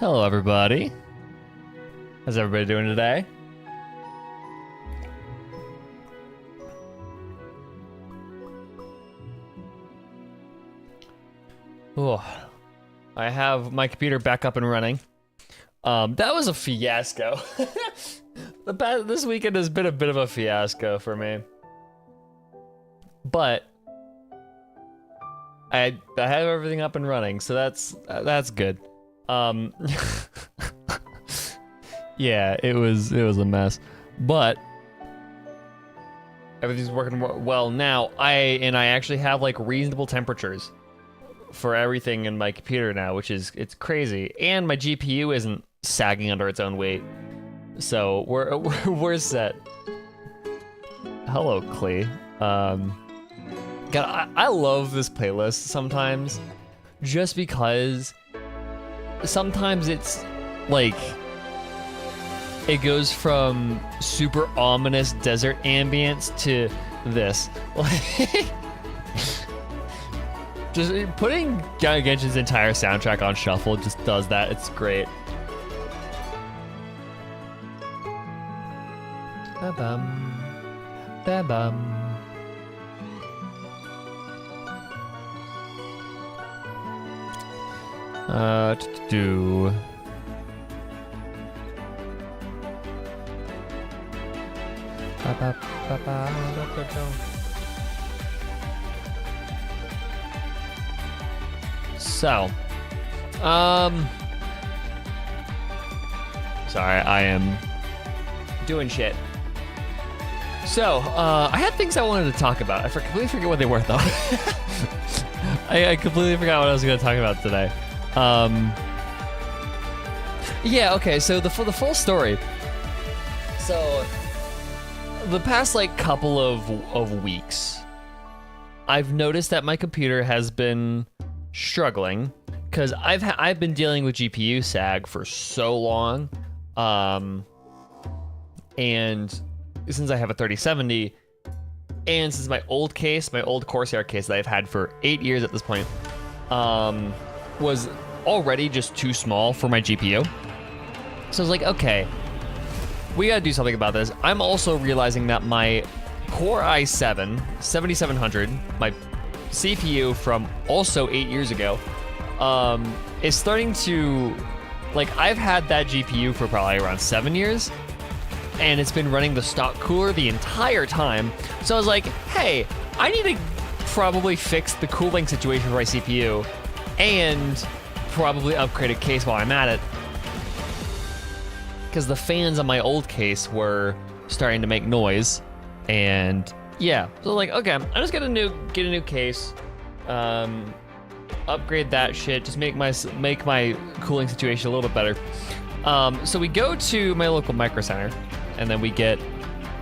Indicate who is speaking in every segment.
Speaker 1: Hello, everybody. How's everybody doing today? Oh, I have my computer back up and running. That was a fiasco. This weekend has been a bit of a fiasco for me. But I have everything up and running, so that's good. Yeah, it was a mess, but everything's working well now. I actually have like reasonable temperatures for everything in my computer now, which is crazy. And my GPU isn't sagging under its own weight, so we're set. Hello, Clee. God, I love this playlist sometimes, just because sometimes it's like it goes from super ominous desert ambience to this. Just putting Genshin's entire soundtrack on shuffle just does that. It's great. Ba-bum. Ba-bum. Do. So, sorry, I am doing shit. So, I had things I wanted to talk about. I completely forget what they were, though. I completely forgot what I was going to talk about today. Yeah, okay, so for the full story. So, the past, like, couple of weeks, I've noticed that my computer has been struggling, because I've been dealing with GPU sag for so long, and since I have a 3070, and since my old Corsair case that I've had for 8 years at this point, was already just too small for my GPU. So I was like, okay, we gotta do something about this. I'm also realizing that my Core i7 7700, my CPU from also 8 years ago, is starting to, like, I've had that GPU for probably around 7 years, and it's been running the stock cooler the entire time. So I was like, hey, I need to probably fix the cooling situation for my CPU and probably upgrade a case while I'm at it, because the fans on my old case were starting to make noise. And yeah, so like, okay, I'm just gonna get a new case, upgrade that shit, just make my cooling situation a little bit better. So we go to my local micro center, and then we get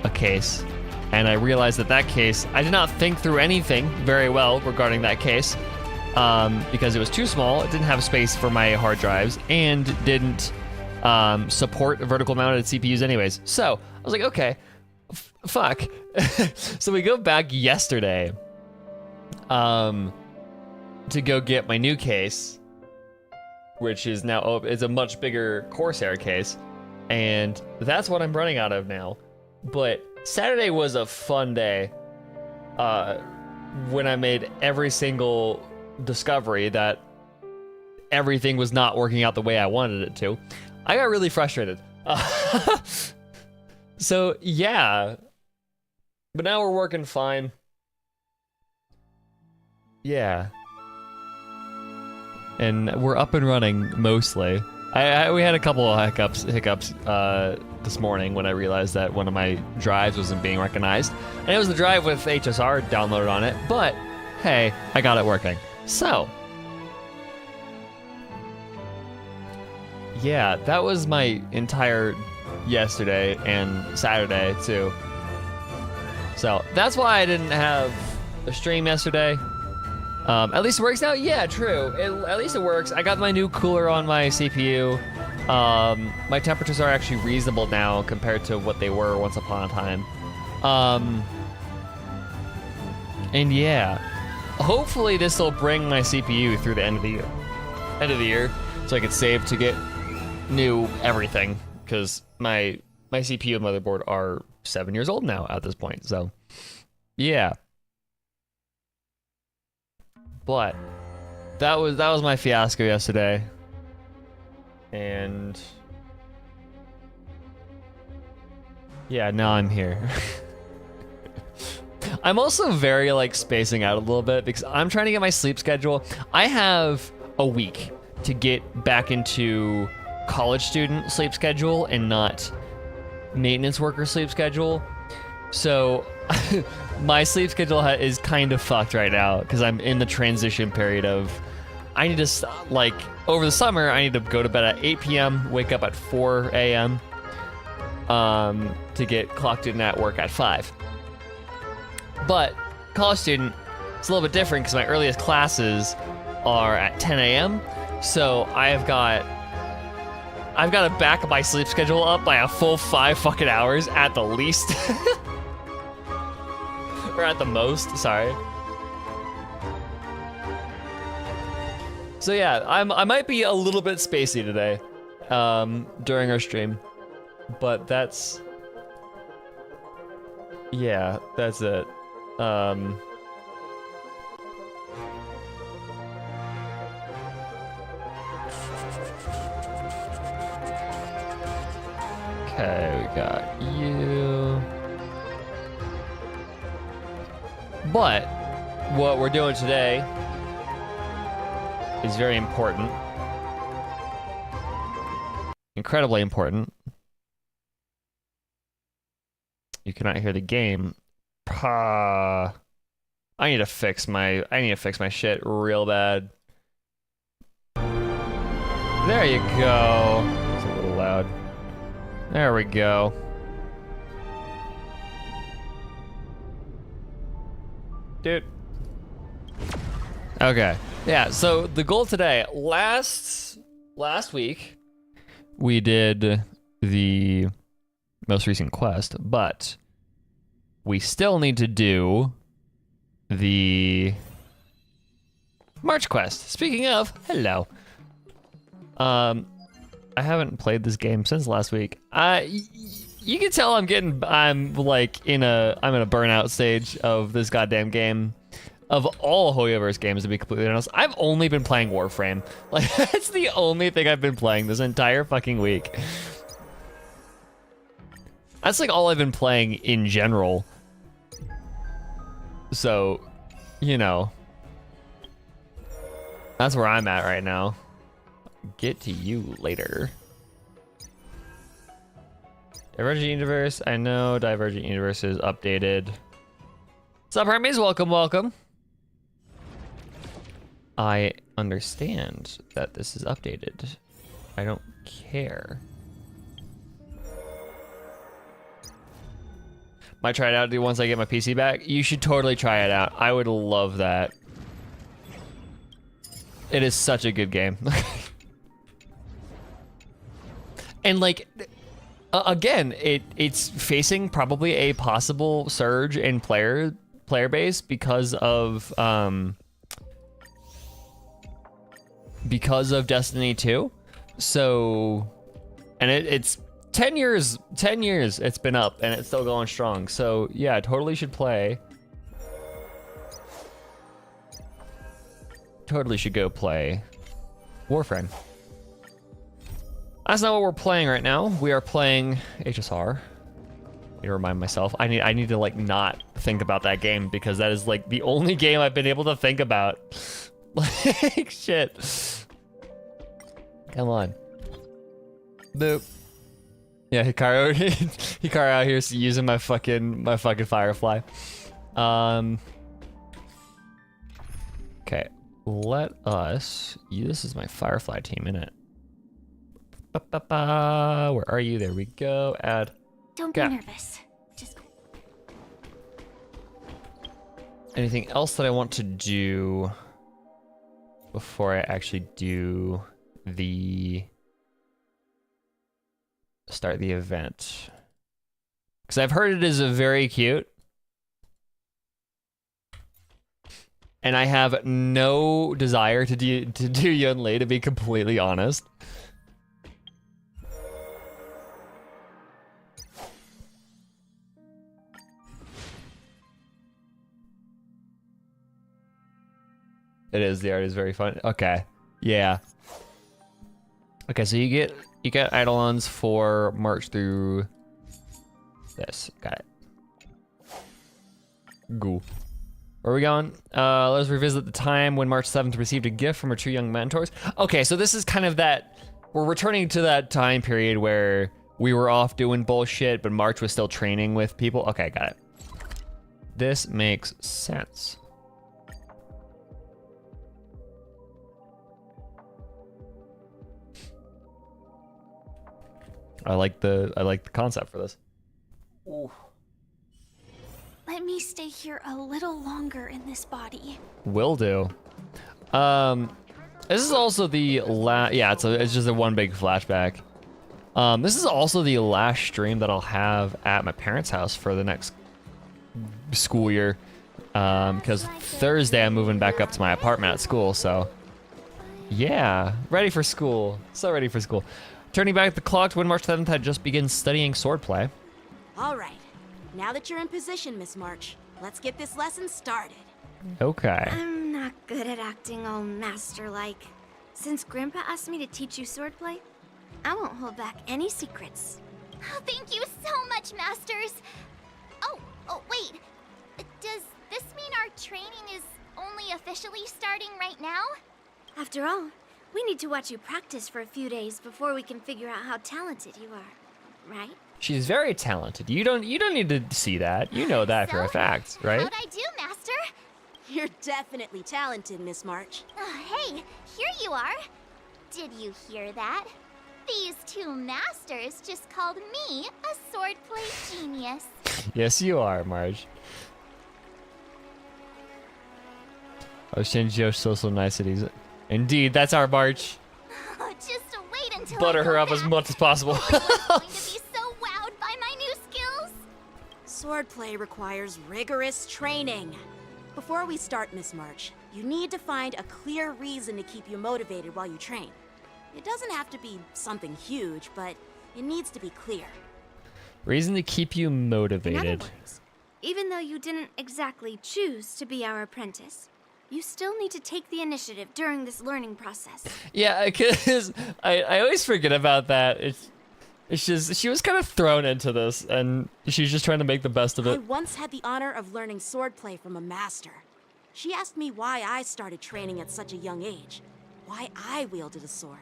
Speaker 1: a case, and I realized that case, I did not think through anything very well regarding that case, because it was too small, it didn't have space for my hard drives, and didn't support vertical mounted CPUs anyways. So I was like, okay, fuck. So we go back yesterday to go get my new case, which is now is a much bigger Corsair case, and that's what I'm running out of now. But Saturday was a fun day when I made every single discovery that everything was not working out the way I wanted it to. I got really frustrated. So yeah, but now we're working fine. Yeah, and we're up and running mostly. We had a couple of hiccups this morning when I realized that one of my drives wasn't being recognized, and it was the drive with HSR downloaded on it. But hey, I got it working. So yeah, that was my entire yesterday and Saturday too. So that's why I didn't have a stream yesterday. At least it works now? Yeah, true. At least it works. I got my new cooler on my CPU. My temperatures are actually reasonable now compared to what they were once upon a time. And yeah, hopefully this will bring my CPU through the end of the year. So I can save to get new everything because my CPU and motherboard are 7 years old now at this point. So yeah, but that was my fiasco yesterday, and yeah, now I'm here. I'm also very like spacing out a little bit because I'm trying to get my sleep schedule. I have a week to get back into college student sleep schedule and not maintenance worker sleep schedule. So my sleep schedule is kind of fucked right now because I'm in the transition period of I need to, like, over the summer, I need to go to bed at 8 p.m., wake up at 4 a.m. To get clocked in at work at 5. But college student, it's a little bit different because my earliest classes are at 10 a.m. So I've got to back my sleep schedule up by a full 5 fucking hours at the least. Or at the most, sorry. So yeah, I might be a little bit spacey today during our stream. But that's it. Okay, we got you. But what we're doing today is very important. Incredibly important. You cannot hear the game. I need to fix my shit real bad. There you go. It's a little loud. There we go. Dude. Okay. Yeah, so the goal today, last week we did the most recent quest, but we still need to do the March quest. Speaking of, hello. I haven't played this game since last week. You can tell I'm like in a burnout stage of this goddamn game. Of all Hoyoverse games, to be completely honest, I've only been playing Warframe. Like, that's the only thing I've been playing this entire fucking week. That's like all I've been playing in general. So, you know, that's where I'm at right now. Get to you later. Divergent Universe, I know Divergent Universe is updated. What's up, Hermes? Welcome, welcome. I understand that this is updated. I don't care. Might try it out once I get my PC back. You should totally try it out. I would love that. It is such a good game. And like, again, it's facing probably a possible surge in player base because of Destiny 2. So, and it's 10 years it's been up and it's still going strong. So yeah, totally should play. Totally should go play Warframe. That's not what we're playing right now. We are playing HSR. Let me remind myself. I need to like not think about that game because that is like the only game I've been able to think about. Like shit. Come on. Boop. Yeah, Hikaru out here using my fucking Firefly. Okay, let us. This is my Firefly team, innit? Where are you? There we go. Add.
Speaker 2: Don't be nervous. Just.
Speaker 1: Anything else that I want to do before I actually do the start the event? Because I've heard it is a very cute, and I have no desire to do Yunli, to be completely honest. It is. The art is very fun. Okay. Yeah. Okay, so you get Eidolons for March through this. Got it. Go. Where are we going? Let's revisit the time when March 7th received a gift from her two young mentors. Okay, so this is kind of that, we're returning to that time period where we were off doing bullshit, but March was still training with people. Okay, got it. This makes sense. I like the concept for this. Ooh.
Speaker 2: Let me stay here a little longer in this body.
Speaker 1: Will do. This is also the last. Yeah, it's just a one big flashback. This is also the last stream that I'll have at my parents' house for the next school year. Because Thursday I'm moving back up to my apartment at school. So, yeah, ready for school. So ready for school. Turning back the clock to when March 7th had just begun studying swordplay.
Speaker 3: All right. Now that you're in position, Miss March, let's get this lesson started.
Speaker 1: Okay.
Speaker 2: I'm not good at acting all master-like. Since Grandpa asked me to teach you swordplay, I won't hold back any secrets.
Speaker 4: Oh, thank you so much, Masters. Oh, wait. Does this mean our training is only officially starting right now?
Speaker 2: After all, we need to watch you practice for a few days before we can figure out how talented you are, right?
Speaker 1: She's very talented. You don't need to see that. You know that for a fact, right?
Speaker 4: How'd I do, Master?
Speaker 3: You're definitely talented, Miss March.
Speaker 4: Hey, here you are. Did you hear that? These two masters just called me a swordplay genius.
Speaker 1: Yes, you are, Marge. Oh, Shinjo's social niceties. Indeed, that's our March.
Speaker 4: Oh, just wait until
Speaker 1: Butter
Speaker 4: I go
Speaker 1: her up
Speaker 4: back.
Speaker 1: as much as possible.
Speaker 4: Everyone's going to be so wowed by my new skills.
Speaker 3: Swordplay requires rigorous training. Before we start, Miss March, you need to find a clear reason to keep you motivated while you train. It doesn't have to be something huge, but it needs to be clear.
Speaker 1: Reason to keep you
Speaker 2: In
Speaker 1: motivated.
Speaker 2: other words, even though you didn't exactly choose to be our apprentice, you still need to take the initiative during this learning process.
Speaker 1: Yeah, because I always forget about that. It's just, she was kind of thrown into this, and she's just trying to make the best of
Speaker 3: I
Speaker 1: it.
Speaker 3: once had the honor of learning swordplay from a master. She asked me why I started training at such a young age, why I wielded a sword.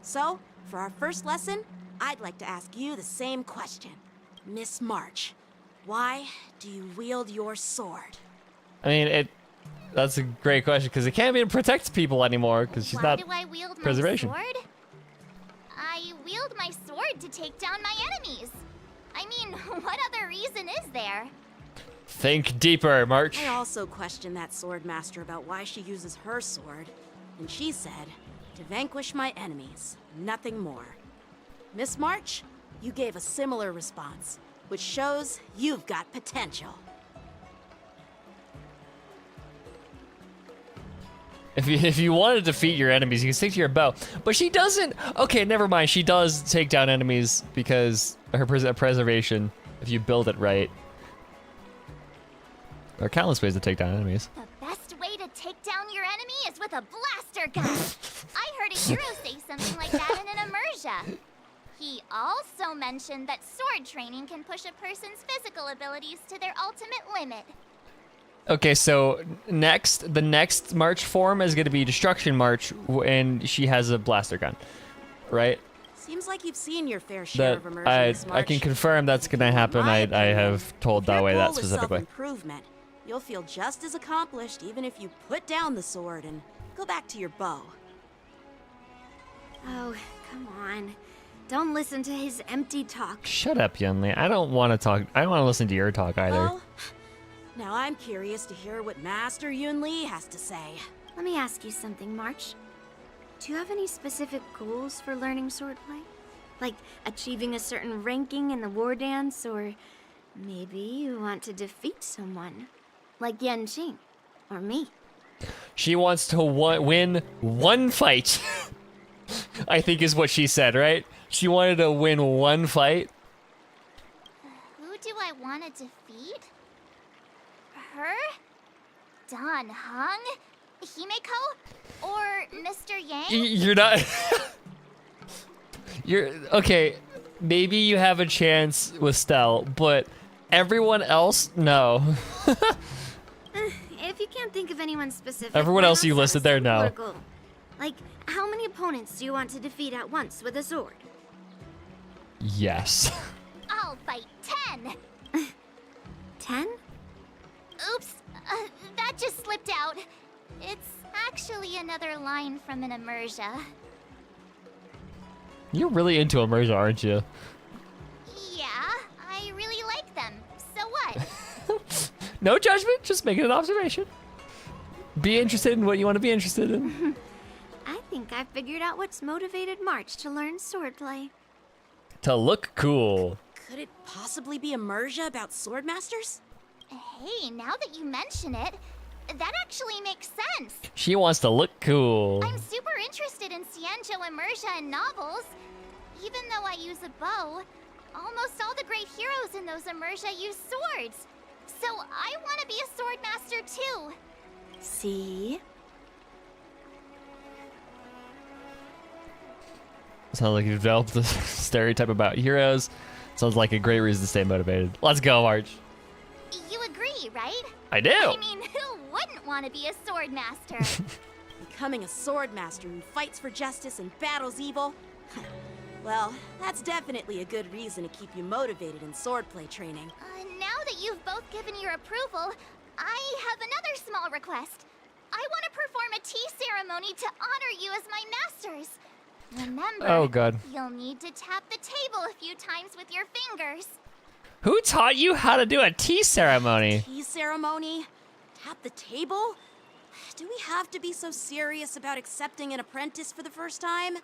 Speaker 3: So, for our first lesson, I'd like to ask you the same question. Miss March, why do you wield your sword?
Speaker 1: I mean, that's a great question, because it can't be to protect people anymore, because she's
Speaker 4: Why
Speaker 1: not
Speaker 4: do I wield
Speaker 1: preservation.
Speaker 4: my sword? I wield my sword to take down my enemies. I mean, what other reason is there?
Speaker 1: Think deeper, March.
Speaker 3: I also questioned that sword master about why she uses her sword, and she said, to vanquish my enemies, nothing more. Miss March, you gave a similar response, which shows you've got potential.
Speaker 1: If you want to defeat your enemies, you can stick to your bow. But she doesn't. Okay, never mind. She does take down enemies because her preservation, if you build it right. There are countless ways to take down enemies.
Speaker 4: The best way to take down your enemy is with a blaster gun. I heard a hero say something like that in an immersia. He also mentioned that sword training can push a person's physical abilities to their ultimate limit.
Speaker 1: Okay, so the next March form is going to be Destruction March, and she has a blaster gun, right?
Speaker 3: Seems like you've seen your fair share
Speaker 1: That
Speaker 3: of immersion, Miss
Speaker 1: I
Speaker 3: March.
Speaker 1: can confirm that's going to happen.
Speaker 3: My
Speaker 1: I
Speaker 3: opinion,
Speaker 1: have told
Speaker 3: if your
Speaker 1: Dawei that
Speaker 3: goal is
Speaker 1: specifically.
Speaker 3: self-improvement, you'll feel just as accomplished even if you put down the sword and go back to your bow.
Speaker 2: Oh, come on. Don't listen to his empty talk.
Speaker 1: Shut up, Yunli. I don't want to talk. I don't want to listen to your talk either.
Speaker 3: Well, now I'm curious to hear what Master Yun Li has to say.
Speaker 2: Let me ask you something, March. Do you have any specific goals for learning swordplay? Like achieving a certain ranking in the war dance, or maybe you want to defeat someone, like Yan Qing, or me?
Speaker 1: She wants to win one fight. I think is what she said, right? She wanted to win one fight.
Speaker 4: Who do I want to defeat? Her? Dan Heng? Himeko? Or Mr. Yang?
Speaker 1: You're not. You're okay. Maybe you have a chance with Stell, but everyone else, no.
Speaker 2: If you can't think of anyone specific,
Speaker 1: Everyone
Speaker 2: why
Speaker 1: else
Speaker 2: not
Speaker 1: you
Speaker 2: set a
Speaker 1: listed there, no.
Speaker 2: simpler goal? Like, how many opponents do you want to defeat at once with a sword?
Speaker 1: Yes.
Speaker 4: I'll fight 10.
Speaker 2: 10?
Speaker 4: Oops, that just slipped out. It's actually another line from an immersia.
Speaker 1: You're really into immersion, aren't you?
Speaker 4: Yeah, I really like them. So what?
Speaker 1: No judgment, just making an observation. Be interested in what you want to be interested in.
Speaker 2: I think I figured out what's motivated March to learn swordplay.
Speaker 1: To look cool.
Speaker 3: Could it possibly be immersia about sword masters?
Speaker 4: Hey, now that you mention it, that actually makes sense.
Speaker 1: She wants to look cool.
Speaker 4: I'm super interested in Xianzhou immersia and novels. Even though I use a bow, almost all the great heroes in those immersia use swords. So I want to be a sword master too.
Speaker 2: See?
Speaker 1: Sounds like you developed the stereotype about heroes. Sounds like a great reason to stay motivated. Let's go, March.
Speaker 4: You agree, right?
Speaker 1: I do.
Speaker 4: I mean, who wouldn't want to be a sword master?
Speaker 3: Becoming a sword master who fights for justice and battles evil? Well, that's definitely a good reason to keep you motivated in swordplay training.
Speaker 4: Now that you've both given your approval, I have another small request. I want to perform a tea ceremony to honor you as my masters. Remember,
Speaker 1: Oh, God.
Speaker 4: you'll need to tap the table a few times with your fingers.
Speaker 1: Who taught you how to do a tea ceremony?
Speaker 3: Tea ceremony? Tap the table? Do we have to be so serious about accepting an apprentice for the first time?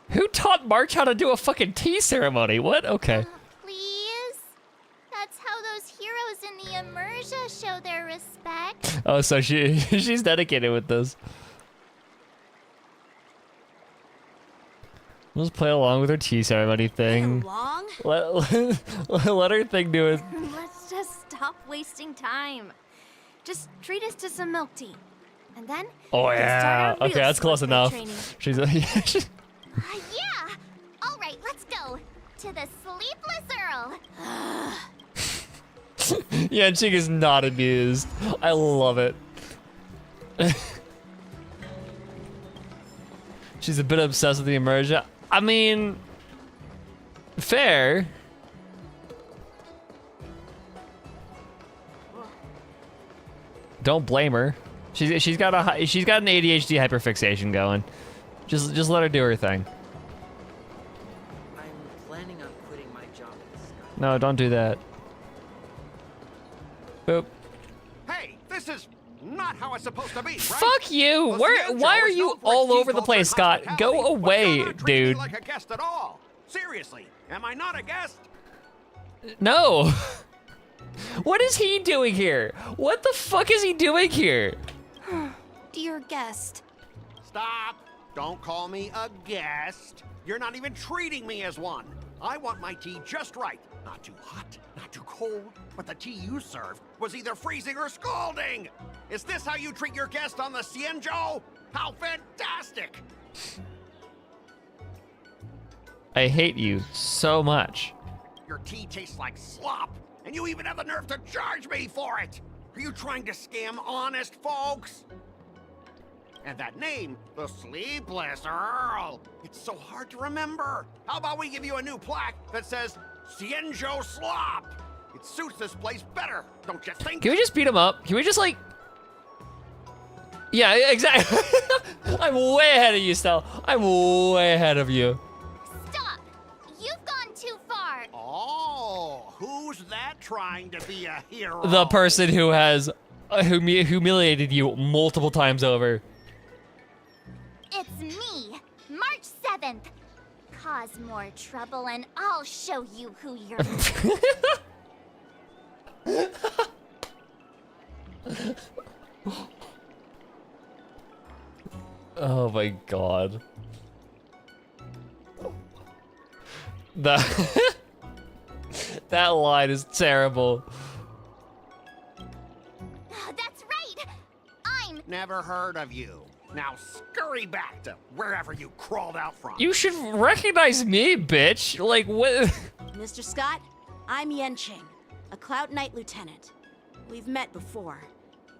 Speaker 1: Who taught March how to do a fucking tea ceremony? What? Okay.
Speaker 4: Please? That's how those heroes in the immersia show their respect.
Speaker 1: Oh, so she's dedicated with this. Let's play along with her tea ceremony thing.
Speaker 3: Long?
Speaker 1: Let her thing do it.
Speaker 2: Let's just stop wasting time. Just treat us to some milk tea. And then
Speaker 1: Oh
Speaker 2: we can
Speaker 1: yeah.
Speaker 2: start our
Speaker 1: Okay,
Speaker 2: real
Speaker 1: that's close
Speaker 2: swordplay
Speaker 1: enough.
Speaker 2: training.
Speaker 1: She's
Speaker 4: Yeah! Alright, let's go. To the Sleepless Earl.
Speaker 1: yeah, Chick is not amused. I love it. She's a bit obsessed with the immersion. I mean, fair. Don't blame her. She's got an ADHD hyperfixation going. Just let her do her thing.
Speaker 5: I'm planning on quitting my job at Starch.
Speaker 1: No, don't do that. Boop.
Speaker 6: Hey, this is not how it's supposed to be, right?
Speaker 1: Fuck you!
Speaker 6: Well,
Speaker 1: Why
Speaker 6: Xianzhou
Speaker 1: are
Speaker 6: is
Speaker 1: you
Speaker 6: known for its
Speaker 1: all
Speaker 6: tea
Speaker 1: over the
Speaker 6: culture
Speaker 1: place,
Speaker 6: and
Speaker 1: Scott? Go
Speaker 6: hospitality, but
Speaker 1: away,
Speaker 6: you're not treating me
Speaker 1: dude.
Speaker 6: like a guest at all. Seriously, am I not a guest?
Speaker 1: No. What is he doing here? What the fuck is he doing here?
Speaker 2: Dear guest.
Speaker 6: Stop! Don't call me a guest. You're not even treating me as one. I want my tea just right. Not too hot, not too cold, but the tea you served was either freezing or scalding. Is this how you treat your guest on the Xianzhou? How fantastic!
Speaker 1: I hate you so much.
Speaker 6: Your tea tastes like slop, and you even have the nerve to charge me for it! Are you trying to scam honest folks? And that name, the Sleepless Earl, it's so hard to remember. How about we give you a new plaque that says Xianzhou Slop? It suits this place better, don't you think?
Speaker 1: Can we just beat him up? Can we just like... Yeah, exactly. I'm way ahead of you, Stell. I'm way ahead of you.
Speaker 4: Stop! You've gone too far.
Speaker 6: Oh, who's that trying to be a hero?
Speaker 1: The person who has humiliated you multiple times over.
Speaker 4: It's me, March 7th. Cause more trouble and I'll show you who you're.
Speaker 1: Oh my god. That that line is terrible.
Speaker 4: That's right.
Speaker 6: Never heard of you. Now scurry back to wherever you crawled out from.
Speaker 1: You should recognize me, bitch. Like, what?
Speaker 3: Mr. Scott, I'm Yen Ching, a Cloud Knight lieutenant. We've met before,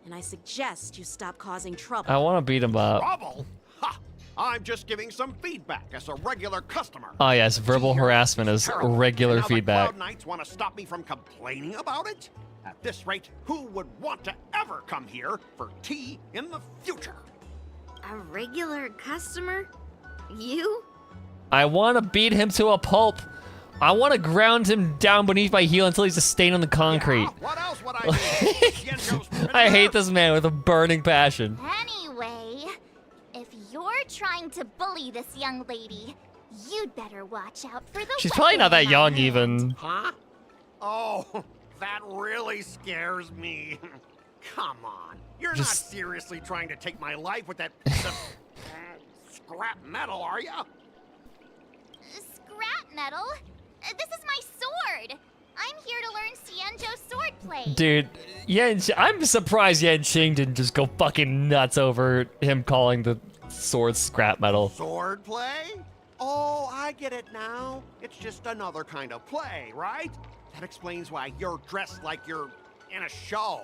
Speaker 3: and I suggest you stop causing trouble.
Speaker 1: I want to beat him up.
Speaker 6: Trouble? Ha! I'm just giving some feedback as a regular customer.
Speaker 1: Oh, yes. Verbal harassment is
Speaker 6: Terrible.
Speaker 1: regular
Speaker 6: And now
Speaker 1: feedback.
Speaker 6: The Cloud Knights want to stop me from complaining about it? At this rate, who would want to ever come here for tea in the future?
Speaker 2: A regular customer? You?
Speaker 1: I want to beat him to a pulp. I want to ground him down beneath my heel until he's a stain on the concrete.
Speaker 6: Yeah, what else would I do? Yenjo's
Speaker 1: I hate this man with a burning passion.
Speaker 4: Anyway, if you're trying to bully this young lady, you'd better watch out for the
Speaker 1: She's probably not that
Speaker 4: weapon in my
Speaker 1: young
Speaker 4: hand.
Speaker 1: even.
Speaker 6: Huh? Oh, that really scares me. Come on. You're not
Speaker 1: Just-
Speaker 6: seriously trying to take my life with that piece of scrap metal, are you?
Speaker 4: Scrap metal? This is my sword. I'm here to learn Cienjo's swordplay.
Speaker 1: Dude, I'm surprised Yen Ching didn't just go fucking nuts over him calling the sword scrap metal.
Speaker 6: Sword play? Oh, I get it now. It's just another kind of play, right? That explains why you're dressed like you're in a show.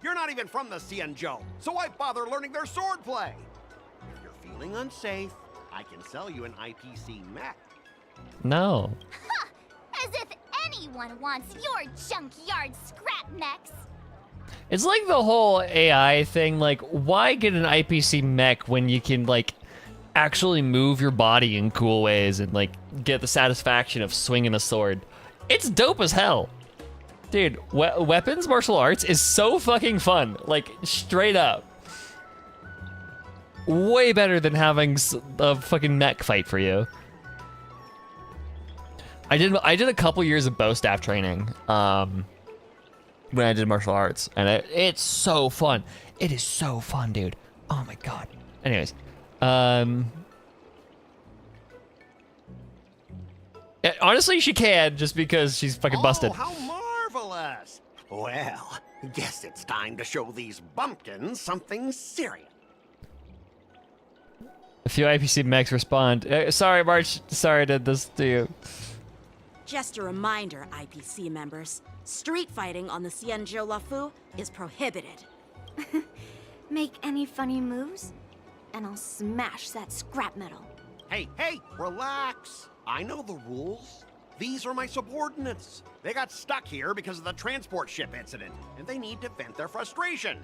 Speaker 6: You're not even from the Cienjo, so why bother learning their sword play? If you're feeling unsafe, I can sell you an IPC mech.
Speaker 1: No.
Speaker 4: As if anyone wants your junkyard scrap mechs.
Speaker 1: It's like the whole AI thing, like, why get an IPC mech when you can, like, actually move your body in cool ways and, like, get the satisfaction of swinging a sword? It's dope as hell. Dude, weapons martial arts is so fucking fun. Like, straight up. Way better than having a fucking mech fight for you. I did a couple years of bow staff training when I did martial arts, and it's so fun. It is so fun, dude. Oh my god. Anyways, honestly, she can just because she's fucking busted.
Speaker 6: Oh, how marvelous! Well, guess it's time to show these bumpkins something serious.
Speaker 1: A few IPC mechs respond. Sorry, March. Sorry I did this to you.
Speaker 3: Just a reminder, IPC members, street fighting on the Cienjo Lafu is prohibited.
Speaker 2: Make any funny moves, and I'll smash that scrap metal.
Speaker 6: Hey, relax. I know the rules. These are my subordinates. They got stuck here because of the transport ship incident, and they need to vent their frustration.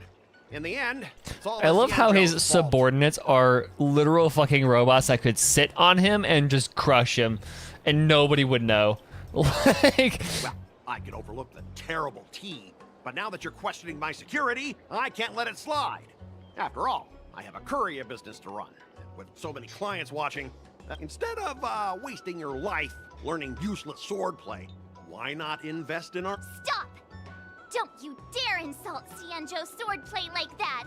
Speaker 6: In the end, it's all
Speaker 1: I love how his
Speaker 6: Cienjo's fault.
Speaker 1: subordinates are literal fucking robots that could sit on him and just crush him, and nobody would know. Like,
Speaker 6: Well, I could overlook the terrible tea, but now that you're questioning my security, I can't let it slide. After all, I have a courier business to run. With so many clients watching, instead of wasting your life learning useless swordplay, why not invest in our...
Speaker 4: Stop! Don't you dare insult Cienjo's swordplay like that!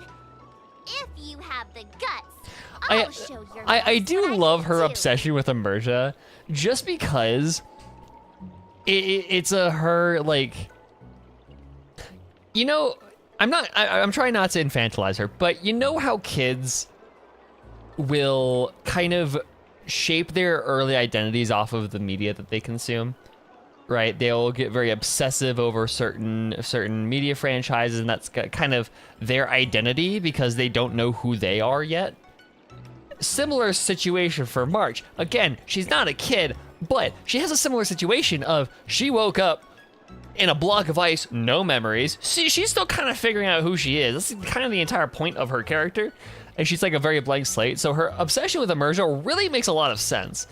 Speaker 4: If you have the guts, I'll show your
Speaker 1: I
Speaker 4: guts
Speaker 1: do
Speaker 4: what
Speaker 1: love
Speaker 4: can
Speaker 1: her
Speaker 4: do.
Speaker 1: obsession with Emerja, just because it's her, like, you know, I'm trying not to infantilize her, but you know how kids will kind of shape their early identities off of the media that they consume, right? They'll get very obsessive over certain media franchises, and that's kind of their identity because they don't know who they are yet. Similar situation for March. Again, she's not a kid, but she has a similar situation of she woke up in a block of ice, no memories. She's still kind of figuring out who she is. That's kind of the entire point of her character. And she's like a very blank slate. So her obsession with Emerja really makes a lot of sense.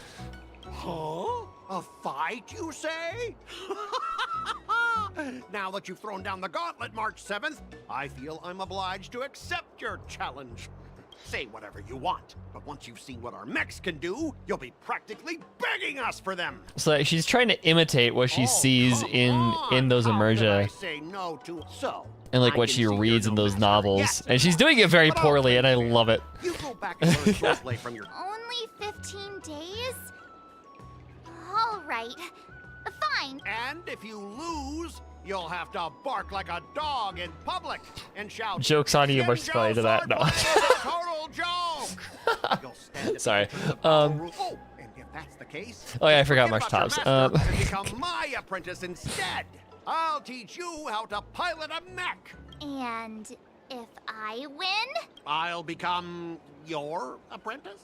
Speaker 6: Huh? A fight, you say? Now that you've thrown down the gauntlet, March 7th, I feel I'm obliged to accept your challenge. Say whatever you want, but once you've seen what our mechs can do, you'll be practically begging us for them.
Speaker 1: So like, she's trying to imitate what she sees
Speaker 6: come
Speaker 1: in
Speaker 6: on.
Speaker 1: those
Speaker 6: How could I
Speaker 1: Emerja
Speaker 6: say no to so?
Speaker 1: and like
Speaker 6: I
Speaker 1: what
Speaker 6: can
Speaker 1: she
Speaker 6: see you're
Speaker 1: reads in
Speaker 6: no
Speaker 1: those
Speaker 6: master.
Speaker 1: novels.
Speaker 6: Yes,
Speaker 1: And she's doing it very
Speaker 6: but I'll
Speaker 1: poorly, and I
Speaker 6: play fair.
Speaker 1: love it.
Speaker 6: You go back and learn swordplay from your...
Speaker 4: Only 15 days? All right. Fine.
Speaker 6: And if you lose, you'll have to bark like a dog in public and shout,
Speaker 1: Joke's on you, much
Speaker 6: "Shinjo
Speaker 1: to that. No.
Speaker 6: sword play is a total joke." You'll stand to
Speaker 1: Sorry.
Speaker 6: benefit from the power rule. Oh, and if that's the case,
Speaker 1: Oh yeah, I forgot
Speaker 6: forget
Speaker 1: March
Speaker 6: about
Speaker 1: tops.
Speaker 6: your master and become my apprentice instead. I'll teach you how to pilot a mech.
Speaker 4: And if I win?
Speaker 6: I'll become your apprentice.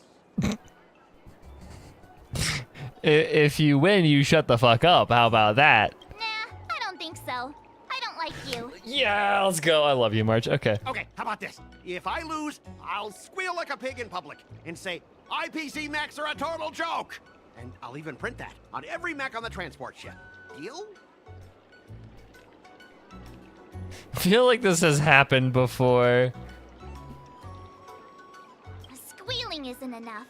Speaker 1: If you win, you shut the fuck up. How about that?
Speaker 4: Nah, I don't think so. I don't like you.
Speaker 1: Yeah, let's go. I love you, March. Okay.
Speaker 6: Okay, how about this? If I lose, I'll squeal like a pig in public and say, IPC mechs are a total joke. And I'll even print that on every mech on the transport ship. Deal?
Speaker 1: I feel like this has happened before.
Speaker 4: Squealing isn't enough.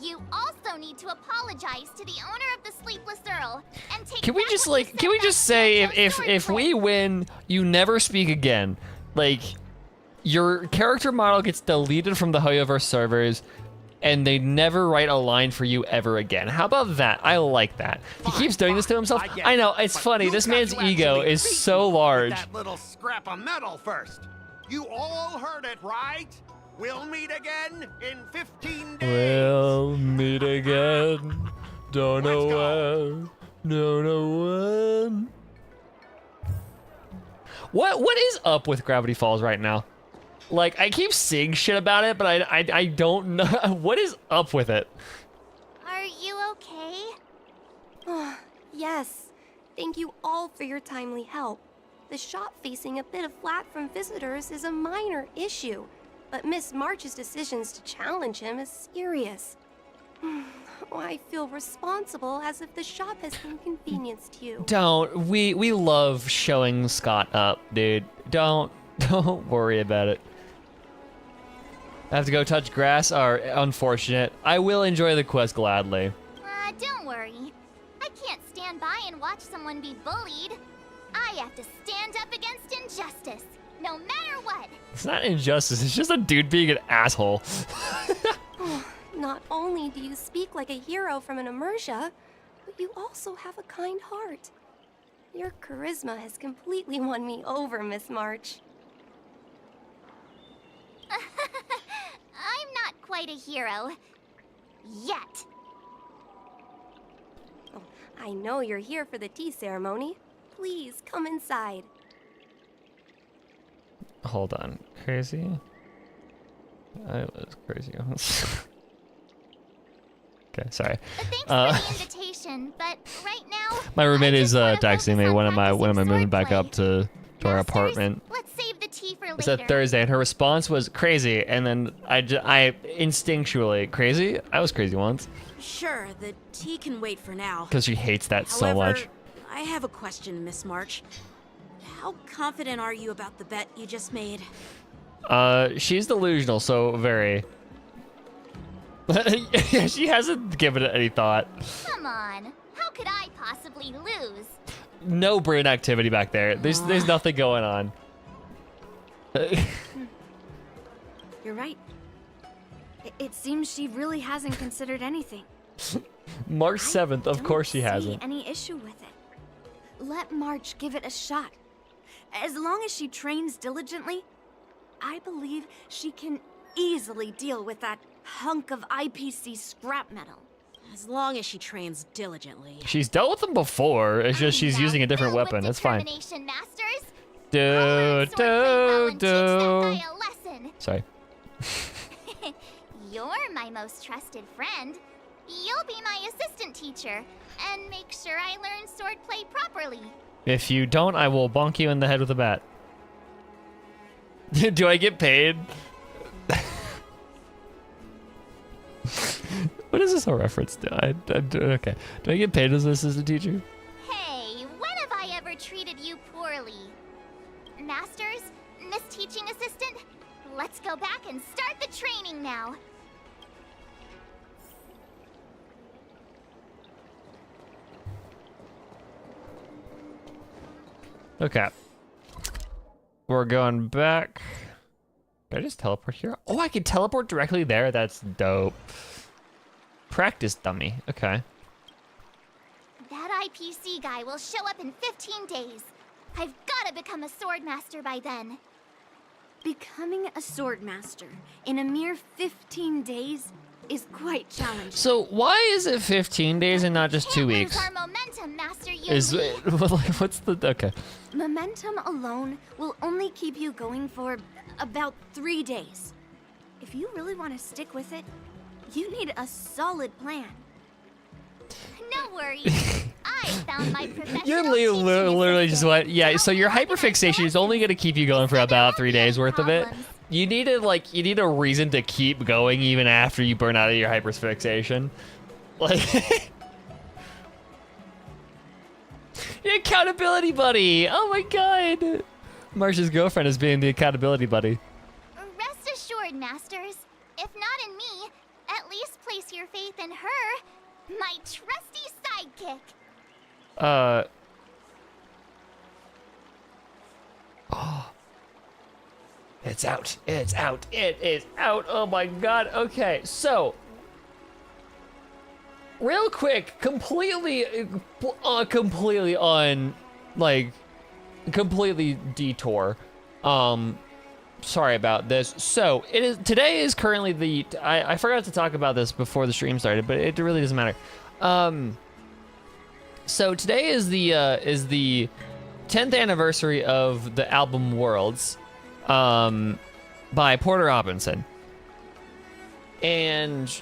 Speaker 4: You also need to apologize to the owner of the Sleepless Earl and take
Speaker 1: Can we
Speaker 4: back
Speaker 1: just
Speaker 4: what you
Speaker 1: like,
Speaker 4: said
Speaker 1: can we
Speaker 4: about
Speaker 1: just say
Speaker 4: Shinjo
Speaker 1: if
Speaker 4: swordplay.
Speaker 1: we win, you never speak again? Like, your character model gets deleted from the Hoyoverse servers, and they never write a line for you ever again. How about that? I like that. He keeps doing this to himself.
Speaker 6: get
Speaker 1: I
Speaker 6: it.
Speaker 1: know, it's
Speaker 6: But
Speaker 1: funny.
Speaker 6: you've
Speaker 1: This
Speaker 6: got
Speaker 1: man's
Speaker 6: to
Speaker 1: ego
Speaker 6: actually
Speaker 1: is
Speaker 6: beat
Speaker 1: so
Speaker 6: me
Speaker 1: large.
Speaker 6: with that little scrap of metal first. You all heard it, right? We'll meet again in 15 days.
Speaker 1: We'll meet again. Don't know
Speaker 6: Let's go.
Speaker 1: when. Don't know when. What is up with Gravity Falls right now? Like, I keep seeing shit about it, but I don't know. What is up with it?
Speaker 4: Are you okay?
Speaker 7: Yes. Thank you all for your timely help. The shop facing a bit of flack from visitors is a minor issue, but Miss March's decisions to challenge him is serious. I feel responsible as if the shop has inconvenienced you.
Speaker 1: Don't. We love showing Scott up, dude. Don't worry about it. I have to go touch grass? Unfortunate. I will enjoy the quest gladly.
Speaker 4: Don't worry. I can't stand by and watch someone be bullied. I have to stand up against injustice, no matter what.
Speaker 1: It's not injustice, it's just a dude being an asshole.
Speaker 7: Not only do you speak like a hero from an immersia, but you also have a kind heart. Your charisma has completely won me over, Miss March.
Speaker 4: I'm not quite a hero. Yet.
Speaker 7: Oh, I know you're here for the tea ceremony. Please come inside.
Speaker 1: Hold on. Crazy? I was crazy. Okay, sorry.
Speaker 4: Thanks for the invitation, but right now
Speaker 1: My roommate
Speaker 4: I
Speaker 1: is
Speaker 4: just wanna
Speaker 1: texting me.
Speaker 4: focus on
Speaker 1: When am I
Speaker 4: practicing
Speaker 1: moving back
Speaker 4: swordplay.
Speaker 1: up to our
Speaker 4: Masters,
Speaker 1: apartment?
Speaker 4: Let's save the tea for
Speaker 1: It's
Speaker 4: later.
Speaker 1: a Thursday, and her response was crazy, and then I instinctually crazy. I was crazy once
Speaker 3: Sure, the tea can wait for now.
Speaker 1: because she hates that so
Speaker 3: However,
Speaker 1: much.
Speaker 3: I have a question, Miss March. How confident are you about the bet you just made?
Speaker 1: She's delusional, so very. She hasn't given it any thought.
Speaker 4: Come on. How could I possibly lose?
Speaker 1: No brain activity back there. There's nothing going on.
Speaker 2: You're right. It seems she really hasn't considered anything.
Speaker 1: March 7th, of
Speaker 2: Don't
Speaker 1: course she
Speaker 2: see
Speaker 1: hasn't.
Speaker 2: any issue with it. Let March give it a shot. As long as she trains diligently, I believe she can easily deal with that hunk of IPC scrap metal.
Speaker 3: As long as she trains diligently.
Speaker 1: She's dealt with them before. It's just she's
Speaker 4: I'm
Speaker 1: using a
Speaker 4: now
Speaker 1: different
Speaker 4: filled with
Speaker 1: weapon. That's fine.
Speaker 4: determination, Masters.
Speaker 1: Do
Speaker 4: I'll learn swordplay well and teach that
Speaker 1: do.
Speaker 4: guy a lesson.
Speaker 1: Sorry.
Speaker 4: You're my most trusted friend. You'll be my assistant teacher and make sure I learn swordplay properly.
Speaker 1: If you don't, I will bonk you in the head with a bat. Do I get paid? What is this a reference to? Okay. Do I get paid as an assistant teacher?
Speaker 4: Hey, when have I ever treated you poorly? Masters, Miss Teaching Assistant, let's go back and start the training now.
Speaker 1: Okay. We're going back. Did I just teleport here? Oh, I can teleport directly there? That's dope. Practice dummy. Okay.
Speaker 4: That IPC guy will show up in 15 days. I've gotta become a sword master by then.
Speaker 2: Becoming a sword master in a mere 15 days is quite challenging.
Speaker 1: So why is it 15 days and not just 2
Speaker 4: Can't lose
Speaker 1: weeks?
Speaker 4: our momentum, Master
Speaker 1: Is
Speaker 4: Yumi.
Speaker 1: what's the okay?
Speaker 2: Momentum alone will only keep you going for about 3 days. If you really want to stick with it, you need a solid plan.
Speaker 4: No worries. I found my professional
Speaker 1: You're
Speaker 4: teaching
Speaker 1: literally just
Speaker 4: assistant
Speaker 1: what? Yeah.
Speaker 4: to
Speaker 1: So
Speaker 4: help
Speaker 1: your
Speaker 4: me organize
Speaker 1: hyperfixation is
Speaker 4: the
Speaker 1: only gonna keep you going for
Speaker 4: So there
Speaker 1: about
Speaker 4: won't
Speaker 1: 3
Speaker 4: be
Speaker 1: days
Speaker 4: any
Speaker 1: worth of it.
Speaker 4: problems.
Speaker 1: You need a reason to keep going even after you burn out of your hyperfixation. Like your accountability buddy. Oh my god. Marsh's girlfriend is being the accountability buddy.
Speaker 4: Rest assured, Masters. If not in me, at least place your faith in her, my trusty sidekick.
Speaker 1: Oh. It's out. It's out. It is out. Oh my god. Okay, so real quick, completely on like completely detour. Sorry about this. So today is currently the I forgot to talk about this before the stream started, but it really doesn't matter. So today is the 10th anniversary of the album Worlds, by Porter Robinson. And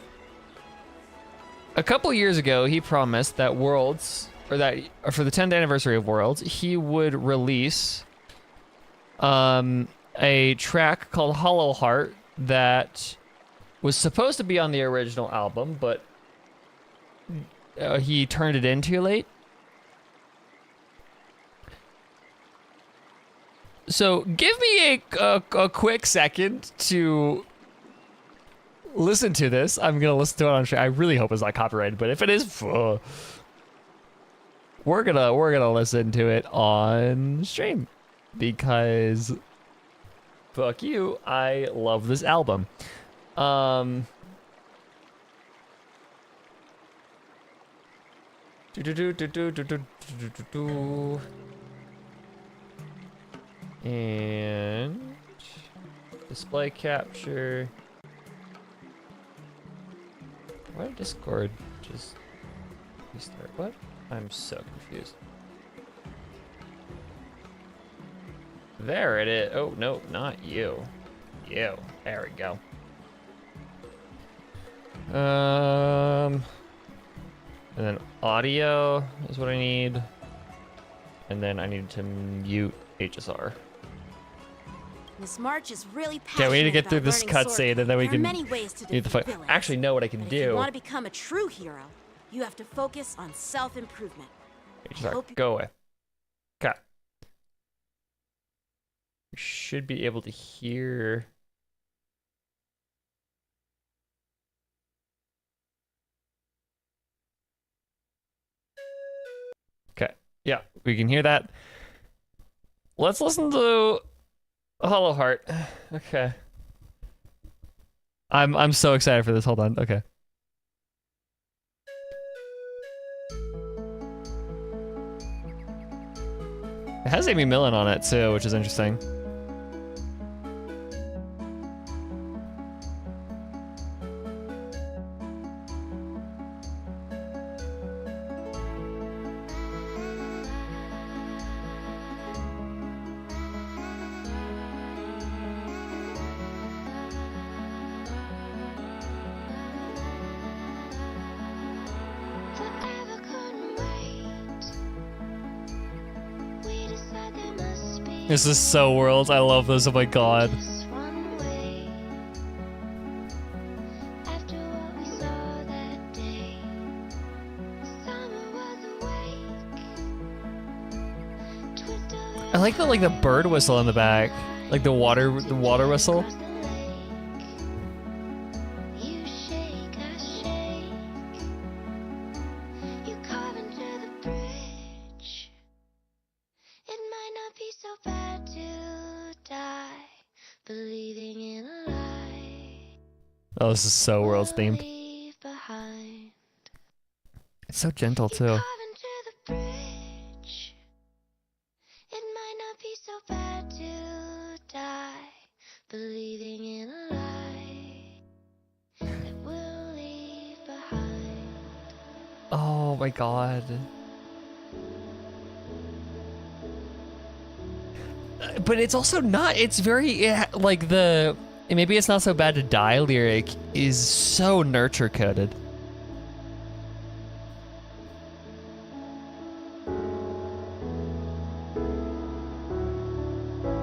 Speaker 1: a couple years ago, he promised that Worlds, or for the 10th anniversary of Worlds, he would release a track called Hollow Heart that was supposed to be on the original album, but he turned it in too late. So give me a quick second to listen to this. I'm gonna listen to it on stream. I really hope it's not copyrighted, but if it is, we're gonna listen to it on stream because fuck you. I love this album. And display capture. Why did Discord just restart? What? I'm so confused. There it is. Oh no, not you. You. There we go. And then audio is what I need. And then I need to mute HSR.
Speaker 3: Miss March is really passionate.
Speaker 1: Okay, we need to get through
Speaker 3: about
Speaker 1: this
Speaker 3: learning
Speaker 1: cutscene
Speaker 3: sword
Speaker 1: and then we
Speaker 3: play.
Speaker 1: can
Speaker 3: There are many ways to
Speaker 1: do the
Speaker 3: defeat
Speaker 1: fight.
Speaker 3: villains.
Speaker 1: Actually, know what I can
Speaker 3: But if you
Speaker 1: do.
Speaker 3: want to become a true hero, you have to focus on self-improvement.
Speaker 1: HSR,
Speaker 3: hope you-
Speaker 1: go away. Okay. We should be able to hear. Okay. Yeah, we can hear that. Let's listen to Hollow Heart. Okay. I'm so excited for this. Hold on. Okay. It has Amy Millen on it too, which is interesting.
Speaker 8: Forever couldn't wait. We decide there must be
Speaker 1: This is so Worlds. I love this. Oh my god.
Speaker 8: just one way. After what we saw that day, summer was awake. Twist of
Speaker 1: I like the bird whistle in the back, like the water whistle.
Speaker 8: across the lake. You shake, I shake. You carve into the bridge. It might not be so bad to die, believing in a lie.
Speaker 1: Oh, this is so Worlds
Speaker 8: we'll
Speaker 1: themed.
Speaker 8: leave behind.
Speaker 1: It's so gentle
Speaker 8: You
Speaker 1: too.
Speaker 8: carve into the bridge. It might
Speaker 1: Oh my god. But it's also not, it's very, like the, maybe it's not so bad to die lyric is so nurture coded.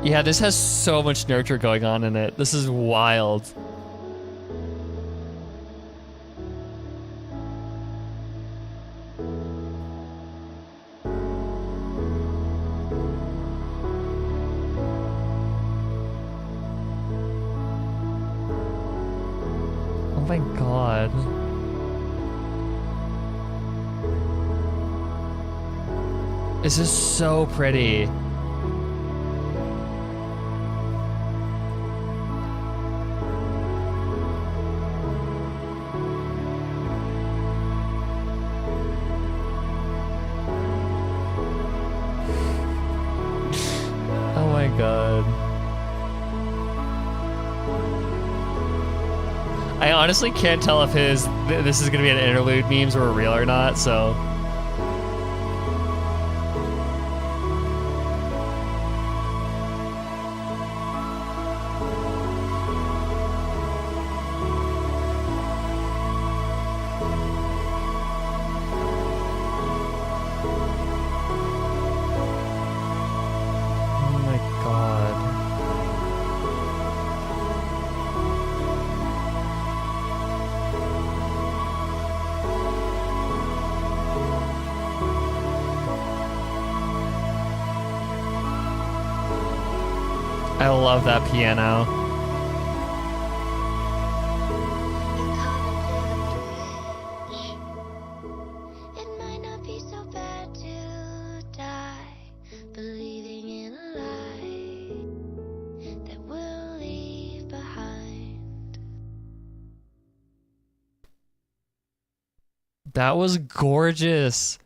Speaker 1: Yeah, this has so much nurture going on in it. This is wild. Oh my god. This is so pretty. Oh my god. I honestly can't tell if this is gonna be an interlude memes or real or not, so. Oh my god. I love that piano.
Speaker 8: You come into the bridge. It might not be so bad to die, believing in a lie that we'll leave behind.
Speaker 1: That was gorgeous.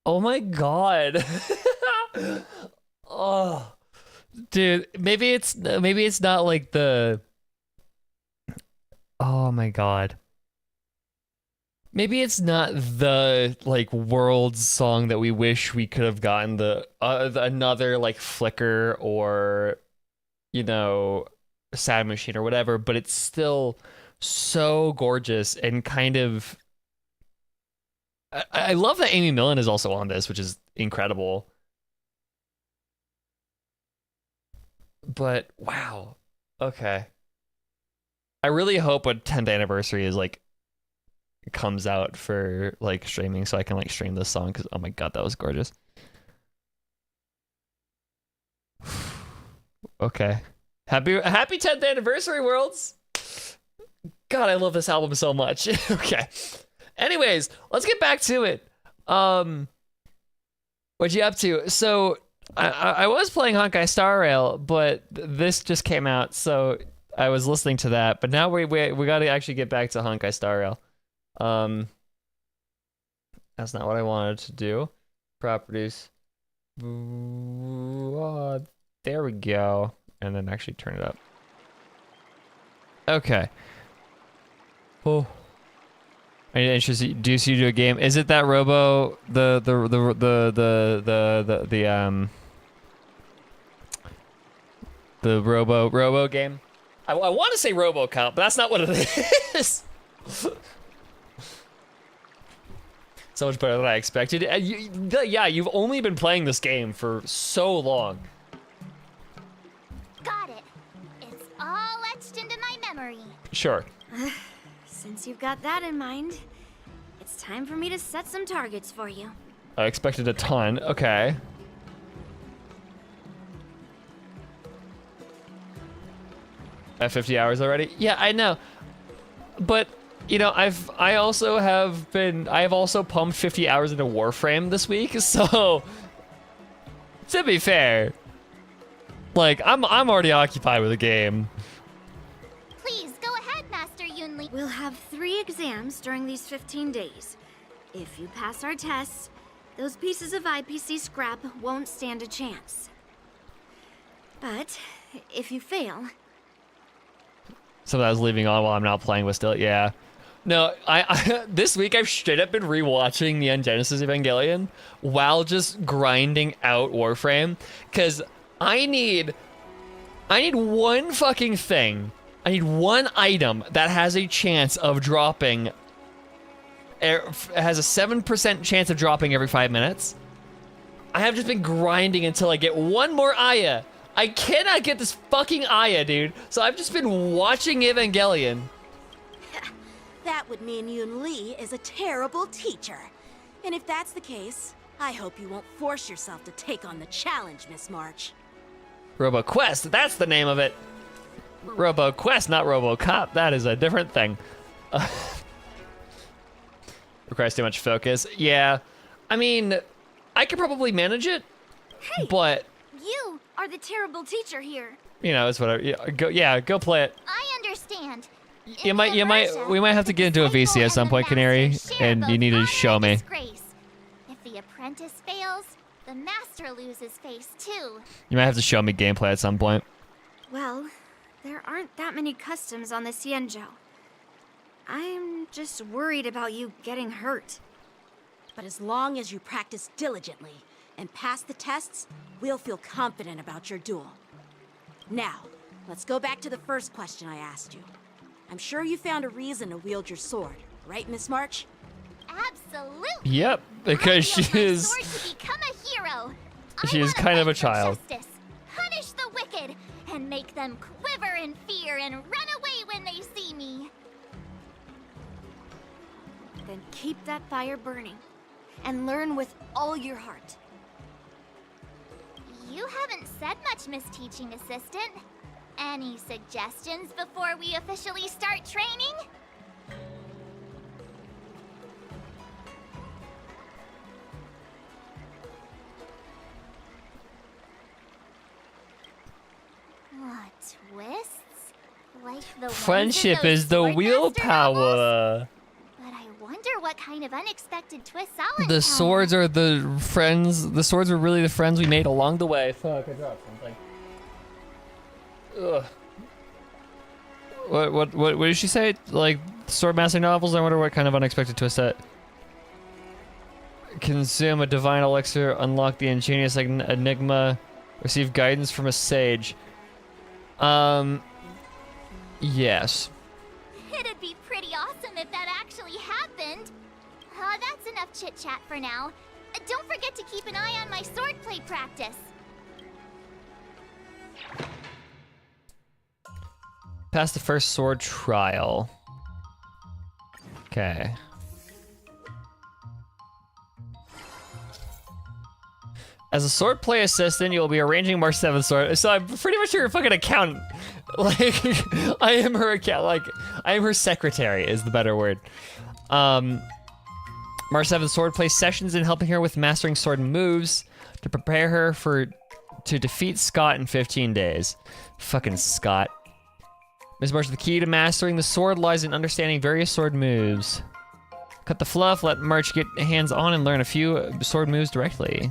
Speaker 1: Oh my god. Oh. Dude, maybe it's not like the. Oh my god. Maybe it's not the like world song that we wish we could have gotten the another like Flicker or Sad Machine or whatever, but it's still so gorgeous and kind of. I love that Amy Millen is also on this, which is incredible. But wow, okay. I really hope a 10th anniversary is like comes out for like streaming, so I can like stream this song because oh my god, that was gorgeous. Okay, happy 10th anniversary, worlds. God, I love this album so much. Okay. Anyways, let's get back to it. What you up to? So. I was playing Honkai Star Rail, but this just came out, so I was listening to that. But now we got to actually get back to Honkai Star Rail. That's not what I wanted to do. Properties. There we go. And then actually turn it up. Okay. Oh. I need to introduce you to a game. Is it that Robo the Robo game? I want to say Robo Count, but that's not what it is. So much better than I expected. Yeah, you've only been playing this game for so long.
Speaker 4: Got it. It's all etched into my memory.
Speaker 1: Sure.
Speaker 2: Since you've got that in mind, it's time for me to set some targets for you.
Speaker 1: I expected a ton. Okay. At 50 hours already? Yeah, I know. But I have also pumped 50 hours into Warframe this week, so to be fair, like I'm already occupied with the game.
Speaker 4: Please go ahead, Master Yunli.
Speaker 2: We'll have 3 exams during these 15 days. If you pass our tests, those pieces of IPC scrap won't stand a chance. But if you fail...
Speaker 1: So that was leaving on while I'm not playing with still, yeah. No, I this week I've straight up been rewatching Neon Genesis Evangelion while just grinding out Warframe, because I need one fucking thing. I need one item that has a chance of dropping, has a 7% chance of dropping every 5 minutes. I have just been grinding until I get one more Aya. I cannot get this fucking Aya, dude. So I've just been watching Evangelion.
Speaker 3: That would mean Yoon Lee is a terrible teacher. And if that's the case, I hope you won't force yourself to take on the challenge, Miss March.
Speaker 1: RoboQuest, that's the name of it. RoboQuest, not RoboCop. That is a different thing. Requires too much focus. Yeah, I mean, I could probably manage it, but
Speaker 2: You are the terrible teacher here.
Speaker 1: you know, it's whatever. Yeah, go play it.
Speaker 4: I understand.
Speaker 1: We might have to get into a VC at some point, Canary, and you need to show me.
Speaker 4: If the apprentice fails, the master loses face too.
Speaker 1: You might have to show me gameplay at some point.
Speaker 2: Well, there aren't that many customs on the Xianzhou. I'm just worried about you getting hurt.
Speaker 3: But as long as you practice diligently and pass the tests, we'll feel confident about your duel. Now, let's go back to the first question I asked you. I'm sure you found a reason to wield your sword, right, Miss March?
Speaker 4: Absolutely.
Speaker 1: Yep, because she is.
Speaker 4: Sword to become a hero.
Speaker 1: She is kind of a child.
Speaker 4: Justice, punish the wicked, and make them quiver in fear and run away when they see me.
Speaker 2: Then keep that fire burning and learn with all your heart.
Speaker 4: You haven't said much, Miss Teaching Assistant. Any suggestions before we officially start training? What twists? Like the ones in
Speaker 1: Friendship
Speaker 4: those
Speaker 1: is the
Speaker 4: Swordmaster novels?
Speaker 1: willpower.
Speaker 4: But I wonder what kind of unexpected twists I'll
Speaker 1: The
Speaker 4: encounter.
Speaker 1: swords are the friends. The swords are really the friends we made along the way. Fuck, I dropped something. Ugh. What did she say? Like Swordmaster novels? I wonder what kind of unexpected twist that. Consume a divine elixir, unlock the ingenious enigma, receive guidance from a sage. Yes.
Speaker 4: It'd be pretty awesome if that actually happened. That's enough chit-chat for now. Don't forget to keep an eye on my swordplay practice.
Speaker 1: Pass the first sword trial. Okay. As a swordplay assistant, you will be arranging March 7th sword. So I'm pretty much her fucking accountant. Like, I am her account. Like, I am her secretary is the better word. March 7th swordplay sessions and helping her with mastering sword moves to prepare her to defeat Scott in 15 days. Fucking Scott. Ms. March, the key to mastering the sword lies in understanding various sword moves. Cut the fluff, let March get hands-on and learn a few sword moves directly.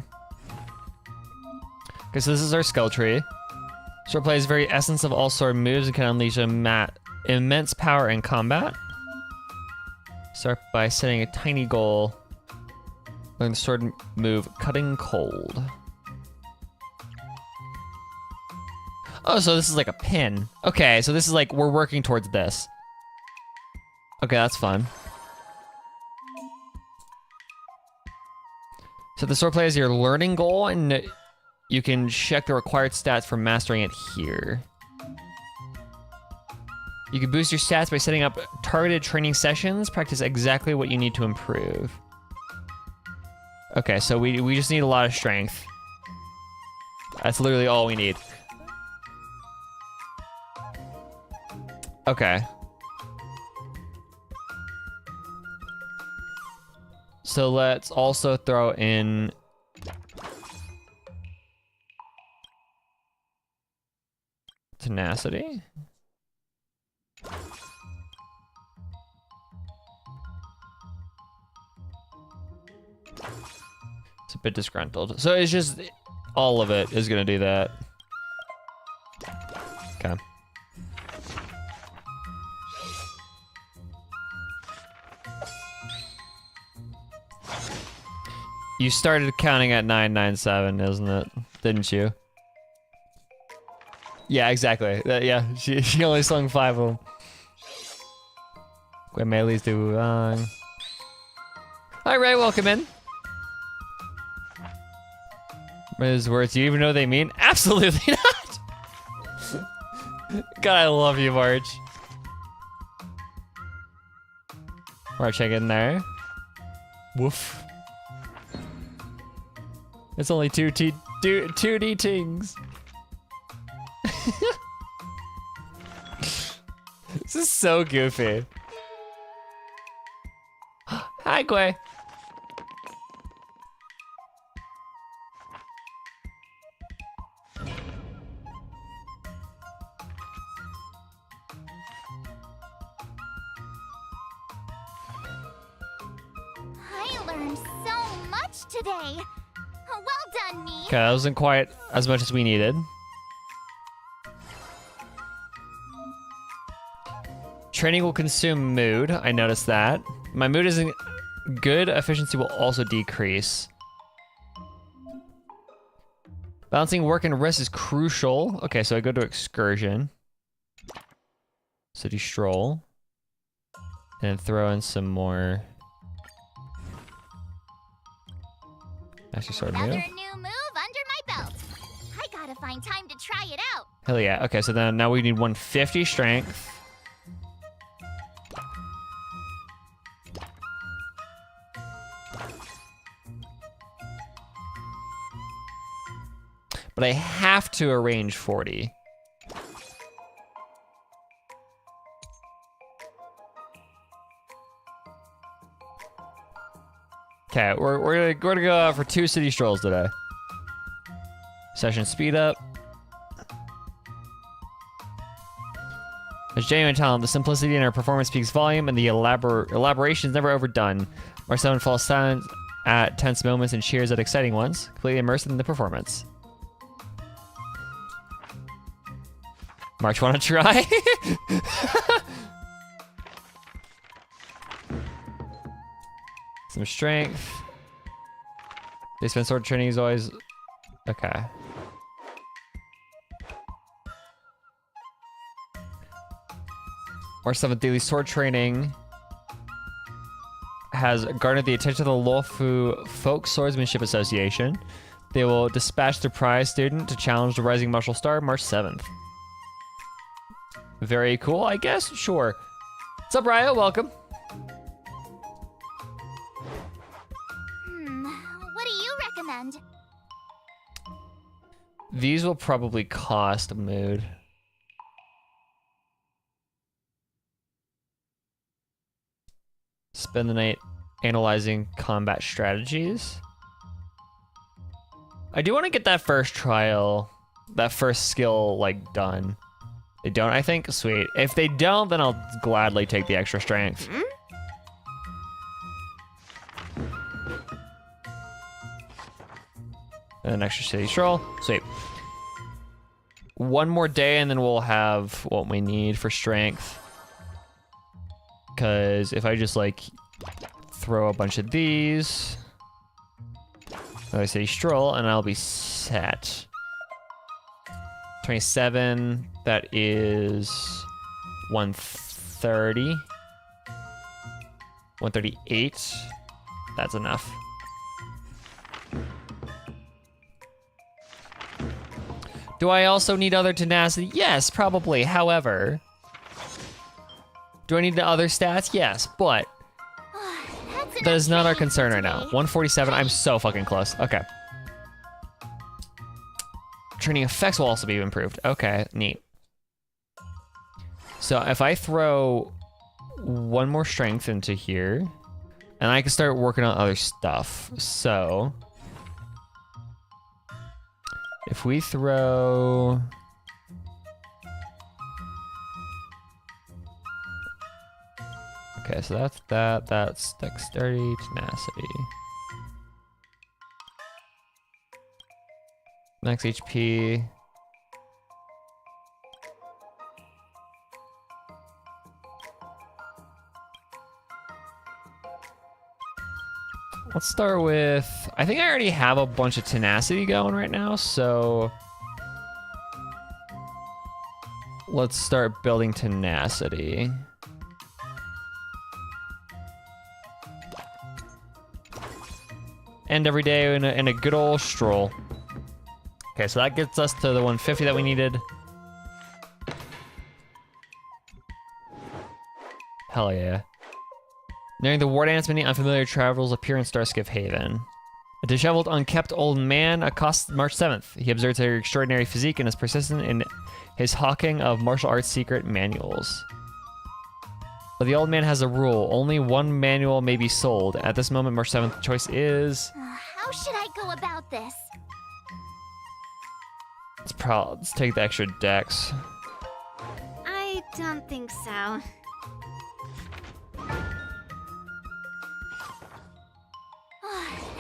Speaker 1: Okay, so this is our skill tree. Swordplay is the very essence of all sword moves and can unleash immense power in combat. Start by setting a tiny goal. Learn the sword move, Cutting Cold. Oh, so this is like a pin. Okay, so this is like, we're working towards this. Okay, that's fun. So the swordplay is your learning goal, and you can check the required stats for mastering it here. You can boost your stats by setting up targeted training sessions. Practice exactly what you need to improve. Okay, so we just need a lot of strength. That's literally all we need. Okay. So let's also throw in tenacity. It's a bit disgruntled. So it's just all of it is gonna do that. Okay. You started counting at 997, isn't it? Didn't you? Yeah, exactly. Yeah, she only slung 5 of them. Melee's do wrong. Hi Ray, welcome in. His words, do you even know what they mean? Absolutely not! God, I love you, March. March, I get in there. Woof. It's only 2D tings. This is so goofy. Hi, Quay.
Speaker 4: I learned so much today. Well done, me.
Speaker 1: Okay, that wasn't quite as much as we needed. Training will consume mood. I noticed that. My mood isn't good. Efficiency will also decrease. Balancing work and rest is crucial. Okay, so I go to excursion. City stroll. And throw in some more. Actually, sword move.
Speaker 4: Another new move under my belt. I gotta find time to try it out.
Speaker 1: Hell yeah. Okay, so then now we need 150 strength. But I have to arrange 40. Okay, we're gonna go out for 2 city strolls today. Session speed up. There's genuine talent. The simplicity in our performance speaks volume, and the elaboration is never overdone. Marcellin falls silent at tense moments and cheers at exciting ones, completely immersed in the performance. March, wanna try? Some strength. Basement sword training is always... Okay. March 7th daily sword training has garnered the attention of the Luofu Folk Swordsmanship Association. They will dispatch the prize student to challenge the rising martial star March 7th. Very cool, I guess? Sure. What's up, Ryo? Welcome.
Speaker 4: What do you recommend?
Speaker 1: These will probably cost a mood. Spend the night analyzing combat strategies. I do want to get that first trial, that first skill, like, done. They don't, I think? Sweet. If they don't, then I'll gladly take the extra strength. And an extra city stroll. Sweet. One more day and then we'll have what we need for strength. Because if I just, like, throw a bunch of these, another city stroll, and I'll be set. 27, that is 130. 138. That's enough. Do I also need other tenacity? Yes, probably. However, do I need the other stats? Yes, but that is not our concern right now. 147, I'm so fucking close. Okay. Training effects will also be improved. Okay, neat. So if I throw one more strength into here, and I can start working on other stuff. So if we throw... Okay, so that's that. That's dexterity, tenacity. Max HP. Let's start with, I think I already have a bunch of tenacity going right now, so let's start building tenacity. End every day in a good old stroll. Okay, so that gets us to the 150 that we needed. Hell yeah. Nearing the war dance, many unfamiliar travelers appear in Starskiff Haven. A disheveled, unkempt old man accosts March 7th. He observes her extraordinary physique and is persistent in his hawking of martial arts secret manuals. But the old man has a rule. Only one manual may be sold. At this moment, March 7th choice is...
Speaker 4: How should I go about this?
Speaker 1: Let's take the extra dex.
Speaker 2: I don't think so.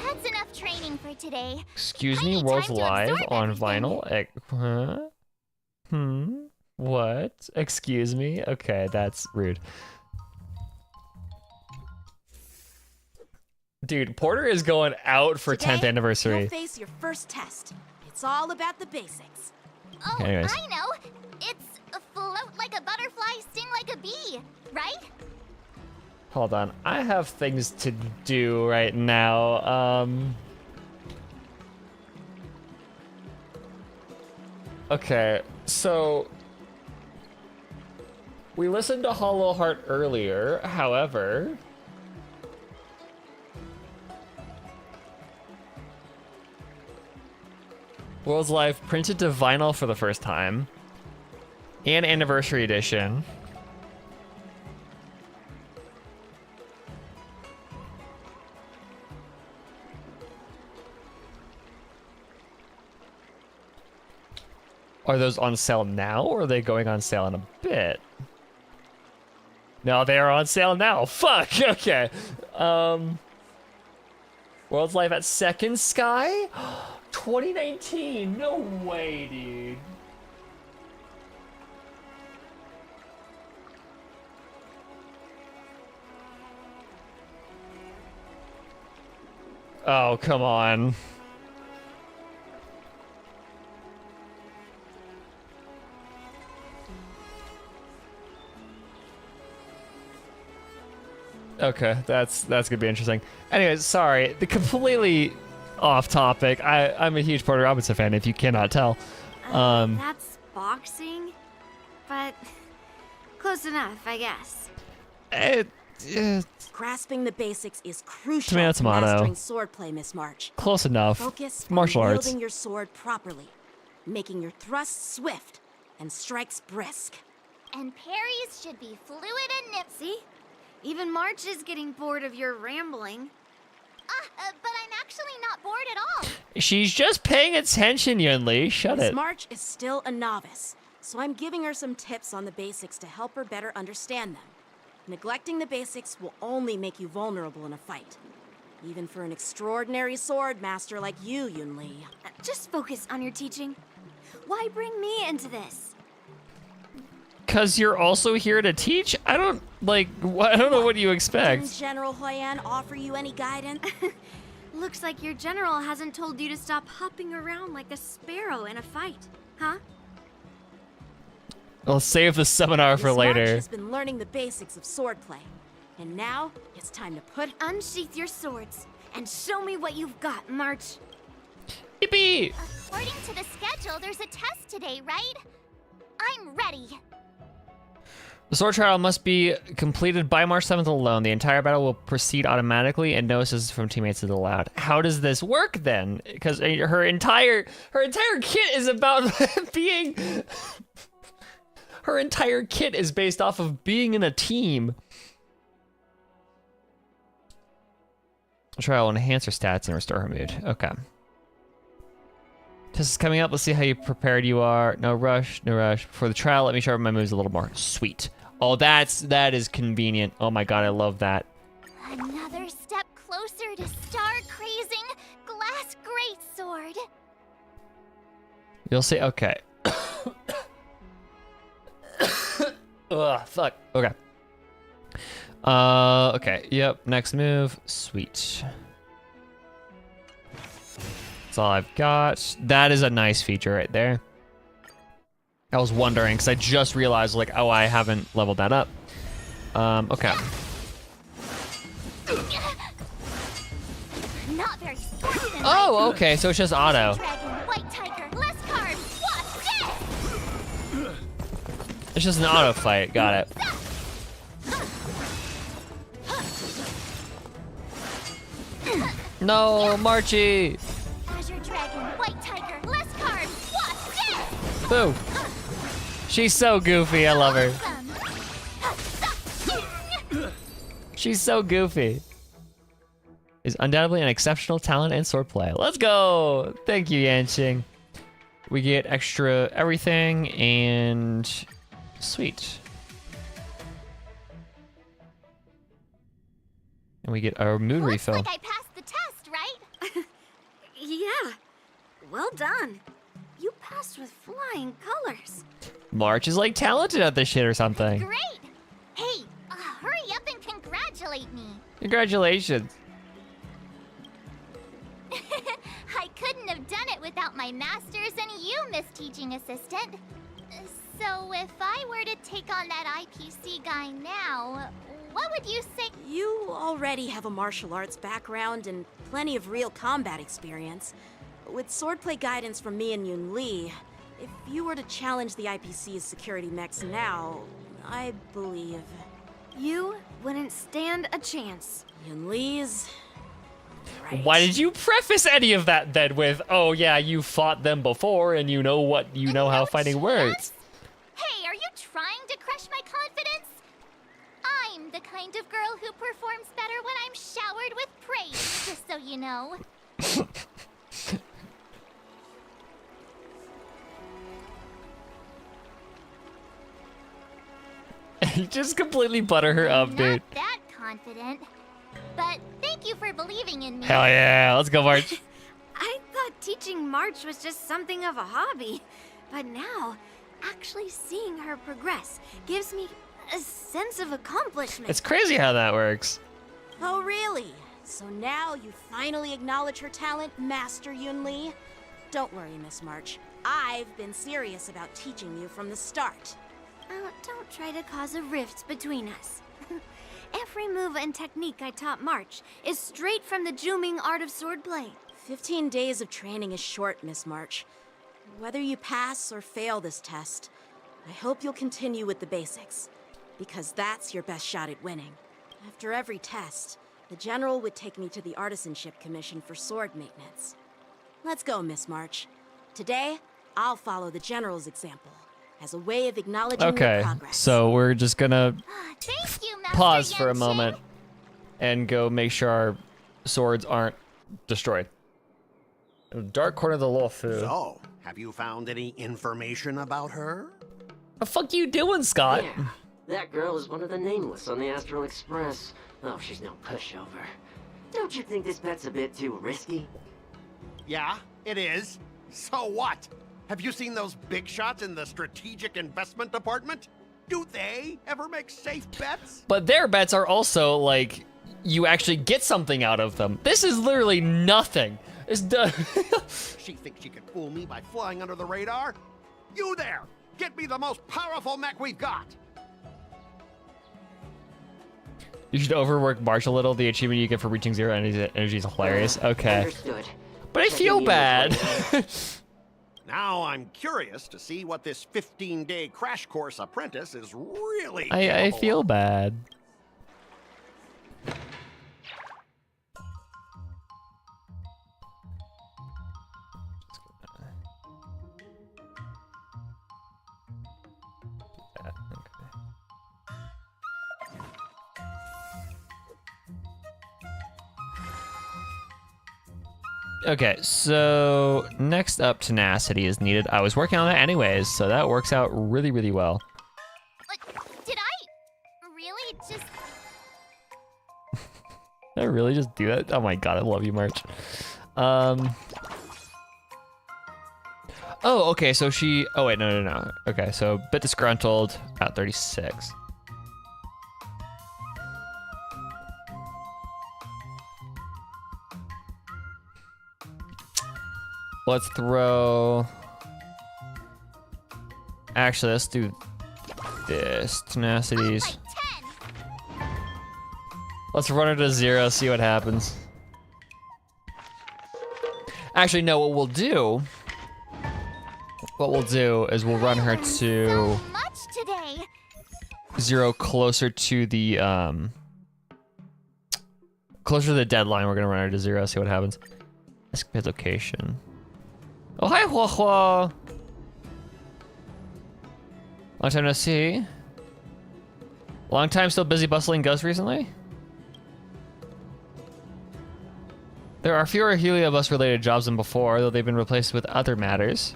Speaker 4: That's enough training for today.
Speaker 1: Excuse
Speaker 4: I
Speaker 1: me,
Speaker 4: need
Speaker 1: World's
Speaker 4: time to
Speaker 1: live
Speaker 4: absorb
Speaker 1: on
Speaker 4: everything.
Speaker 1: vinyl. Huh? What? Excuse me? Okay, that's rude. Dude, Porter is going out for
Speaker 3: Today,
Speaker 1: 10th anniversary.
Speaker 3: You'll face your first test. It's all about the basics.
Speaker 4: Oh,
Speaker 1: Anyways.
Speaker 4: I know. It's a float like a butterfly, sting like a bee, right?
Speaker 1: Hold on, I have things to do right now. Okay, so we listened to Hollow Heart earlier, however, World's Life printed to vinyl for the first time, and anniversary edition. Are those on sale now, or are they going on sale in a bit? No, they are on sale now. Fuck. Okay. World's Life at Second Sky, 2019. No way, dude. Oh, come on. Okay, that's gonna be interesting. Anyways, sorry, the completely off topic. I'm a huge Porter Robinson fan, if you cannot tell.
Speaker 2: That's boxing, but close enough, I guess.
Speaker 3: Grasping the basics is crucial
Speaker 1: Tomato,
Speaker 3: to
Speaker 1: tomato.
Speaker 3: mastering swordplay, Miss March.
Speaker 1: Close enough.
Speaker 3: Focus
Speaker 1: Martial
Speaker 3: on
Speaker 1: arts.
Speaker 3: wielding your sword properly, making your thrusts swift and strikes brisk.
Speaker 4: And parries should be fluid and nip.
Speaker 2: See? Even March is getting bored of your rambling.
Speaker 4: But I'm actually not bored at all.
Speaker 1: She's just paying attention, Yunli. Shut
Speaker 3: Miss
Speaker 1: it.
Speaker 3: March is still a novice, so I'm giving her some tips on the basics to help her better understand them. Neglecting the basics will only make you vulnerable in a fight. Even for an extraordinary sword master like you, Yunli.
Speaker 2: Just focus on your teaching. Why bring me into this?
Speaker 1: Cause you're also here to teach? I don't know what you
Speaker 3: Didn't
Speaker 1: expect.
Speaker 3: General Huyan offer you any guidance?
Speaker 2: Looks like your general hasn't told you to stop hopping around like a sparrow in a fight, huh?
Speaker 1: I'll save the seminar for
Speaker 3: Miss March
Speaker 1: later.
Speaker 3: has been learning the basics of swordplay, and now it's time to put
Speaker 2: Unsheath your swords and show me what you've got, March.
Speaker 1: Yippee!
Speaker 4: According to the schedule, there's a test today, right? I'm ready.
Speaker 1: The sword trial must be completed by March 7th alone. The entire battle will proceed automatically, and no assistance from teammates is allowed. How does this work then? Because her entire kit is about being. Her entire kit is based off of being in a team. Trial will enhance her stats and restore her mood. Okay. Test is coming up. Let's see how prepared you are. No rush, no rush. For the trial, let me sharpen my moves a little more. Sweet. Oh, that is convenient. Oh my god, I love that.
Speaker 4: Another step closer to star-crazing glass greatsword.
Speaker 1: You'll see. Okay. Ugh, fuck. Okay. Okay. Yep. Next move. Sweet. That's all I've got. That is a nice feature right there. I was wondering, because I just realized, like, oh, I haven't leveled that up. Okay.
Speaker 4: Not very sportsmanlike.
Speaker 1: Oh, okay, so it's just auto.
Speaker 4: Dragon, white tiger, less carbs. What's this?
Speaker 1: It's just an auto fight, got it. No, Marchie!
Speaker 4: Azure dragon, white tiger, less carbs. What's this?
Speaker 1: Boo! She's so goofy, I love her.
Speaker 4: Awesome.
Speaker 1: She's so goofy. Is undoubtedly an exceptional talent in swordplay. Let's go! Thank you, Yanqing. We get extra everything and sweet. And we get our mood
Speaker 4: Looks
Speaker 1: refill.
Speaker 4: like I passed the test, right?
Speaker 2: Yeah. Well done. You passed with flying colors.
Speaker 1: March is like talented at this shit or something.
Speaker 4: Great. Hey, hurry up and congratulate me.
Speaker 1: Congratulations.
Speaker 4: I couldn't have done it without my masters and you, Miss Teaching Assistant. So if I were to take on that IPC guy now, what would you say?
Speaker 3: You already have a martial arts background and plenty of real combat experience. With swordplay guidance from me and Yun Li, if you were to challenge the IPC's security mechs now, I believe
Speaker 2: You wouldn't stand a chance.
Speaker 3: Yun Li's right.
Speaker 1: Why did you preface any of that then with, oh yeah, you fought them before and you know how
Speaker 4: No
Speaker 1: fighting
Speaker 4: chance?
Speaker 1: works?
Speaker 4: Hey, are you trying to crush my confidence? I'm the kind of girl who performs better when I'm showered with praise, just so you know.
Speaker 1: You just completely butter her up,
Speaker 4: I'm
Speaker 1: dude.
Speaker 4: not that confident. But thank you for believing in me.
Speaker 1: Hell yeah, let's go, March.
Speaker 2: I thought teaching March was just something of a hobby. But now, actually seeing her progress gives me a sense of accomplishment.
Speaker 1: It's crazy how that works.
Speaker 3: Oh, really? So now you finally acknowledge her talent, Master Yun Li? Don't worry, Miss March. I've been serious about teaching you from the start.
Speaker 2: Oh, don't try to cause a rift between us. Every move and technique I taught March is straight from the Juming art of swordplay.
Speaker 3: 15 days of training is short, Miss March. Whether you pass or fail this test, I hope you'll continue with the basics, because that's your best shot at winning. After every test, the General would take me to the Artisanship Commission for sword maintenance. Let's go, Miss March. Today, I'll follow the General's example as a way of acknowledging your
Speaker 1: Okay,
Speaker 3: progress.
Speaker 1: so we're just gonna
Speaker 4: Thank you, Master
Speaker 1: pause for a
Speaker 4: Yanqing.
Speaker 1: moment and go make sure our swords aren't destroyed. Dark corner of the Luofu.
Speaker 6: So, have you found any information about her?
Speaker 1: The fuck you doing, Scott?
Speaker 9: Yeah, that girl is one of the nameless on the Astral Express. Oh, she's no pushover. Don't you think this bet's a bit too risky?
Speaker 6: Yeah, it is. So what? Have you seen those big shots in the strategic investment department? Do they ever make safe bets?
Speaker 1: But their bets are also like you actually get something out of them. This is literally nothing. It's done.
Speaker 6: She thinks she can fool me by flying under the radar? You there! Get me the most powerful mech we've got!
Speaker 1: You should overwork March a little. The achievement you get for reaching zero energy is hilarious. Okay.
Speaker 9: Understood.
Speaker 1: But I feel bad.
Speaker 6: Now I'm curious to see what this 15-day crash course apprentice is really
Speaker 1: I
Speaker 6: capable
Speaker 1: feel
Speaker 6: of.
Speaker 1: bad. Okay, so next up, tenacity is needed. I was working on that anyways, so that works out really, really well.
Speaker 4: Did I really just...
Speaker 1: Did I really just do that? Oh my god, I love you, March. Oh, okay, so she... Oh, wait, no. Okay, so bit disgruntled at 36. Let's throw... Actually, let's do this. Tenacities. Let's run her to 0, see what happens. Actually, no, what we'll do is we'll run her to
Speaker 4: So much today.
Speaker 1: 0 closer to the deadline. We're gonna run her to 0, see what happens. Escapade location. Oh, hi, Hua Hua. Long time no see. Long time still busy bustling ghost recently? There are fewer Heliobus related jobs than before, though they've been replaced with other matters.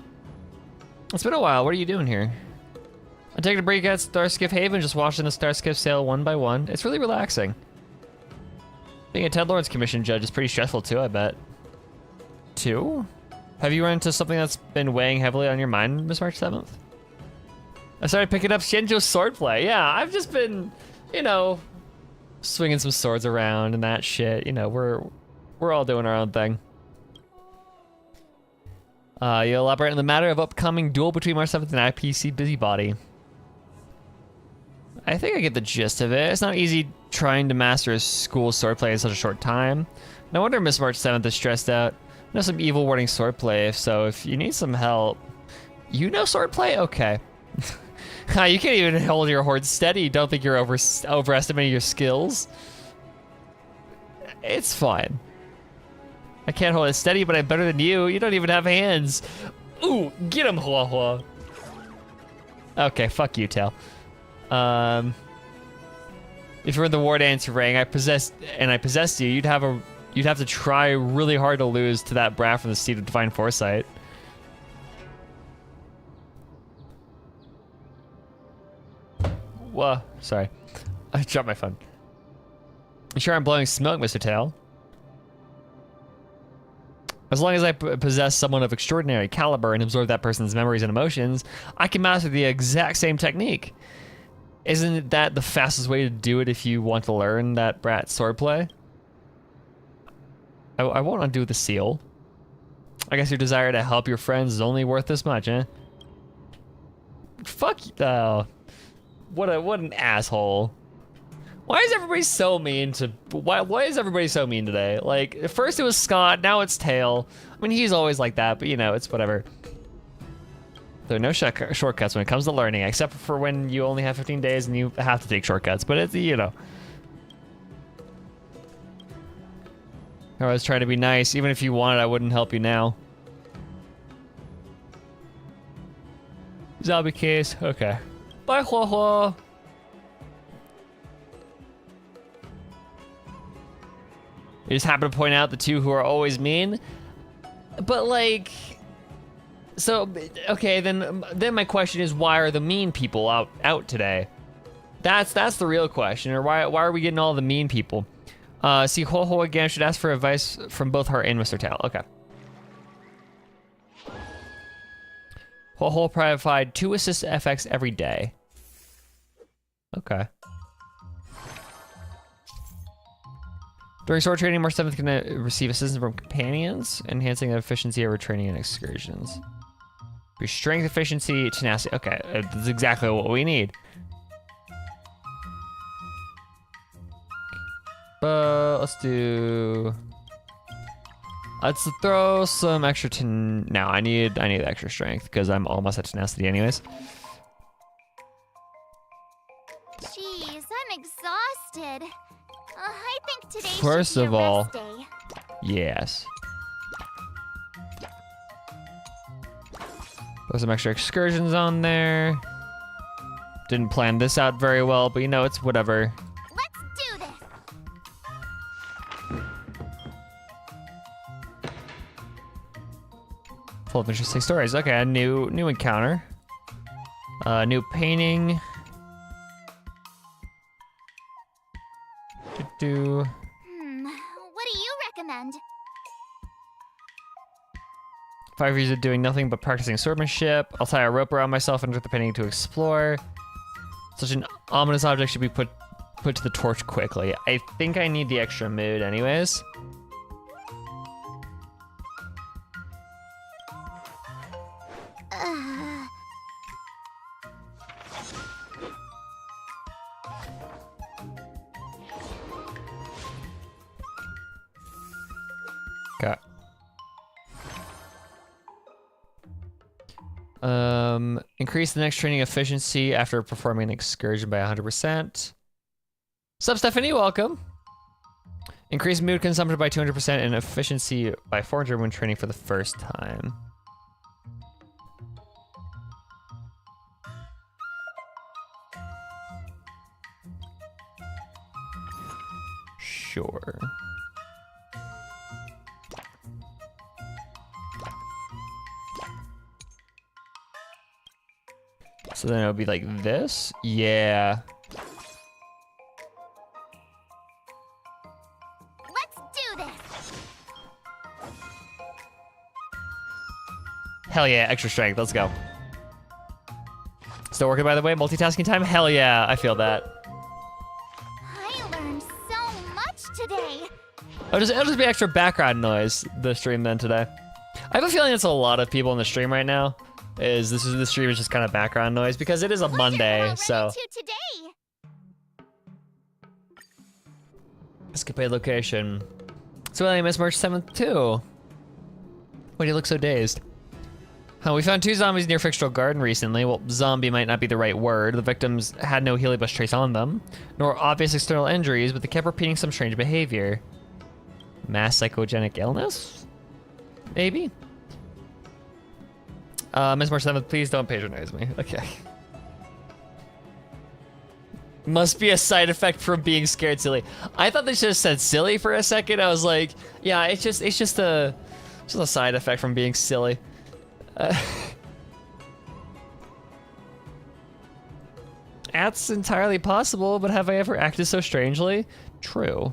Speaker 1: It's been a while, what are you doing here? I'm taking a break at Starskiff Haven, just watching the Starskiff sail one by one. It's really relaxing. Being a Ted Lawrence Commission judge is pretty stressful too, I bet. 2? Have you run into something that's been weighing heavily on your mind, Miss March 7th? I started picking up Shinjo's swordplay. Yeah, I've just been, you know, swinging some swords around and that shit. You know, we're all doing our own thing. You elaborate on the matter of upcoming duel between March 7th and IPC Busybody. I think I get the gist of it. It's not easy trying to master a school swordplay in such a short time. No wonder Miss March 7th is stressed out. I know some evil wording swordplay, so if you need some help... You know swordplay? Okay. You can't even hold your horn steady. You don't think you're overestimating your skills? It's fine. I can't hold it steady, but I'm better than you. You don't even have hands. Ooh, get him, Hua Hua. Okay, fuck you, Tail. If you were in the War Dance ring, I possessed you, you'd have to try really hard to lose to that brat from the Seat of Divine Foresight. Whoa, sorry. I dropped my phone. You sure I'm blowing smoke, Mr. Tail? As long as I possess someone of extraordinary caliber and absorb that person's memories and emotions, I can master the exact same technique. Isn't that the fastest way to do it if you want to learn that brat swordplay? I won't undo the seal. I guess your desire to help your friends is only worth this much, eh? Fuck you. Oh, what an asshole. Why is everybody so mean to... Why is everybody so mean today? Like, at first it was Scott, now it's Tail. I mean, he's always like that, but you know, it's whatever. There are no shortcuts when it comes to learning, except for when you only have 15 days and you have to take shortcuts, but it's, you know. I was trying to be nice. Even if you wanted, I wouldn't help you now. Zombie case, okay. Bye, Hua Hua. You just happen to point out the two who are always mean. But like, so, okay, then my question is, why are the mean people out today? That's the real question, or why are we getting all the mean people? See, Ho Ho again should ask for advice from both her and Mr. Tail. Okay. Ho Ho provide 2 assist FX every day. Okay. During sword training, March 7th can receive assistance from companions, enhancing the efficiency of her training and excursions. Your strength, efficiency, tenacity. Okay, that's exactly what we need. Let's throw some extra no, I need extra strength because I'm almost at tenacity anyways.
Speaker 4: Jeez, I'm exhausted. I think today
Speaker 1: First
Speaker 4: should be
Speaker 1: of
Speaker 4: a
Speaker 1: all,
Speaker 4: rest day.
Speaker 1: Yes. Throw some extra excursions on there. Didn't plan this out very well, but you know, it's whatever.
Speaker 4: Let's do this.
Speaker 1: Full of interesting stories. Okay, a new encounter. New painting.
Speaker 4: What do you recommend?
Speaker 1: 5 years of doing nothing but practicing swordsmanship. I'll tie a rope around myself under the painting to explore. Such an ominous object should be put to the torch quickly. I think I need the extra mood anyways. Okay. Increase the next training efficiency after performing an excursion by 100%. Sup, Stephanie? Welcome. Increase mood consumption by 200% and efficiency by 400 when training for the first time. Sure. So then it'll be like this? Yeah.
Speaker 4: Let's do this.
Speaker 1: Hell yeah, extra strength, let's go. Still working, by the way, multitasking time? Hell yeah, I feel that.
Speaker 4: I learned so much today.
Speaker 1: It'll just be extra background noise, the stream then today. I have a feeling it's a lot of people in the stream right now. The stream is just kind of background noise because it is a Monday, so.
Speaker 4: Today.
Speaker 1: Escapade location. So I missed March 7th too. Why do you look so dazed? We found 2 zombies near Fictional Garden recently. Well, zombie might not be the right word. The victims had no Helibus trace on them, nor obvious external injuries, but they kept repeating some strange behavior. Mass psychogenic illness? Maybe? Miss March 7th, please don't patronize me. Okay. Must be a side effect from being scared silly. I thought they should have said silly for a second. I was like, yeah, it's just a side effect from being silly. That's entirely possible, but have I ever acted so strangely? True.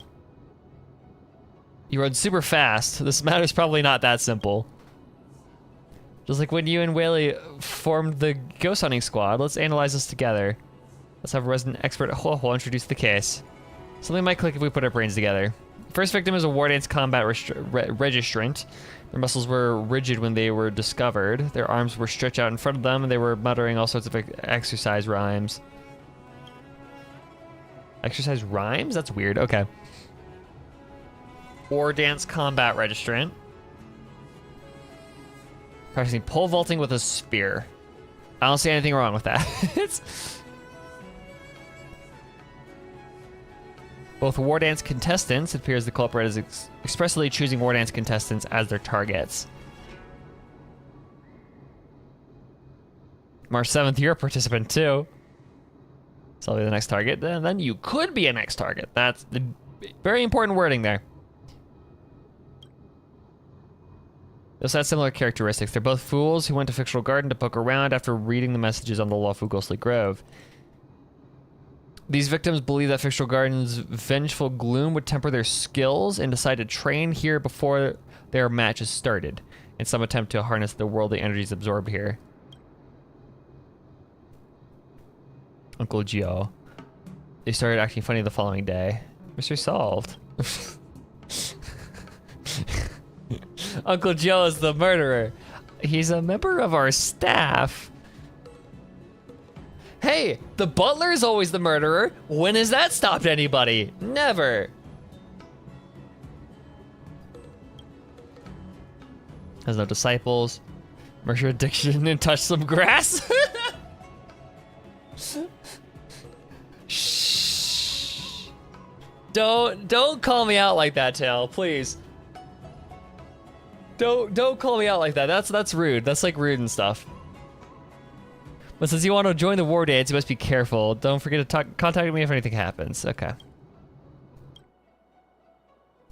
Speaker 1: You rode super fast. This matter's probably not that simple. Just like when you and Whaley formed the ghost hunting squad. Let's analyze this together. Let's have a resident expert introduce the case. Something might click if we put our brains together. First victim is a War Dance combat registrant. Their muscles were rigid when they were discovered. Their arms were stretched out in front of them, and they were muttering all sorts of exercise rhymes. Exercise rhymes? That's weird. Okay. War Dance combat registrant. Practicing pole vaulting with a spear. I don't see anything wrong with that. Both War Dance contestants, it appears the culprit is expressly choosing War Dance contestants as their targets. March 7th, you're a participant too. So I'll be the next target. Then you could be a next target. That's the very important wording there. They also had similar characteristics. They're both fools who went to Fictional Garden to poke around after reading the messages on the lawful ghostly grove. These victims believe that Fictional Garden's vengeful gloom would temper their skills and decide to train here before their matches started, in some attempt to harness the worldly energies absorbed here. Uncle Gio. They started acting funny the following day. Mystery solved. Uncle Joe is the murderer. He's a member of our staff. Hey, the butler is always the murderer. When has that stopped anybody? Never. Has no disciples. Murder addiction and touch some grass. Shh. Don't call me out like that, Tail, please. Don't call me out like that. That's rude. That's like rude and stuff. But since you want to join the War Dance, you must be careful. Don't forget to contact me if anything happens. Okay.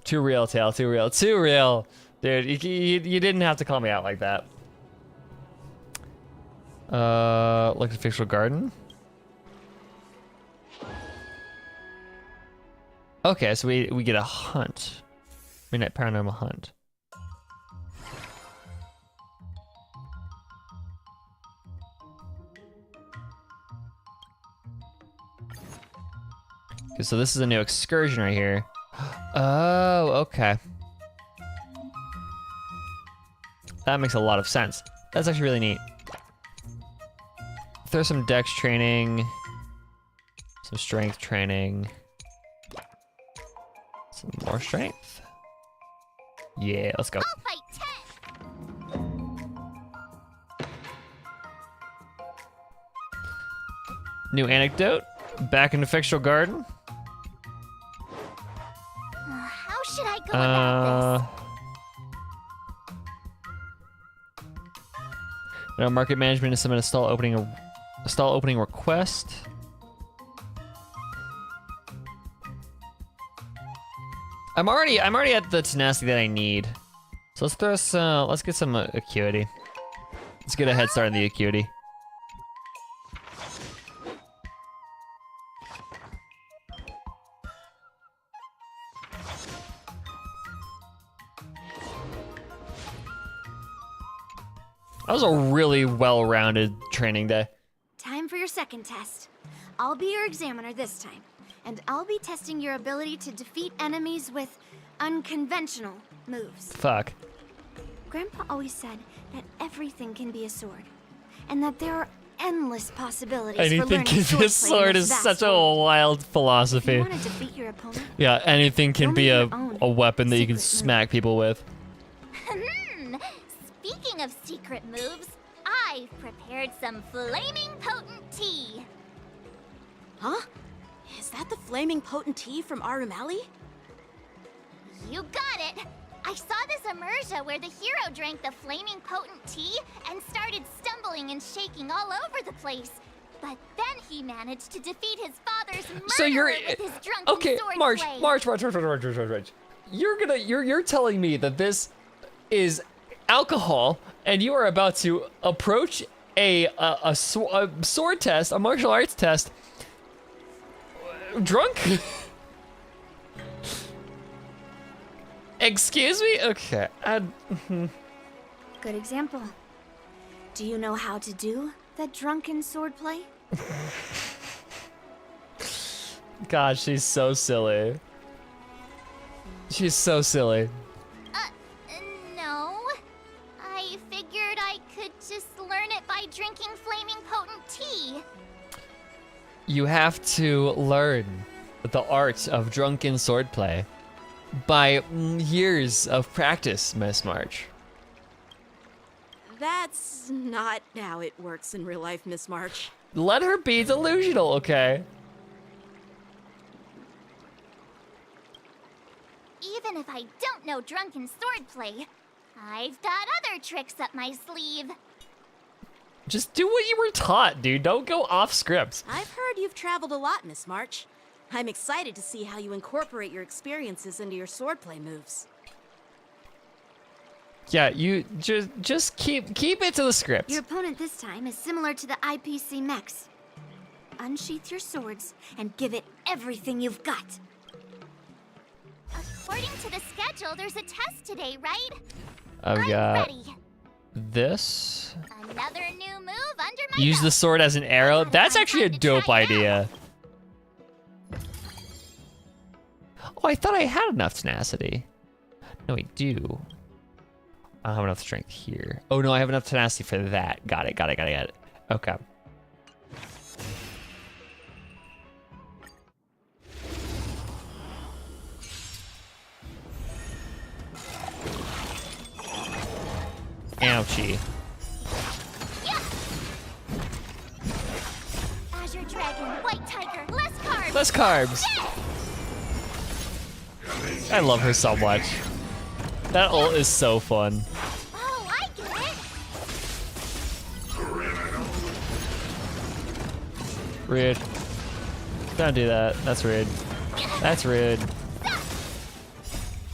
Speaker 1: Too real, Tail. Too real. Too real. Dude, you didn't have to call me out like that. Look at Fictional Garden. Okay, so we get a hunt. Midnight Paranormal Hunt. Okay, so this is a new excursion right here. Oh, okay. That makes a lot of sense. That's actually really neat. Throw some dex training, some strength training, some more strength. Yeah, let's go.
Speaker 4: I'll fight 10.
Speaker 1: New anecdote. Back in the fictional garden.
Speaker 4: How should I go about this?
Speaker 1: Now market management is submit a stall opening request. I'm already at the tenacity that I need. So let's throw some. Let's get some acuity. Let's get a head start on the acuity. That was a really well-rounded training day.
Speaker 2: Time for your second test. I'll be your examiner this time, and I'll be testing your ability to defeat enemies with unconventional moves.
Speaker 1: Fuck.
Speaker 2: Grandpa always said that everything can be a sword, and that there are endless possibilities for
Speaker 1: Anything
Speaker 2: learning
Speaker 1: can be a
Speaker 2: swordplay in
Speaker 1: sword
Speaker 2: this
Speaker 1: is
Speaker 2: vast
Speaker 1: such a
Speaker 2: world.
Speaker 1: wild
Speaker 2: If you
Speaker 1: philosophy.
Speaker 2: want to defeat your opponent,
Speaker 1: Yeah, anything can
Speaker 2: You'll
Speaker 1: be
Speaker 2: make
Speaker 1: a
Speaker 2: your own
Speaker 1: weapon that you can
Speaker 2: secret move.
Speaker 1: smack people with.
Speaker 4: Speaking of secret moves, I've prepared some flaming potent tea.
Speaker 3: Huh? Is that the flaming potent tea from Arumali?
Speaker 4: You got it! I saw this immersia where the hero drank the flaming potent tea and started stumbling and shaking all over the place. But then he managed to defeat his father's murderer
Speaker 1: So you're
Speaker 4: with his drunken
Speaker 1: okay,
Speaker 4: sword
Speaker 1: March.
Speaker 4: play.
Speaker 1: You're telling me that this is alcohol, and you are about to approach a sword test, a martial arts test, drunk? Excuse me? Okay.
Speaker 2: good example. Do you know how to do that drunken swordplay?
Speaker 1: God, she's so silly. She's so silly.
Speaker 4: No. I figured I could just learn it by drinking flaming potent tea.
Speaker 1: You have to learn the art of drunken swordplay by years of practice, Miss March.
Speaker 3: That's not how it works in real life, Miss March.
Speaker 1: Let her be delusional, okay?
Speaker 4: Even if I don't know drunken swordplay, I've got other tricks up my sleeve.
Speaker 1: Just do what you were taught, dude. Don't go off script.
Speaker 3: I've heard you've traveled a lot, Miss March. I'm excited to see how you incorporate your experiences into your swordplay moves.
Speaker 1: Yeah, you just keep it to the script.
Speaker 2: Your opponent this time is similar to the IPC mechs. Unsheath your swords and give it everything you've got.
Speaker 4: According to the schedule, there's a test today, right?
Speaker 1: I've
Speaker 4: I'm
Speaker 1: got
Speaker 4: ready.
Speaker 1: this.
Speaker 4: Another new move under my
Speaker 1: Use the
Speaker 4: belt.
Speaker 1: sword as an arrow.
Speaker 4: Gotta
Speaker 1: That's
Speaker 4: find
Speaker 1: actually a
Speaker 4: time to try
Speaker 1: dope
Speaker 4: it out.
Speaker 1: idea. Oh, I thought I had enough tenacity. No, I do. I don't have enough strength here. Oh no, I have enough tenacity for that. Got it. Okay. Ouchie.
Speaker 4: Azure Dragon, White Tiger, less carbs.
Speaker 1: Less carbs. I love her so much. That ult is so fun.
Speaker 4: Oh, I get it.
Speaker 1: Rude. Don't do that. That's rude. That's rude.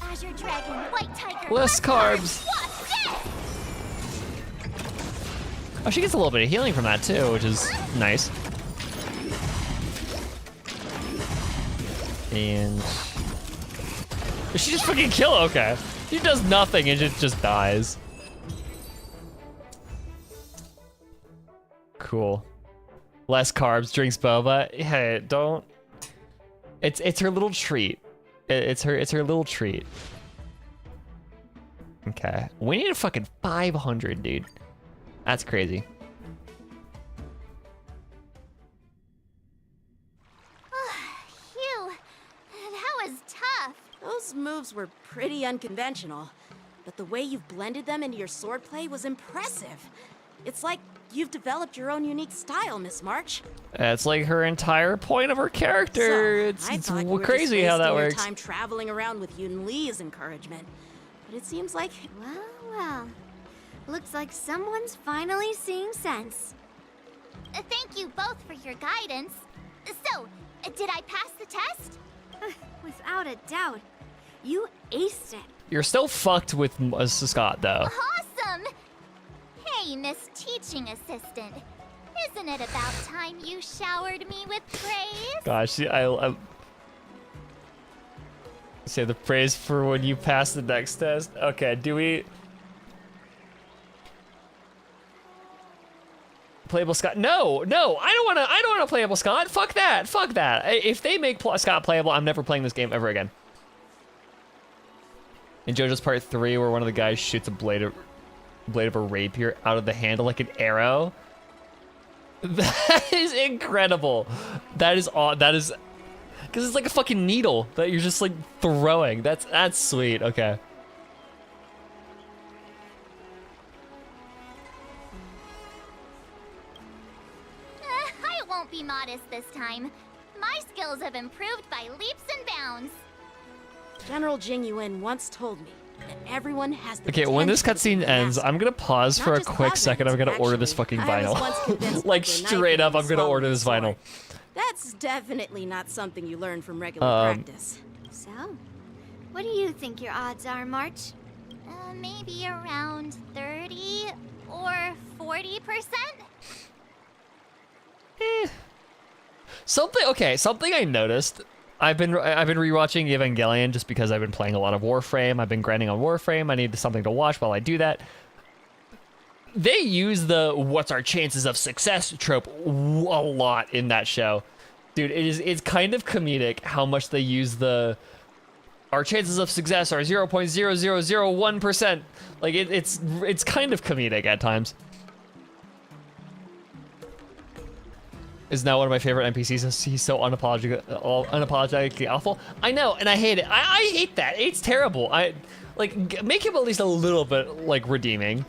Speaker 4: Azure Dragon, White Tiger,
Speaker 1: Less carbs. Oh, she gets a little bit of healing from that too, which is nice. And she just fucking kill. Okay, she does nothing and it just dies. Cool. Less carbs, drinks boba. Hey, don't. It's her little treat. It's her little treat. Okay, we need a fucking 500, dude. That's crazy.
Speaker 3: moves were pretty unconventional, but the way you've blended them into your swordplay was impressive. It's like you've developed your own unique style, Miss March.
Speaker 1: That's like her entire point of her character.
Speaker 3: So, I
Speaker 1: it's
Speaker 3: thought you were
Speaker 1: crazy
Speaker 3: just
Speaker 1: how that
Speaker 3: wasting your
Speaker 1: works.
Speaker 3: time traveling around with Yun Li's encouragement, but it seems like
Speaker 2: Well, well. Looks like someone's finally seeing sense.
Speaker 4: Thank you both for your guidance. So, did I pass the test?
Speaker 2: Without a doubt. You aced it.
Speaker 1: You're still fucked with Scott, though.
Speaker 4: Awesome! Hey, Miss Teaching Assistant. Isn't it about time you showered me with praise?
Speaker 1: Gosh, I say the praise for when you pass the next test. Okay, do we playable Scott? No, I don't want to playable Scott. Fuck that. If they make Scott playable, I'm never playing this game ever again. In JoJo's Part 3, where one of the guys shoots a blade of a rapier out of the handle like an arrow. That is incredible. That is because it's like a fucking needle that you're just like throwing. That's sweet. Okay.
Speaker 4: I won't be modest this time. My skills have improved by leaps and bounds.
Speaker 3: General Jing Yuan once told me that everyone has the
Speaker 1: Okay, when this
Speaker 3: potential to be
Speaker 1: cutscene
Speaker 3: a
Speaker 1: ends,
Speaker 3: master.
Speaker 1: I'm gonna pause
Speaker 3: Not
Speaker 1: for a
Speaker 3: just
Speaker 1: quick second. I'm gonna
Speaker 3: cosmetics,
Speaker 1: order this
Speaker 3: actually.
Speaker 1: fucking
Speaker 3: I was
Speaker 1: vinyl.
Speaker 3: once convinced
Speaker 1: Like
Speaker 3: that the knife
Speaker 1: straight up,
Speaker 3: can
Speaker 1: I'm gonna
Speaker 3: swallow
Speaker 1: order
Speaker 3: the
Speaker 1: this vinyl.
Speaker 3: sword. That's definitely not something you learn from regular practice.
Speaker 2: So, what do you think your odds are, March?
Speaker 4: Maybe around 30 or 40%?
Speaker 1: Something I noticed. I've been rewatching Evangelion just because I've been playing a lot of Warframe. I've been grinding on Warframe. I need something to watch while I do that. They use the "what's our chances of success" trope a lot in that show. Dude, it's kind of comedic how much they use the "our chances of success are 0.0001%." Like it's kind of comedic at times. Is now one of my favorite NPCs. He's so unapologetically awful. I know, and I hate it. I hate that. It's terrible. Make him at least a little bit like redeeming.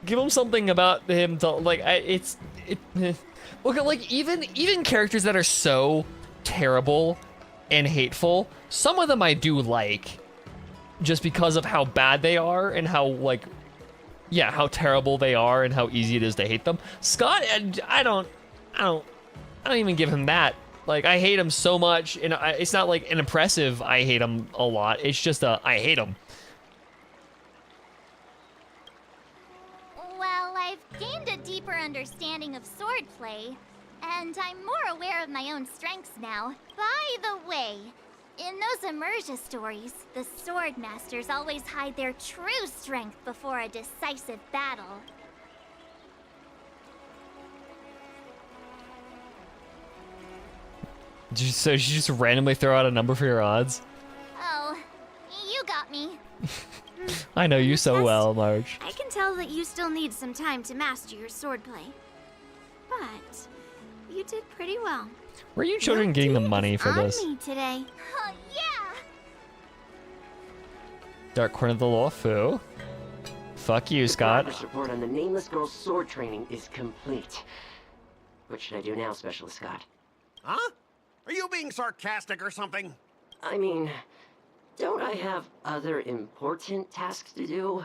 Speaker 1: Give him something about him to like. Look at like even characters that are so terrible and hateful. Some of them I do like, just because of how bad they are and how how terrible they are and how easy it is to hate them. Scott, I don't even give him that. Like, I hate him so much, and it's not like an impressive I hate him a lot. It's just I hate him.
Speaker 4: Well, I've gained a deeper understanding of swordplay, and I'm more aware of my own strengths now. By the way, in those Immersia stories, the sword masters always hide their true strength before a decisive battle.
Speaker 1: So you just randomly throw out a number for your odds?
Speaker 4: Oh, you got me.
Speaker 1: I know you so well, Marge.
Speaker 2: I can tell that you still need some time to master your swordplay. But you did pretty well.
Speaker 1: Where are you children getting the money for
Speaker 2: on
Speaker 1: this?
Speaker 2: me today.
Speaker 4: Yeah!
Speaker 1: Dark Corner of the Law Fu. Fuck you,
Speaker 9: The
Speaker 1: Scott.
Speaker 9: progress report on the nameless girl's sword training is complete. What should I do now, Specialist Scott?
Speaker 6: Huh? Are you being sarcastic or something?
Speaker 9: I mean, don't I have other important tasks to do?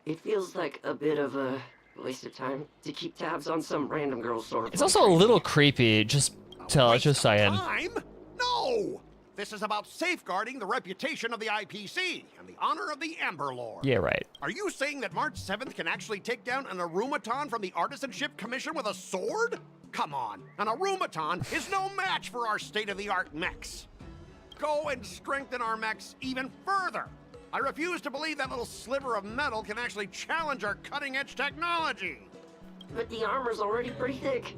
Speaker 9: It feels like a bit of a waste of time to keep tabs on some random girl's sword.
Speaker 1: It's also a little creepy, just
Speaker 6: Waste of
Speaker 1: saying.
Speaker 6: Time? No! This is about safeguarding the reputation of the IPC and the honor of the Amber Lord.
Speaker 1: Yeah, right.
Speaker 6: Are you saying that March 7th can actually take down an Arumaton from the Artisanship Commission with a sword? Come on, an Arumaton is no match for our state-of-the-art mechs. Go and strengthen our mechs even further. I refuse to believe that little sliver of metal can actually challenge our cutting-edge technology.
Speaker 9: But the armor's already pretty thick.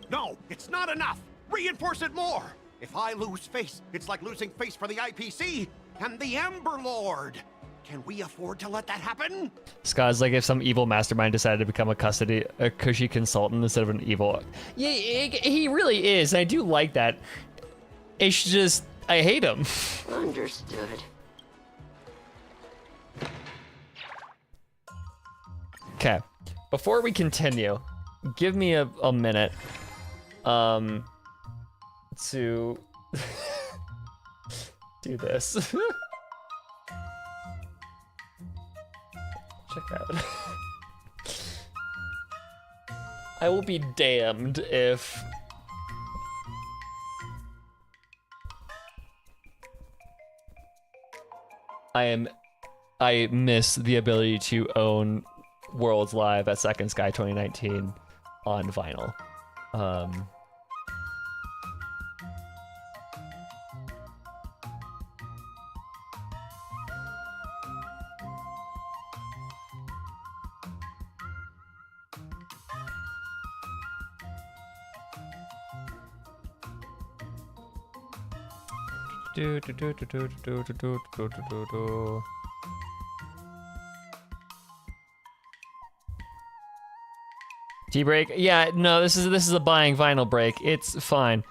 Speaker 6: No, it's not enough. Reinforce it more. If I lose face, it's like losing face for the IPC and the Ember Lord. Can we afford to let that happen?
Speaker 1: Scott's like if some evil mastermind decided to become a cushy consultant instead of an evil. Yeah, he really is. I do like that. It's just I hate him.
Speaker 9: Understood.
Speaker 1: Okay. Before we continue, give me a minute to do this. Check out. I will be damned if I miss the ability to own Worlds Live at Second Sky 2019 on vinyl. Tea break? Yeah, no, this is a buying vinyl break. It's fine.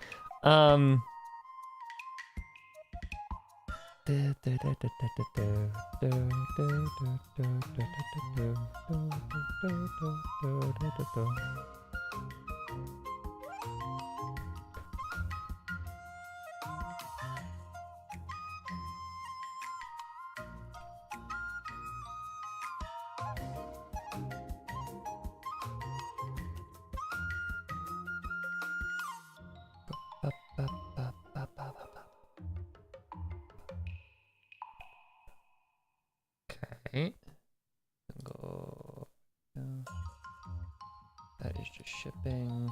Speaker 1: Okay. Go. That is just shipping.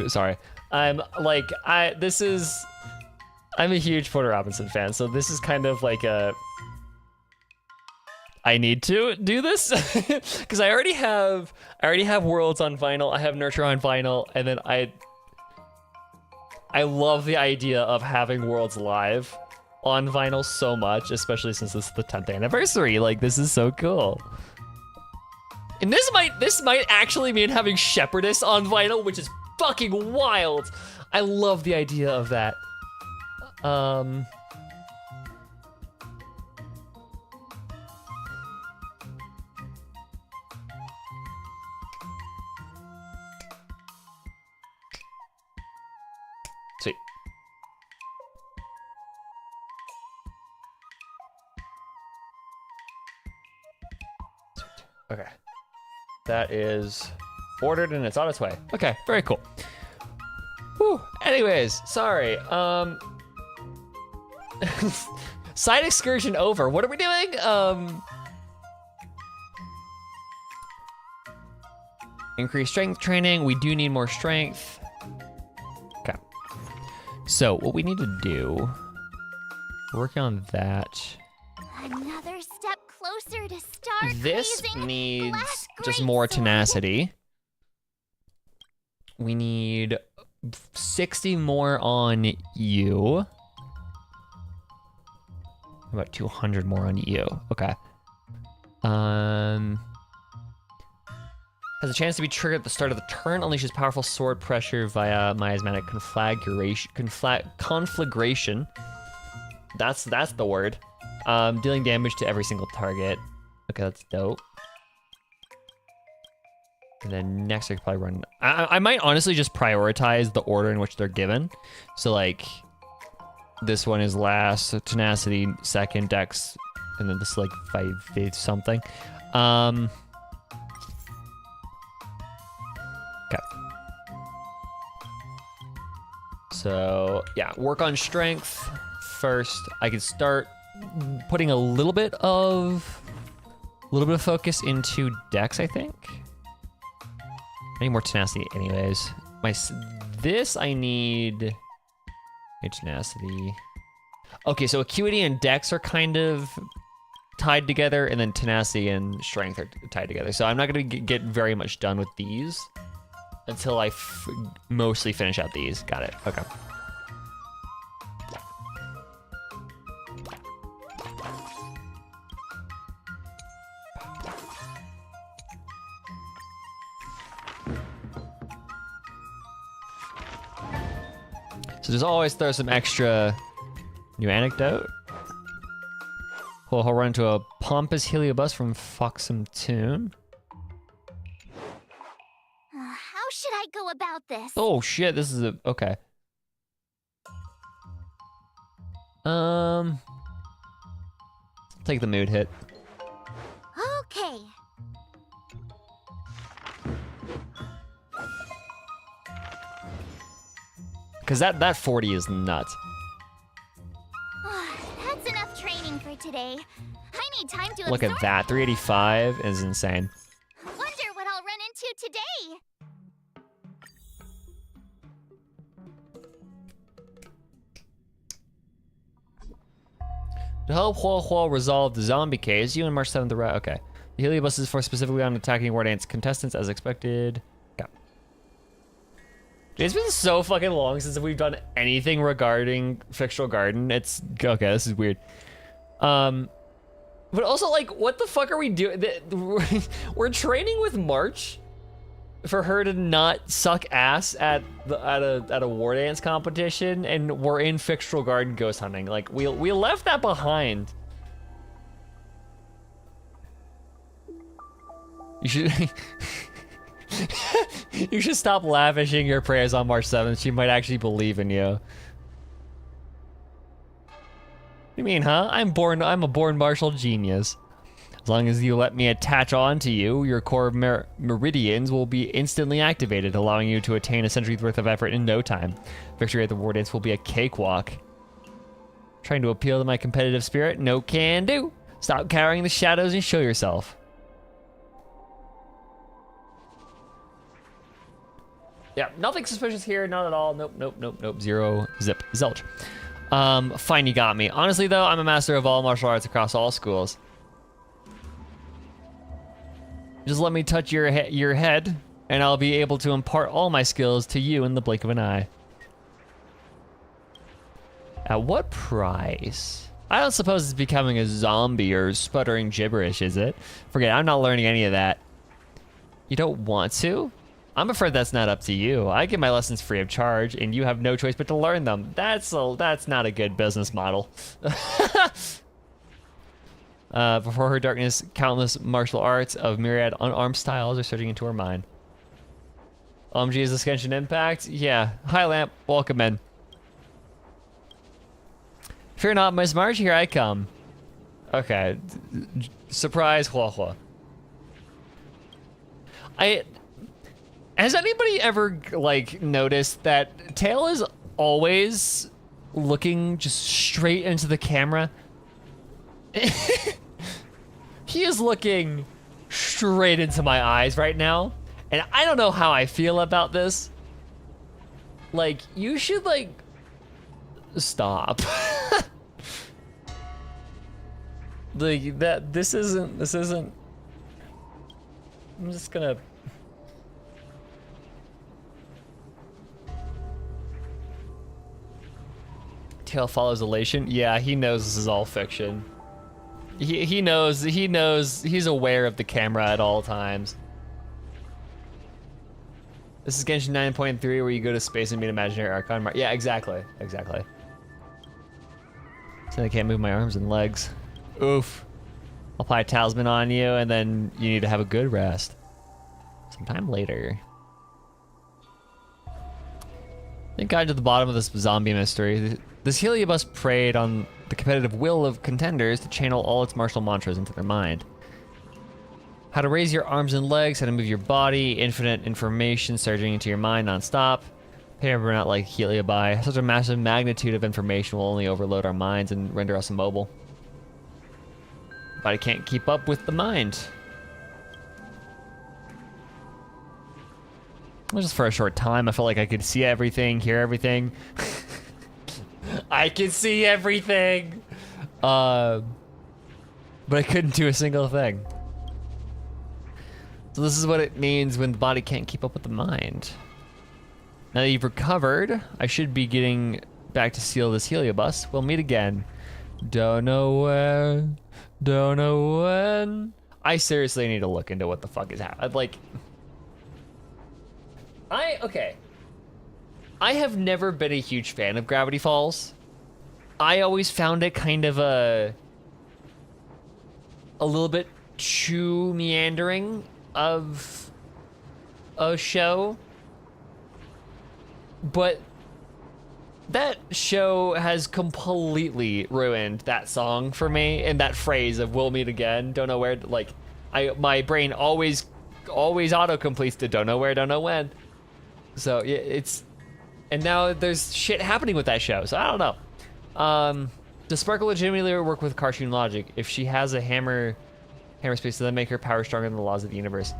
Speaker 1: Sorry. I'm a huge Porter Robinson fan, so this is kind of like I need to do this because I already have Worlds on vinyl. I have Nurture on vinyl, and then I love the idea of having Worlds Live on vinyl so much, especially since this is the 10th anniversary. Like, this is so cool. And this might actually mean having Shepherdess on vinyl, which is fucking wild. I love the idea of that. Sweet. Sweet. Okay. That is ordered and it's on its way. Okay, very cool. Whew. Anyways, sorry. Side excursion over. What are we doing? Increased strength training. We do need more strength. Okay. So what we need to do, working on that.
Speaker 4: Another step closer to Starch.
Speaker 1: This needs just more tenacity. We need 60 more on you. About 200 more on you. Okay. Has a chance to be triggered at the start of the turn. Unleashes powerful sword pressure via miasmatic conflagration. That's the word. Dealing damage to every single target. Okay, that's dope. And then next I could probably run... I might honestly just prioritize the order in which they're given. So like, this one is last, so tenacity, second, dex, and then this like 5/8 something. Okay. So yeah, work on strength first. I could start putting a little bit of focus into dex, I think. I need more tenacity anyways. I need tenacity. Okay, so acuity and dex are kind of tied together, and then tenacity and strength are tied together. So I'm not gonna get very much done with these until I mostly finish out these. Got it, okay. So just always throw some extra new anecdote. He'll run into a pompous heliobus from Foxham Tomb.
Speaker 4: How should I go about this?
Speaker 1: Oh shit, this is a okay. Take the mood hit.
Speaker 4: Okay.
Speaker 1: Cause that 40 is nuts.
Speaker 4: That's enough training for today. I need time to
Speaker 1: Look at
Speaker 4: absorb.
Speaker 1: that, 385 is insane.
Speaker 4: Wonder what I'll run into today.
Speaker 1: To help Huo resolve the zombie case, you and March 7th arrive. Okay. The heliobus is for specifically on attacking War Dance contestants as expected. Okay. Dude, it's been so fucking long since we've done anything regarding Fictional Garden. It's okay, this is weird. But also, like, what the fuck are we doing? We're training with March for her to not suck ass at a War Dance competition, and we're in Fictional Garden ghost hunting. Like, we left that behind. You should you should stop lavishing your prayers on March 7th. She might actually believe in you. What do you mean, huh? I'm a born martial genius. As long as you let me attach on to you, your core meridians will be instantly activated, allowing you to attain a century's worth of effort in no time. Victory at the War Dance will be a cakewalk. Trying to appeal to my competitive spirit? No can do. Stop cowering the shadows and show yourself. Yeah, nothing suspicious here, not at all. Nope. Zero, zip, zilch. Fine, you got me. Honestly, though, I'm a master of all martial arts across all schools. Just let me touch your head, and I'll be able to impart all my skills to you in the blink of an eye. At what price? I don't suppose it's becoming a zombie or sputtering gibberish, is it? Forget it, I'm not learning any of that. You don't want to? I'm afraid that's not up to you. I give my lessons free of charge, and you have no choice but to learn them. That's not a good business model. Before her darkness, countless martial arts of myriad unarmed styles are surging into her mind. OMG, is this Genshin Impact? Yeah. Hi, Lamp. Welcome in. Fear not, Miss March. Here I come. Okay. Surprise, Hua. Has anybody ever, like, noticed that Tail is always looking just straight into the camera? He is looking straight into my eyes right now, and I don't know how I feel about this. Like, you should, like, stop. This isn't. I'm just gonna. Tail follows elation. Yeah, he knows this is all fiction. He knows, he's aware of the camera at all times. This is Genshin 9.3 where you go to space and meet imaginary Archon. Yeah, exactly. So I can't move my arms and legs. Oof. I'll apply a talisman on you, and then you need to have a good rest. Sometime later. I think I got to the bottom of this zombie mystery. This heliobus preyed on the competitive will of contenders to channel all its martial mantras into their mind. How to raise your arms and legs, how to move your body, infinite information surging into your mind non-stop. We're not like heliobi. Such a massive magnitude of information will only overload our minds and render us immobile. Body can't keep up with the mind. Just for a short time, I felt like I could see everything, hear everything. I could see everything, but I couldn't do a single thing. So this is what it means when the body can't keep up with the mind. Now that you've recovered, I should be getting back to seal this heliobus. We'll meet again. Don't know when. I seriously need to look into what the fuck is happening. Okay. I have never been a huge fan of Gravity Falls. I always found it kind of a little bit too meandering of a show. But that show has completely ruined that song for me, and that phrase of "we'll meet again, don't know where." Like, my brain always auto-completes to "don't know where, don't know when." So yeah, and now there's shit happening with that show. So I don't know. Does Sparkle legitimately work with cartoon logic? If she has a hammer space, does that make her power stronger than the laws of the universe?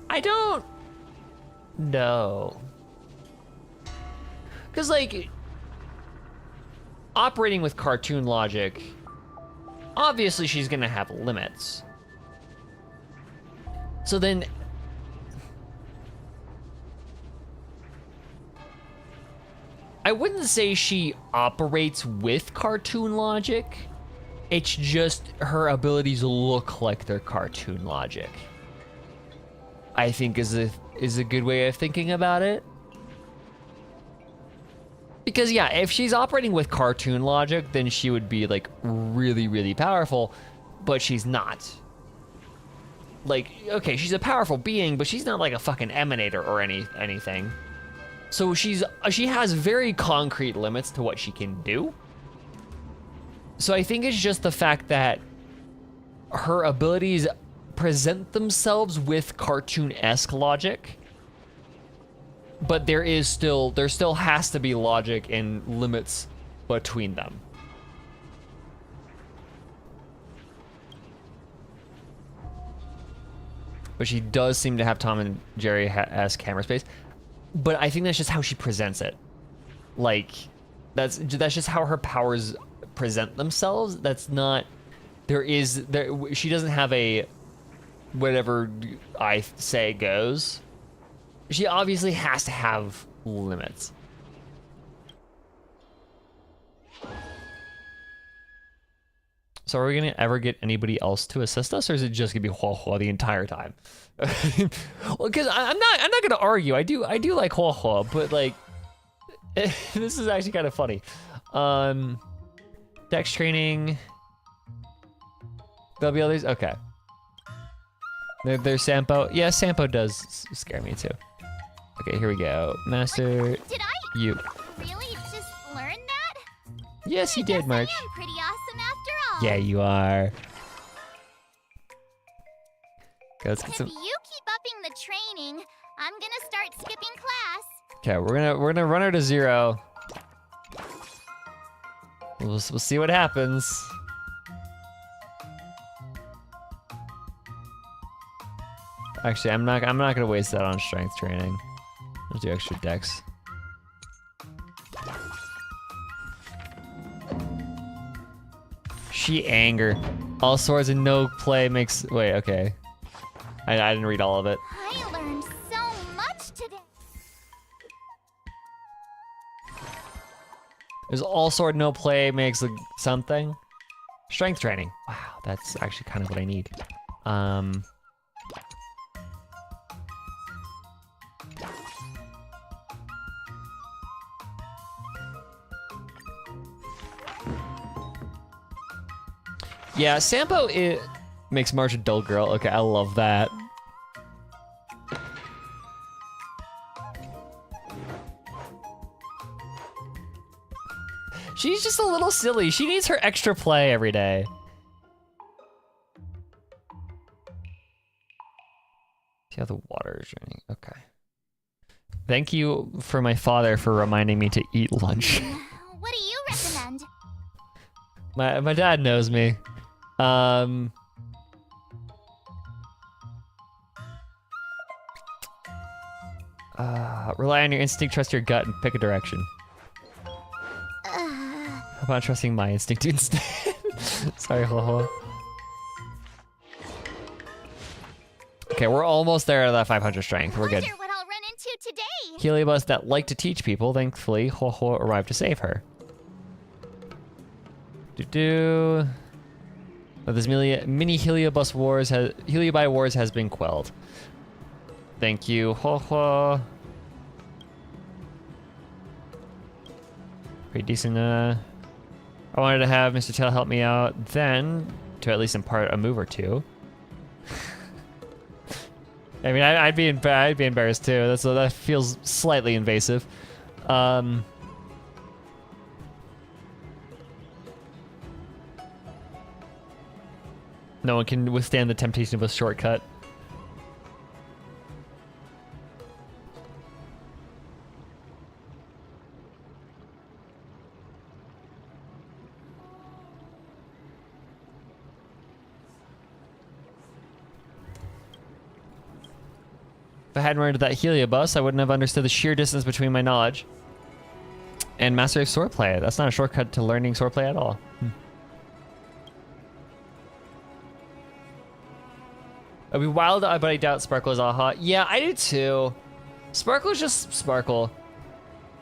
Speaker 1: I don't know. Because, like, operating with cartoon logic, obviously she's gonna have limits. So then, I wouldn't say she operates with cartoon logic. It's just her abilities look like they're cartoon logic, I think is a good way of thinking about it. Because yeah, if she's operating with cartoon logic, then she would be like really, really powerful, but she's not. Like, okay, she's a powerful being, but she's not like a fucking emanator or anything. So she has very concrete limits to what she can do. So I think it's just the fact that her abilities present themselves with cartoon-esque logic, but there still has to be logic and limits between them. But she does seem to have Tom and Jerry-esque camera space. But I think that's just how she presents it. Like, that's just how her powers present themselves. That's not... She doesn't have a... whatever I say goes. She obviously has to have limits. So are we gonna ever get anybody else to assist us, or is it just gonna be Hua Hua the entire time? Well, because I'm not gonna argue. I do like Hua Hua, but like, this is actually kind of funny. Dex training. There'll be others. Okay. There's Sampo. Yeah, Sampo does scare me too. Okay, here we go. Master.
Speaker 4: Did I
Speaker 1: you
Speaker 4: really just learn that?
Speaker 1: Yes, you did, March.
Speaker 4: I am pretty awesome after all.
Speaker 1: Yeah, you are. Okay, let's get
Speaker 4: If
Speaker 1: some.
Speaker 4: you keep upping the training, I'm gonna start skipping class.
Speaker 1: Okay, we're gonna run her to 0. We'll see what happens. Actually, I'm not gonna waste that on strength training. Let's do extra dex. She anger. All swords and no play makes. Wait, okay. I didn't read all of it.
Speaker 4: I learned so much today.
Speaker 1: There's all sword no play makes something. Strength training. Wow, that's actually kind of what I need. Yeah, Sampo makes March a dull girl. Okay, I love that. She's just a little silly. She needs her extra play every day. See how the water is running. Okay. Thank you for my father for reminding me to eat lunch.
Speaker 4: What do you recommend?
Speaker 1: My dad knows me. Rely on your instinct, trust your gut, and pick a direction. How about trusting my instinct instead? Sorry, Ho. Okay, we're almost there at that 500 strength. We're good.
Speaker 4: Wonder what I'll run into today.
Speaker 1: Heliobus that like to teach people. Thankfully, Ho arrived to save her. This mini Heliobus Heliobi wars has been quelled. Thank you, ho ho. Pretty decent. I wanted to have Mr. Tail help me out then, to at least impart a move or two. I mean, I'd be embarrassed too. That feels slightly invasive. No one can withstand the temptation of a shortcut. If I hadn't run into that Heliobus, I wouldn't have understood the sheer distance between my knowledge and mastery of swordplay. That's not a shortcut to learning swordplay at all. It'd be wild, but I doubt Sparkle is Aha. Yeah, I do too. Sparkle is just Sparkle.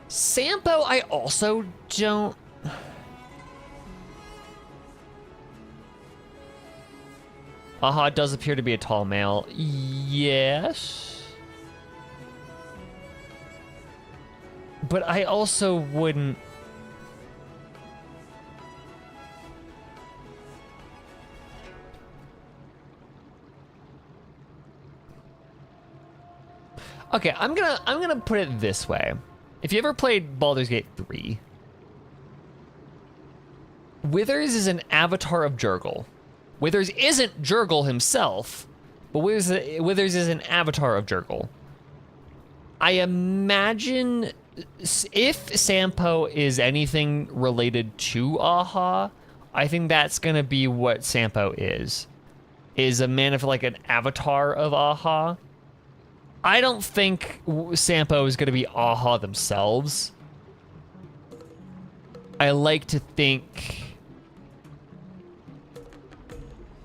Speaker 1: Sampo, I also don't. Aha does appear to be a tall male. Yes. But I also wouldn't. Okay, I'm gonna put it this way. If you ever played Baldur's Gate 3, Withers is an avatar of Jurgle. Withers isn't Jurgle himself, but Withers is an avatar of Jurgle. I imagine if Sampo is anything related to Aha, I think that's gonna be what Sampo is a like an avatar of Aha. I don't think Sampo is gonna be Aha themselves. I like to think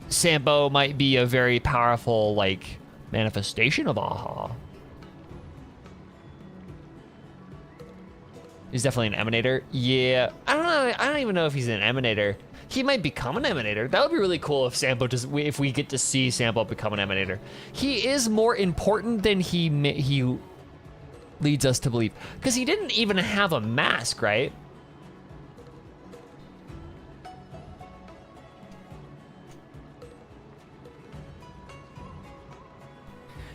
Speaker 1: Sampo might be a very powerful, like, manifestation of Aha. He's definitely an emanator. Yeah, I don't know. I don't even know if he's an emanator. He might become an emanator. That would be really cool if Sampo if we get to see Sampo become an emanator. He is more important than he leads us to believe, because he didn't even have a mask, right?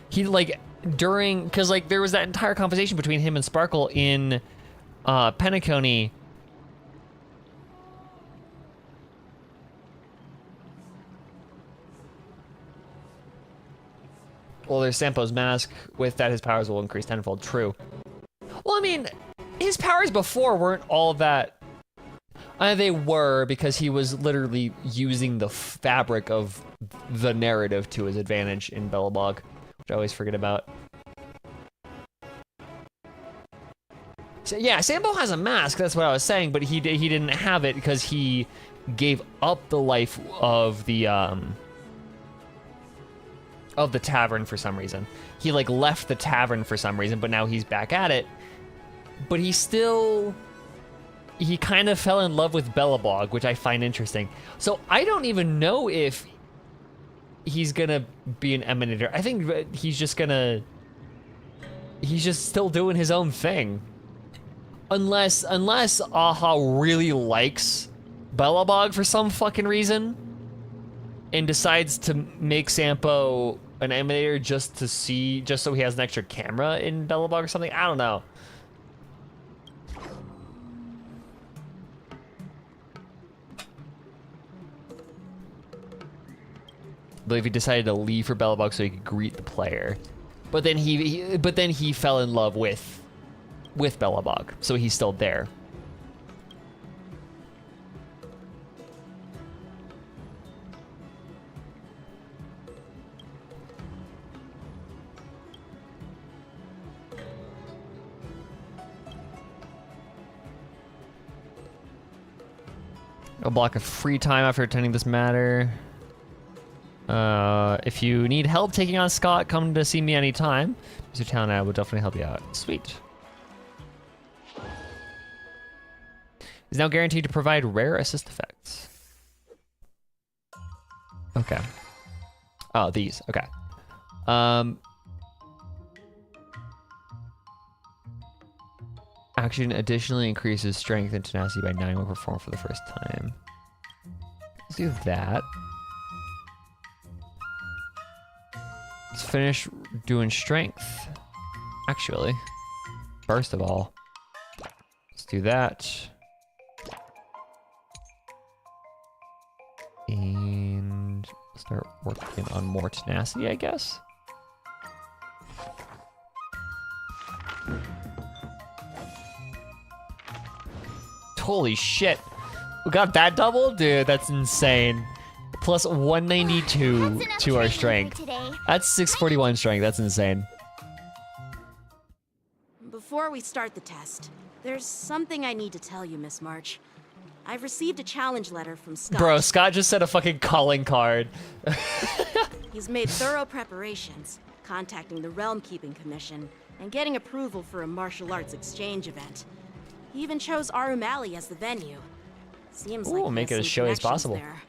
Speaker 1: He because there was that entire conversation between him and Sparkle in Penacony. Well, there's Sampo's mask. With that, his powers will increase tenfold. True. Well, I mean, his powers before weren't all that. They were, because he was literally using the fabric of the narrative to his advantage in Belobog, which I always forget about. So, yeah, Sampo has a mask, that's what I was saying, but he didn't have it because he gave up the life of the tavern for some reason. He left the tavern for some reason, but now he's back at it. But he kind of fell in love with Belobog, which I find interesting. So I don't even know if he's gonna be an emanator. I think he's just still doing his own thing. Unless Aha really likes Belobog for some fucking reason and decides to make Sampo an emanator just so he has an extra camera in Belobog or something. I don't know. I believe he decided to leave for Belobog so he could greet the player, but then he fell in love with Belobog, so he's still there. A block of free time after attending this matter. If you need help taking on Scott, come to see me anytime. Mr. Town and I will definitely help you out. Sweet. Is now guaranteed to provide rare assist effects. Okay. Oh, these. Okay. Action additionally increases strength and tenacity by 9 when performed for the first time. Let's do that. Let's finish doing strength. Actually, first of all, let's do that. And start working on more tenacity, I guess. Holy shit. We got that double? Dude, that's insane. Plus 192 to our strength. That's 641 strength. That's insane.
Speaker 3: Before we start the test, there's something I need to tell you, Miss March. I've received a challenge letter from Scott.
Speaker 1: Bro, Scott just sent a fucking calling card.
Speaker 3: He's made thorough preparations, contacting the Realm Keeping Commission, and getting approval for a martial arts exchange event. He even chose Arumali as the venue. Seems like
Speaker 1: make it
Speaker 3: there's
Speaker 1: as
Speaker 3: some
Speaker 1: showy as
Speaker 3: connections
Speaker 1: possible.
Speaker 3: there.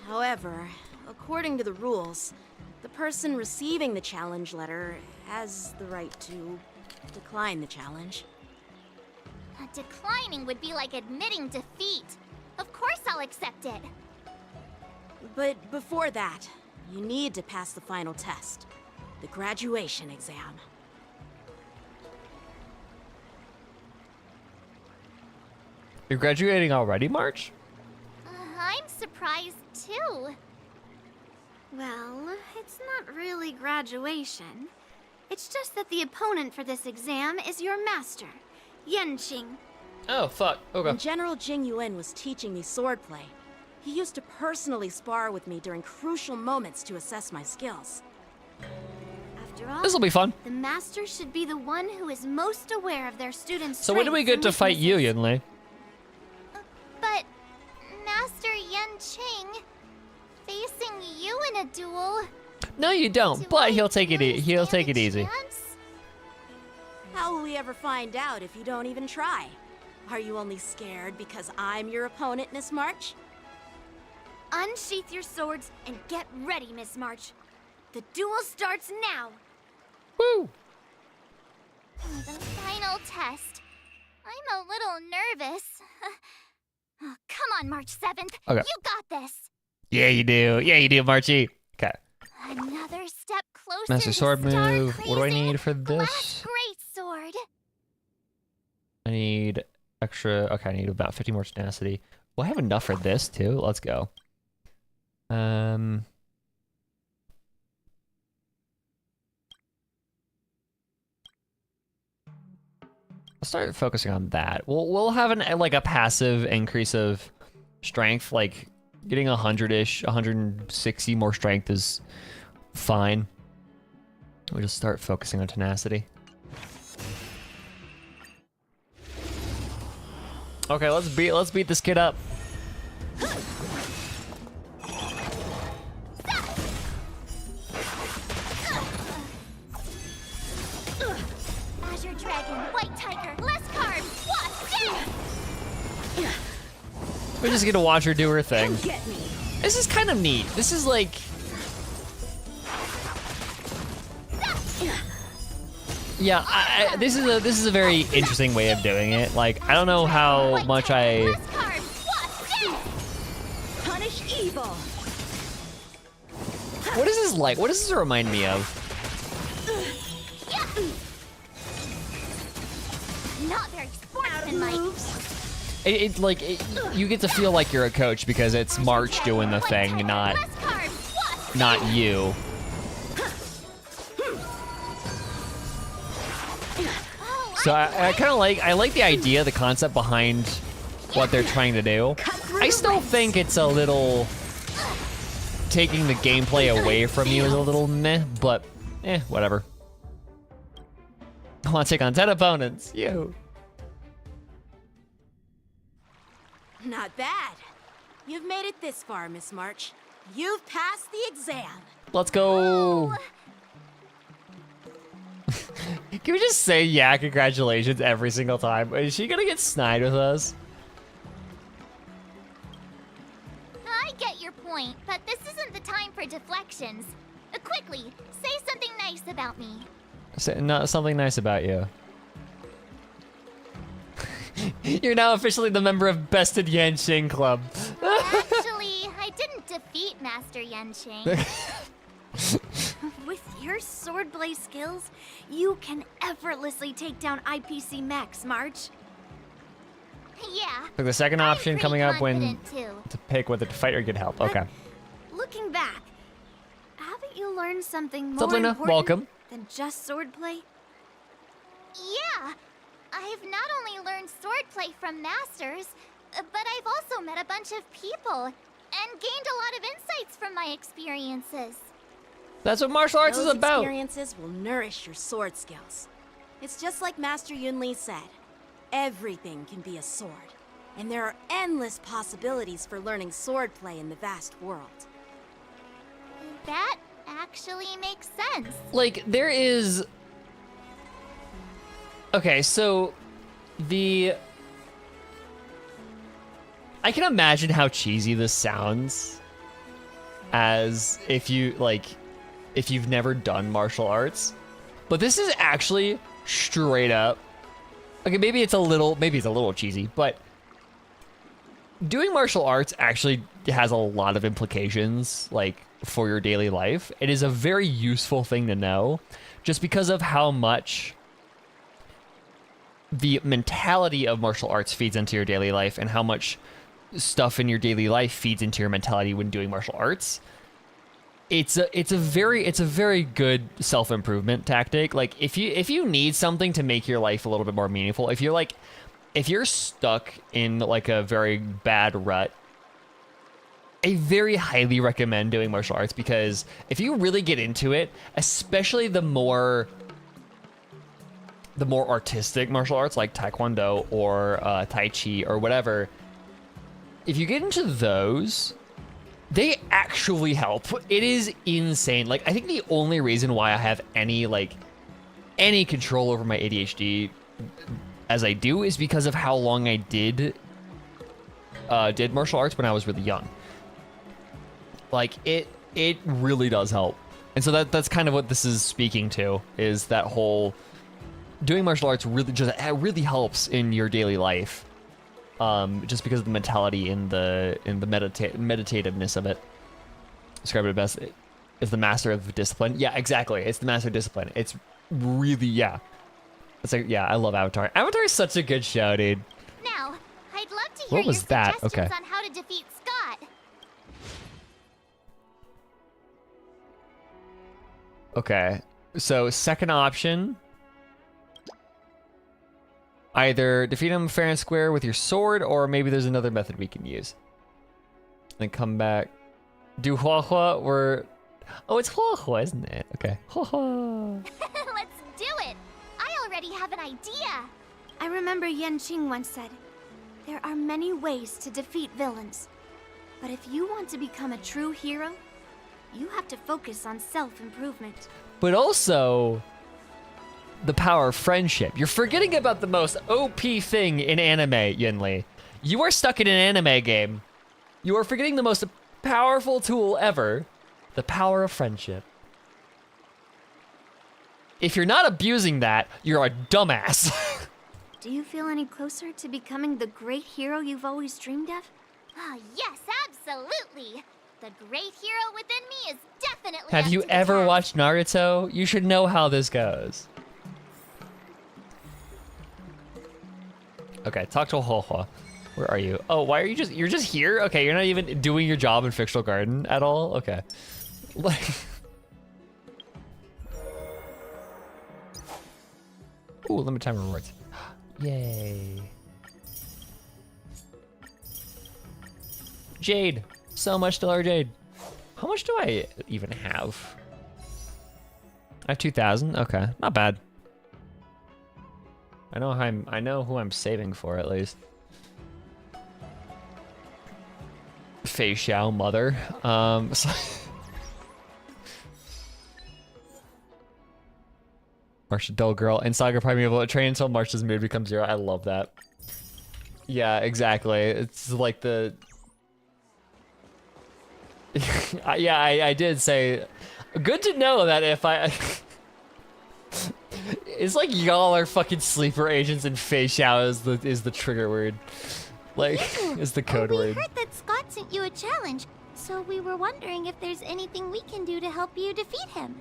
Speaker 3: However, according to the rules, the person receiving the challenge letter has the right to decline the challenge.
Speaker 4: Declining would be like admitting defeat. Of course I'll accept it.
Speaker 3: But before that, you need to pass the final test, the graduation exam.
Speaker 1: You're graduating already, March?
Speaker 4: I'm surprised too.
Speaker 2: Well, it's not really graduation. It's just that the opponent for this exam is your master, Yenqing.
Speaker 1: Oh, fuck.
Speaker 3: When
Speaker 1: Okay.
Speaker 3: General Jing Yuan was teaching me swordplay, he used to personally spar with me during crucial moments to assess my skills.
Speaker 2: After all,
Speaker 1: This'll be fun.
Speaker 2: the master should be the one who is most aware of their students'
Speaker 1: So when do we get to fight you, Yunlei?
Speaker 4: But Master Yen Qing, facing you in a duel.
Speaker 1: No, you don't.
Speaker 4: do
Speaker 1: But
Speaker 4: I
Speaker 1: he'll take it.
Speaker 4: really
Speaker 1: He'll
Speaker 4: stand
Speaker 1: take
Speaker 4: a
Speaker 1: it easy.
Speaker 4: chance?
Speaker 3: How will we ever find out if you don't even try? Are you only scared because I'm your opponent, Miss March?
Speaker 2: Unsheath your swords and get ready, Miss March. The duel starts now.
Speaker 1: Woo!
Speaker 4: The final test. I'm a little nervous. Oh, come on, March 7th.
Speaker 1: Okay.
Speaker 4: You got this.
Speaker 1: Yeah, you do. Yeah, you do, Marchie. Okay.
Speaker 4: Another step closer
Speaker 1: Master
Speaker 4: to
Speaker 1: sword
Speaker 4: star
Speaker 1: move. What do I
Speaker 4: crazing
Speaker 1: need for
Speaker 4: Glass
Speaker 1: this?
Speaker 4: great sword.
Speaker 1: I need extra. Okay, I need about 50 more tenacity. Well, I have enough for this too. Let's go. I'll start focusing on that. We'll have like a passive increase of strength, like getting 100-ish, 160 more strength is fine. We'll just start focusing on tenacity. Okay, let's beat this kid up.
Speaker 4: Azure Dragon, White Tiger, less carbs, what?
Speaker 1: We're just gonna watch her do her thing. This is kind of neat. This is like, yeah. This is a very interesting way of doing it. Like, I don't know how much I.
Speaker 4: Less carbs, what?
Speaker 3: Punish evil!
Speaker 1: What is this like? What does this remind me of?
Speaker 4: Not very sportsmanlike.
Speaker 1: It's like you get to feel like you're a coach because it's March doing the thing, not
Speaker 4: Less carbs, what?
Speaker 1: not you. So I kind of like the idea, the concept behind what they're trying to do. I still think it's a little taking the gameplay away from you is a little meh, but whatever. I want to take on 10 opponents. You.
Speaker 3: Not bad. You've made it this far, Miss March. You've passed the exam.
Speaker 1: Let's go. Can we just say, yeah, congratulations every single time? Is she gonna get snide with us?
Speaker 4: I get your point, but for deflections. Quickly, say something nice about me.
Speaker 1: Something nice about you. You're now officially the member of Bested Yanqing Club.
Speaker 4: Actually, I didn't defeat Master Yanqing.
Speaker 2: With your swordplay skills, you can effortlessly take down IPC Max, March.
Speaker 4: Yeah.
Speaker 1: Like the second
Speaker 4: I'm
Speaker 1: option
Speaker 4: pretty
Speaker 1: coming up when
Speaker 4: confident, too.
Speaker 1: to pick whether to fight or get help. Okay.
Speaker 2: Looking back, haven't you learned something
Speaker 1: What's up,
Speaker 2: more
Speaker 1: Luna?
Speaker 2: important
Speaker 1: Welcome.
Speaker 2: than just swordplay?
Speaker 4: Yeah. I've not only learned swordplay from masters, but I've also met a bunch of people and gained a lot of insights from my experiences.
Speaker 1: That's what martial arts
Speaker 3: Those
Speaker 1: is about.
Speaker 3: experiences will nourish your sword skills. It's just like Master Yunli said. Everything can be a sword. And there are endless possibilities for learning swordplay in the vast world.
Speaker 4: That actually makes sense.
Speaker 1: Like there is. Okay, so I can imagine how cheesy this sounds as if you've never done martial arts. But this is actually straight up. Okay, maybe it's a little cheesy, but doing martial arts actually has a lot of implications like for your daily life. It is a very useful thing to know just because of how much the mentality of martial arts feeds into your daily life and how much stuff in your daily life feeds into your mentality when doing martial arts. It's a very good self-improvement tactic. Like if you need something to make your life a little bit more meaningful, if you're stuck in like a very bad rut, I very highly recommend doing martial arts because if you really get into it, especially the more artistic martial arts like Taekwondo or Tai Chi or whatever, if you get into those, they actually help. It is insane. Like, I think the only reason why I have any control over my ADHD as I do is because of how long I did martial arts when I was really young. Like, it really does help. And so that's kind of what this is speaking to, is that whole doing martial arts really helps in your daily life. Just because of the mentality in the meditativeness of it. Describe it best. It's the master of discipline. Yeah, exactly. It's the master of discipline. It's really, yeah. It's like, yeah, I love Avatar. Avatar is such a good show, dude.
Speaker 4: Now, I'd love to hear
Speaker 1: What was
Speaker 4: your
Speaker 1: that?
Speaker 4: suggestions
Speaker 1: Okay.
Speaker 4: on how to defeat Scott.
Speaker 1: Okay. So second option. Either defeat him fair and square with your sword, or maybe there's another method we can use. Then come back. Do Hua Hua or... Oh, it's Hua Hua, isn't it? Okay. Hua Hua.
Speaker 4: Let's do it. I already have an idea.
Speaker 2: I remember Yanqing once said, there are many ways to defeat villains. But if you want to become a true hero, you have to focus on self-improvement.
Speaker 1: But also... the power of friendship. You're forgetting about the most OP thing in anime, Yunli. You are stuck in an anime game. You are forgetting the most powerful tool ever. The power of friendship. If you're not abusing that, you're a dumbass.
Speaker 2: Do you feel any closer to becoming the great hero you've always dreamed of?
Speaker 4: Ah, yes, absolutely. The great hero within me is definitely
Speaker 1: Have
Speaker 4: up
Speaker 1: you
Speaker 4: to the
Speaker 1: ever
Speaker 4: task.
Speaker 1: watched Naruto? You should know how this goes. Okay, talk to Hua Hua. Where are you? Oh, why are you're just here? Okay, you're not even doing your job in Fictional Garden at all? Okay. Like... Ooh, limited time rewards. Yay. Jade. So much Stellar Jade. How much do I even have? I have 2,000? Okay, not bad. I know who I'm saving for at least. Fei Xiao mother. So March the dull girl and Saga Primeval. Train until March's mood becomes 0. I love that. Yeah, exactly. It's like the Yeah, I did say. Good to know that if I. It's like y'all are fucking sleeper agents and Fei Xiao is the trigger word. Like, is the code
Speaker 4: we
Speaker 1: word.
Speaker 4: heard that Scott sent you a challenge, so we were wondering if there's anything we can do to help you defeat him.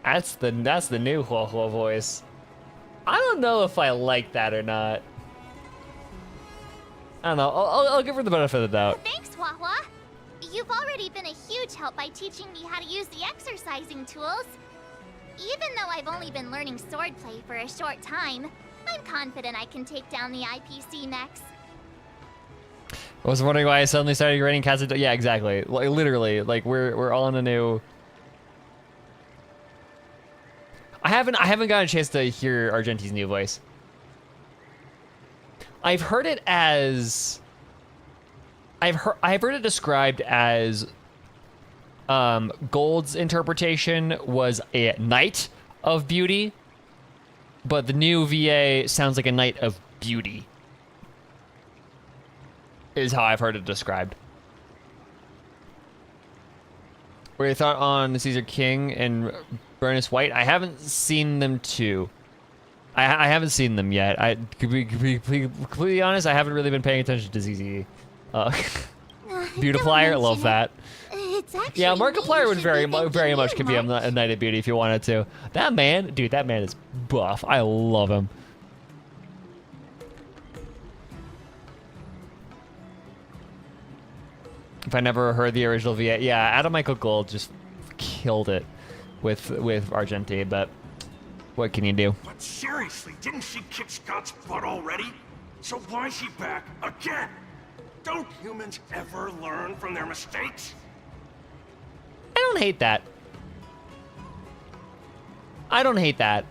Speaker 1: That's the new Hua Hua voice. I don't know if I like that or not. I don't know. I'll give her the benefit of the doubt.
Speaker 4: Thanks, Hua Hua. You've already been a huge help by teaching me how to use the exercising tools. Even though I've only been learning swordplay for a short time, I'm confident I can take down the IPC next.
Speaker 1: I was wondering why I suddenly started raining cats. Yeah, exactly. Like, literally, like we're all in a new. I haven't gotten a chance to hear Argenti's new voice. I've heard it as. I've heard it described as. Gold's interpretation was a knight of beauty, but the new VA sounds like a knight of beauty. Is how I've heard it described. What are your thoughts on Caesar King and Bernus White? I haven't seen them too. I haven't seen them yet. I to be completely honest, I haven't really been paying attention to ZZ. Beautifier, love that.
Speaker 4: It's actually
Speaker 1: Yeah, Markiplier would
Speaker 4: should
Speaker 1: very
Speaker 4: be
Speaker 1: very much
Speaker 4: thanking
Speaker 1: could be
Speaker 4: you,
Speaker 1: a Knight of Beauty if you wanted to. That man, dude, that man is buff. I love him. If I never heard the original VA, yeah, Adam Michael Gold just killed it with Argenti, but what can you do?
Speaker 10: But seriously, didn't she kick Scott's butt already? So why is she back again? Don't humans ever learn from their mistakes?
Speaker 1: I don't hate that. I don't hate that.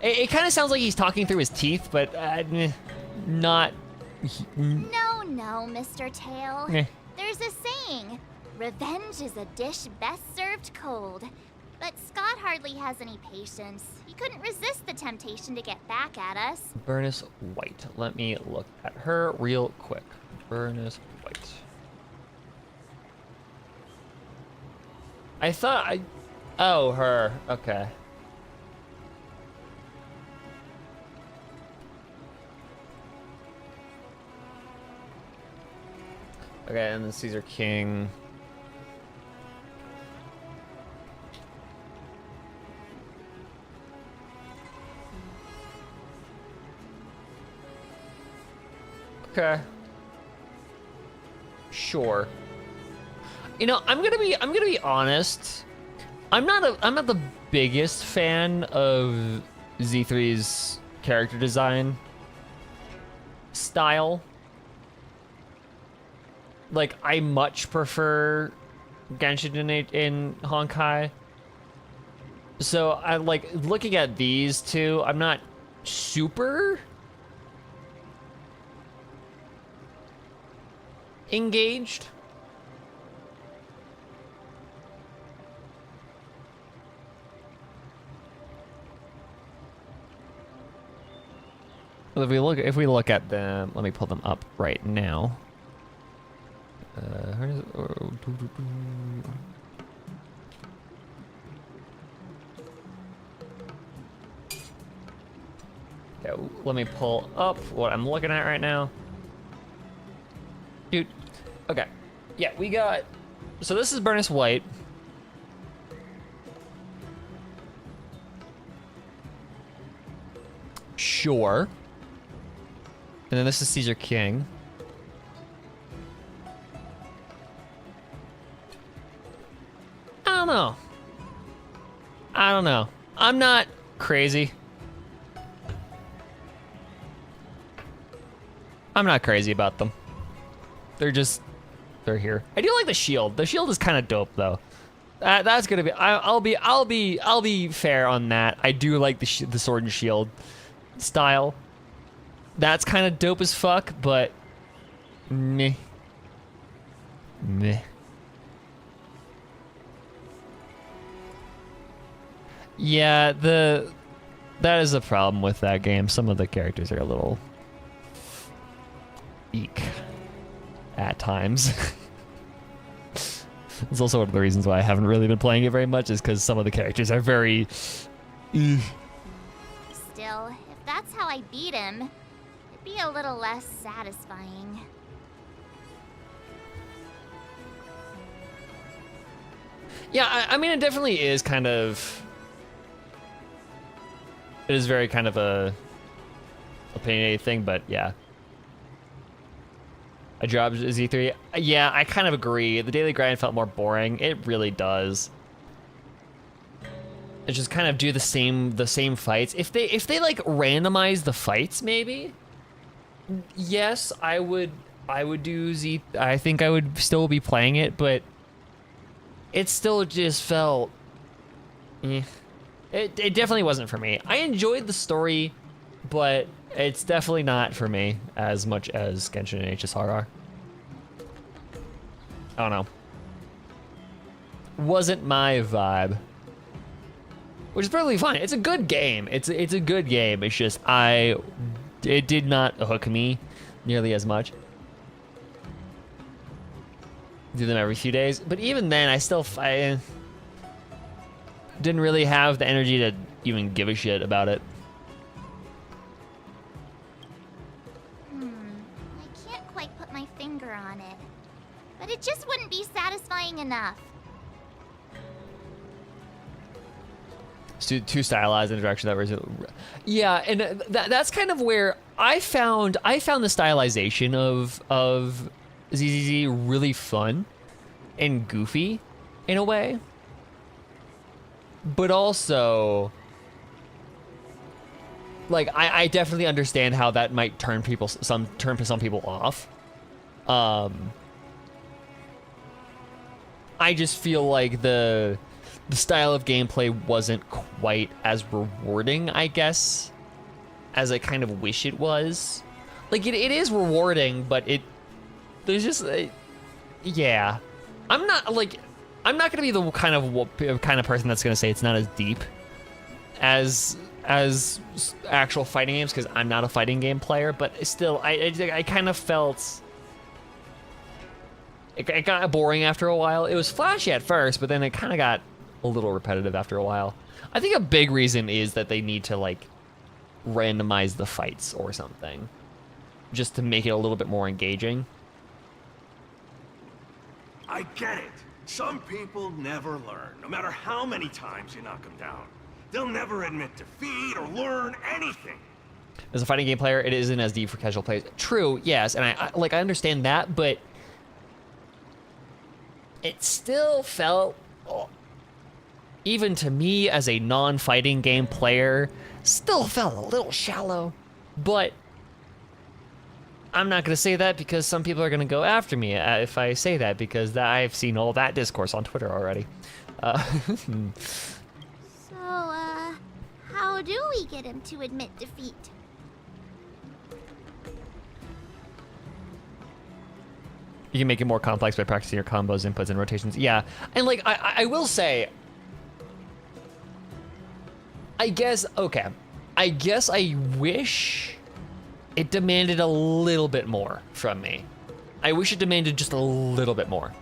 Speaker 1: It kind of sounds like he's talking through his teeth, but not.
Speaker 4: No, Mr. Tail.
Speaker 1: Eh.
Speaker 4: There's a saying, revenge is a dish best served cold. But Scott hardly has any patience. He couldn't resist the temptation to get back at us.
Speaker 1: Bernus White. Let me look at her real quick. Bernus White. I thought I... Oh, her. Okay. Okay, and then Caesar King. Okay. Sure. You know, I'm gonna be honest. I'm not the biggest fan of Z3's character design style. Like, I much prefer Genshin in Honkai. So I like looking at these two. I'm not super engaged. Well, if we look at them, let me pull them up right now. Yeah, let me pull up what I'm looking at right now. Dude, okay. Yeah, we got... So this is Bernus White. Sure. And then this is Caesar King. I don't know. I'm not crazy. I'm not crazy about them. They're here. I do like the shield. The shield is kind of dope though. That's gonna be. I'll be fair on that. I do like the sword and shield style. That's kind of dope as fuck, but meh. Yeah, that is a problem with that game. Some of the characters are a little eek at times. It's also one of the reasons why I haven't really been playing it very much, is because some of the characters are very...
Speaker 4: Still, if that's how I beat him, it'd be a little less satisfying.
Speaker 1: Yeah, I mean, it definitely is kind of... It is very kind of a opinionated thing, but yeah. A job is E3. Yeah, I kind of agree. The daily grind felt more boring. It really does. It just kind of do the same fights. If they like randomize the fights, maybe. Yes, I would do Z. I think I would still be playing it, but it still just felt. It definitely wasn't for me. I enjoyed the story, but it's definitely not for me as much as Genshin and HSR are. I don't know. Wasn't my vibe. Which is perfectly fine. It's a good game. It's a good game. It's just it did not hook me nearly as much. Do them every few days, but even then, I didn't really have the energy to even give a shit about it.
Speaker 4: I can't quite put my finger on it, but it just wouldn't be satisfying enough.
Speaker 1: Too stylized in a direction that was, yeah, and that's kind of where I found the stylization of ZZZ really fun and goofy in a way, but also like I definitely understand how that might turn some people off. I just feel like the style of gameplay wasn't quite as rewarding, I guess, as I kind of wish it was. Like, it is rewarding, but there's just, yeah. I'm not gonna be the kind of person that's gonna say it's not as deep as actual fighting games, because I'm not a fighting game player, but still, I kind of felt it got boring after a while. It was flashy at first, but then it kind of got a little repetitive after a while. I think a big reason is that they need to like randomize the fights or something, just to make it a little bit more engaging.
Speaker 10: I get it. Some people never learn, no matter how many times you knock them down. They'll never admit defeat or learn anything.
Speaker 1: As a fighting game player, it isn't as deep for casual players. True, yes, and I understand that, but it still felt, even to me as a non-fighting game player, still felt a little shallow. But I'm not going to say that because some people are going to go after me if I say that, because I've seen all that discourse on Twitter already.
Speaker 4: So, how do we get him to admit defeat?
Speaker 1: You can make it more complex by practicing your combos, inputs, and rotations. Yeah, and like, I will say, I guess I wish it demanded a little bit more from me. I wish it demanded just a little bit more.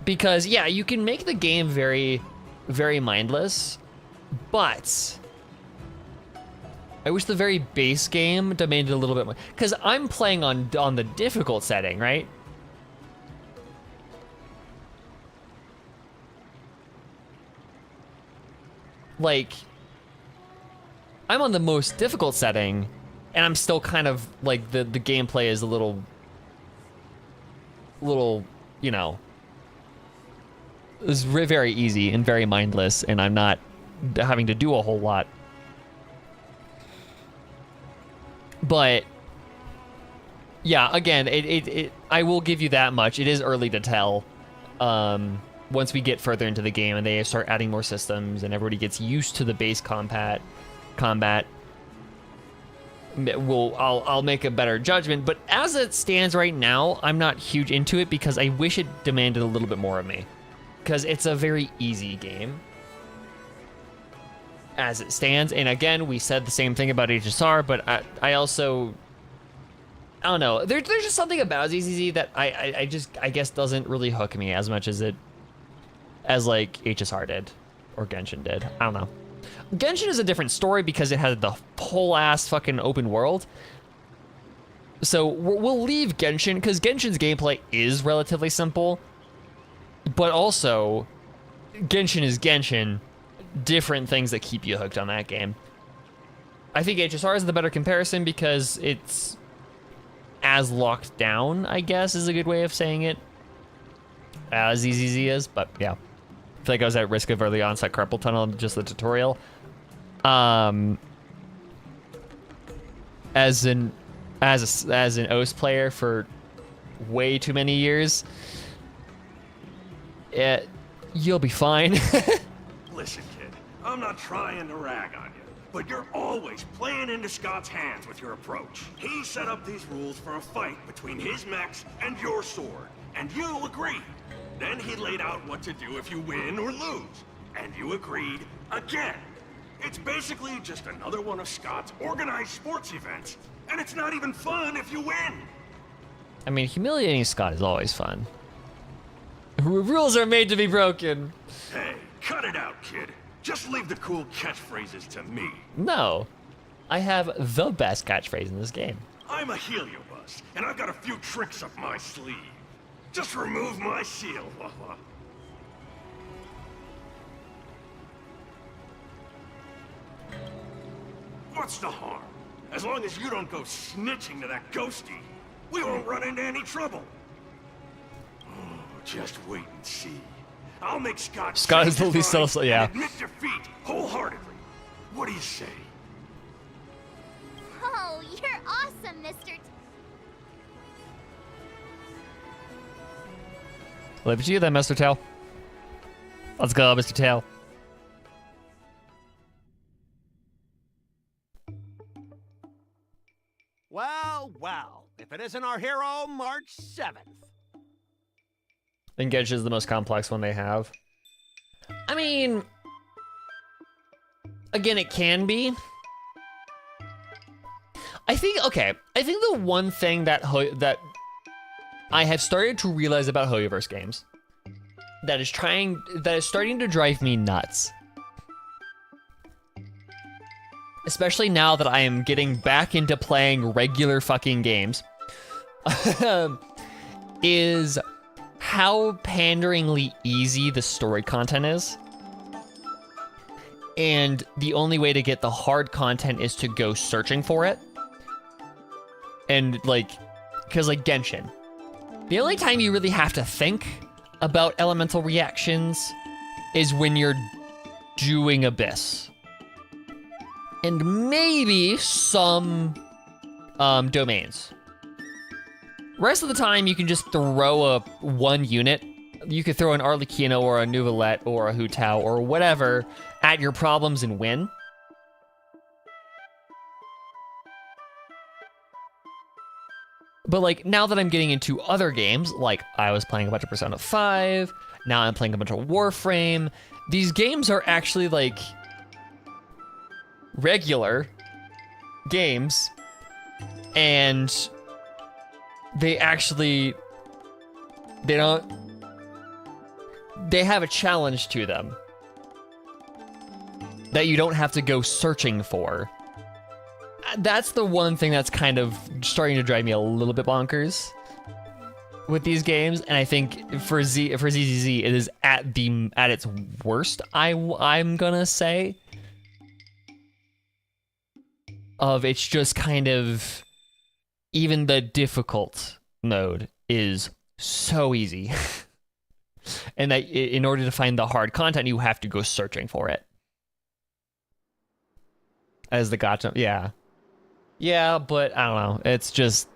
Speaker 1: Because, yeah, you can make the game very, very mindless, but I wish the very base game demanded a little bit more. Because I'm playing on the difficult setting, right? Like, I'm on the most difficult setting, and I'm still kind of, like, the gameplay is a little, you know, it's very easy and very mindless, and I'm not having to do a whole lot. But yeah, again, I will give you that much. It is early to tell. Once we get further into the game and they start adding more systems and everybody gets used to the base combat, I'll make a better judgment. But as it stands right now, I'm not huge into it because I wish it demanded a little bit more of me. Because it's a very easy game as it stands. And again, we said the same thing about HSR, but I also I don't know. There's just something about ZZZ that I guess doesn't really hook me as much as like HSR did or Genshin did. I don't know. Genshin is a different story because it had the whole ass fucking open world. So we'll leave Genshin because Genshin's gameplay is relatively simple, but also Genshin is Genshin. Different things that keep you hooked on that game. I think HSR is the better comparison because it's as locked down, I guess, is a good way of saying it, as ZZZ is, but yeah. I feel like I was at risk of early onset carpal tunnel in just the tutorial. As an OS player for way too many years, you'll be fine.
Speaker 10: Listen, kid, I'm not trying to rag on you, but you're always playing into Scott's hands with your approach. He set up these rules for a fight between his mechs and your sword, and you agreed. Then he laid out what to do if you win or lose, and you agreed again. It's basically just another one of Scott's organized sports events, and it's not even fun if you win.
Speaker 1: I mean, humiliating Scott is always fun. Rules are made to be broken.
Speaker 10: Hey, cut it out, kid. Just leave the cool catchphrases to me.
Speaker 1: No, I have the best catchphrase in this game.
Speaker 10: I'm a heliobus, and I've got a few tricks up my sleeve. Just remove my seal. What's the harm? As long as you don't go snitching to that ghosty, we won't run into any trouble. Oh, just wait and see. I'll make Scott
Speaker 1: is the least so yeah.
Speaker 10: Admit defeat wholeheartedly. What do you say?
Speaker 4: Oh, you're awesome, Mr.
Speaker 1: Leave it to you then, Mr. Tail. Let's go, Mr. Tail.
Speaker 6: Well, well, if it isn't our hero, March 7th.
Speaker 1: I think Genshin is the most complex one they have. I mean, again, it can be. I think the one thing that I have started to realize about Hoyoverse games that is starting to drive me nuts, especially now that I am getting back into playing regular fucking games, is how panderingly easy the story content is. And the only way to get the hard content is to go searching for it. And because Genshin, the only time you really have to think about elemental reactions is when you're doing Abyss. And maybe some domains. Rest of the time, you can just throw one unit. You could throw an Arlecchino or a Nuvolette or a Hu Tao or whatever at your problems and win. But now that I'm getting into other games, I was playing a bunch of Persona 5, now I'm playing a bunch of Warframe. These games are actually regular games, and they have a challenge to them that you don't have to go searching for. That's the one thing that's kind of starting to drive me a little bit bonkers with these games, and I think for ZZZ, it is at its worst. I'm gonna say, it's just kind of, even the difficult mode is so easy, and that in order to find the hard content, you have to go searching for it. As the gotcha, yeah. Yeah, but I don't know. It's just,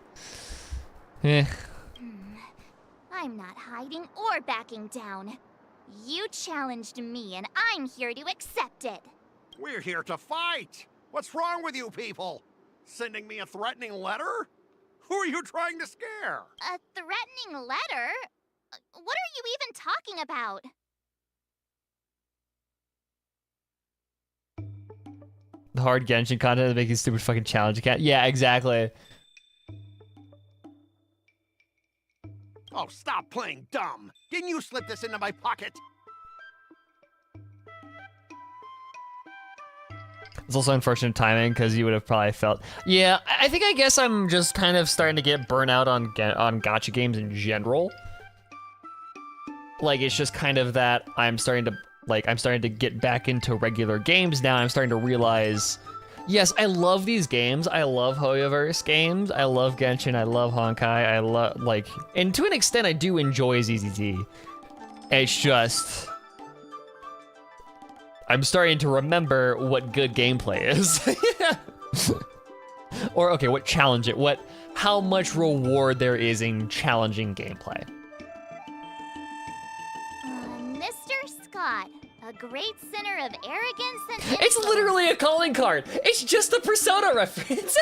Speaker 4: I'm not hiding or backing down. You challenged me, and I'm here to accept it.
Speaker 6: We're here to fight. What's wrong with you people? Sending me a threatening letter? Who are you trying to scare?
Speaker 4: A threatening letter? What are you even talking about?
Speaker 1: the hard Genshin content is making stupid fucking challenge account. Yeah, exactly.
Speaker 6: Oh, stop playing dumb. Didn't you slip this into my pocket?
Speaker 1: It's also unfortunate timing because you would have probably felt. Yeah, I guess I'm just kind of starting to get burnout on gacha games in general. Like it's just kind of that I'm starting to get back into regular games now. I'm starting to realize, yes, I love these games. I love Hoyoverse games. I love Genshin. I love Honkai. I love and to an extent, I do enjoy ZZZ. It's just. I'm starting to remember what good gameplay is. Or okay, what challenge it, how much reward there is in challenging gameplay.
Speaker 4: Mr. Scott, a great sinner of arrogance and
Speaker 1: It's literally a calling card. It's just a Persona reference.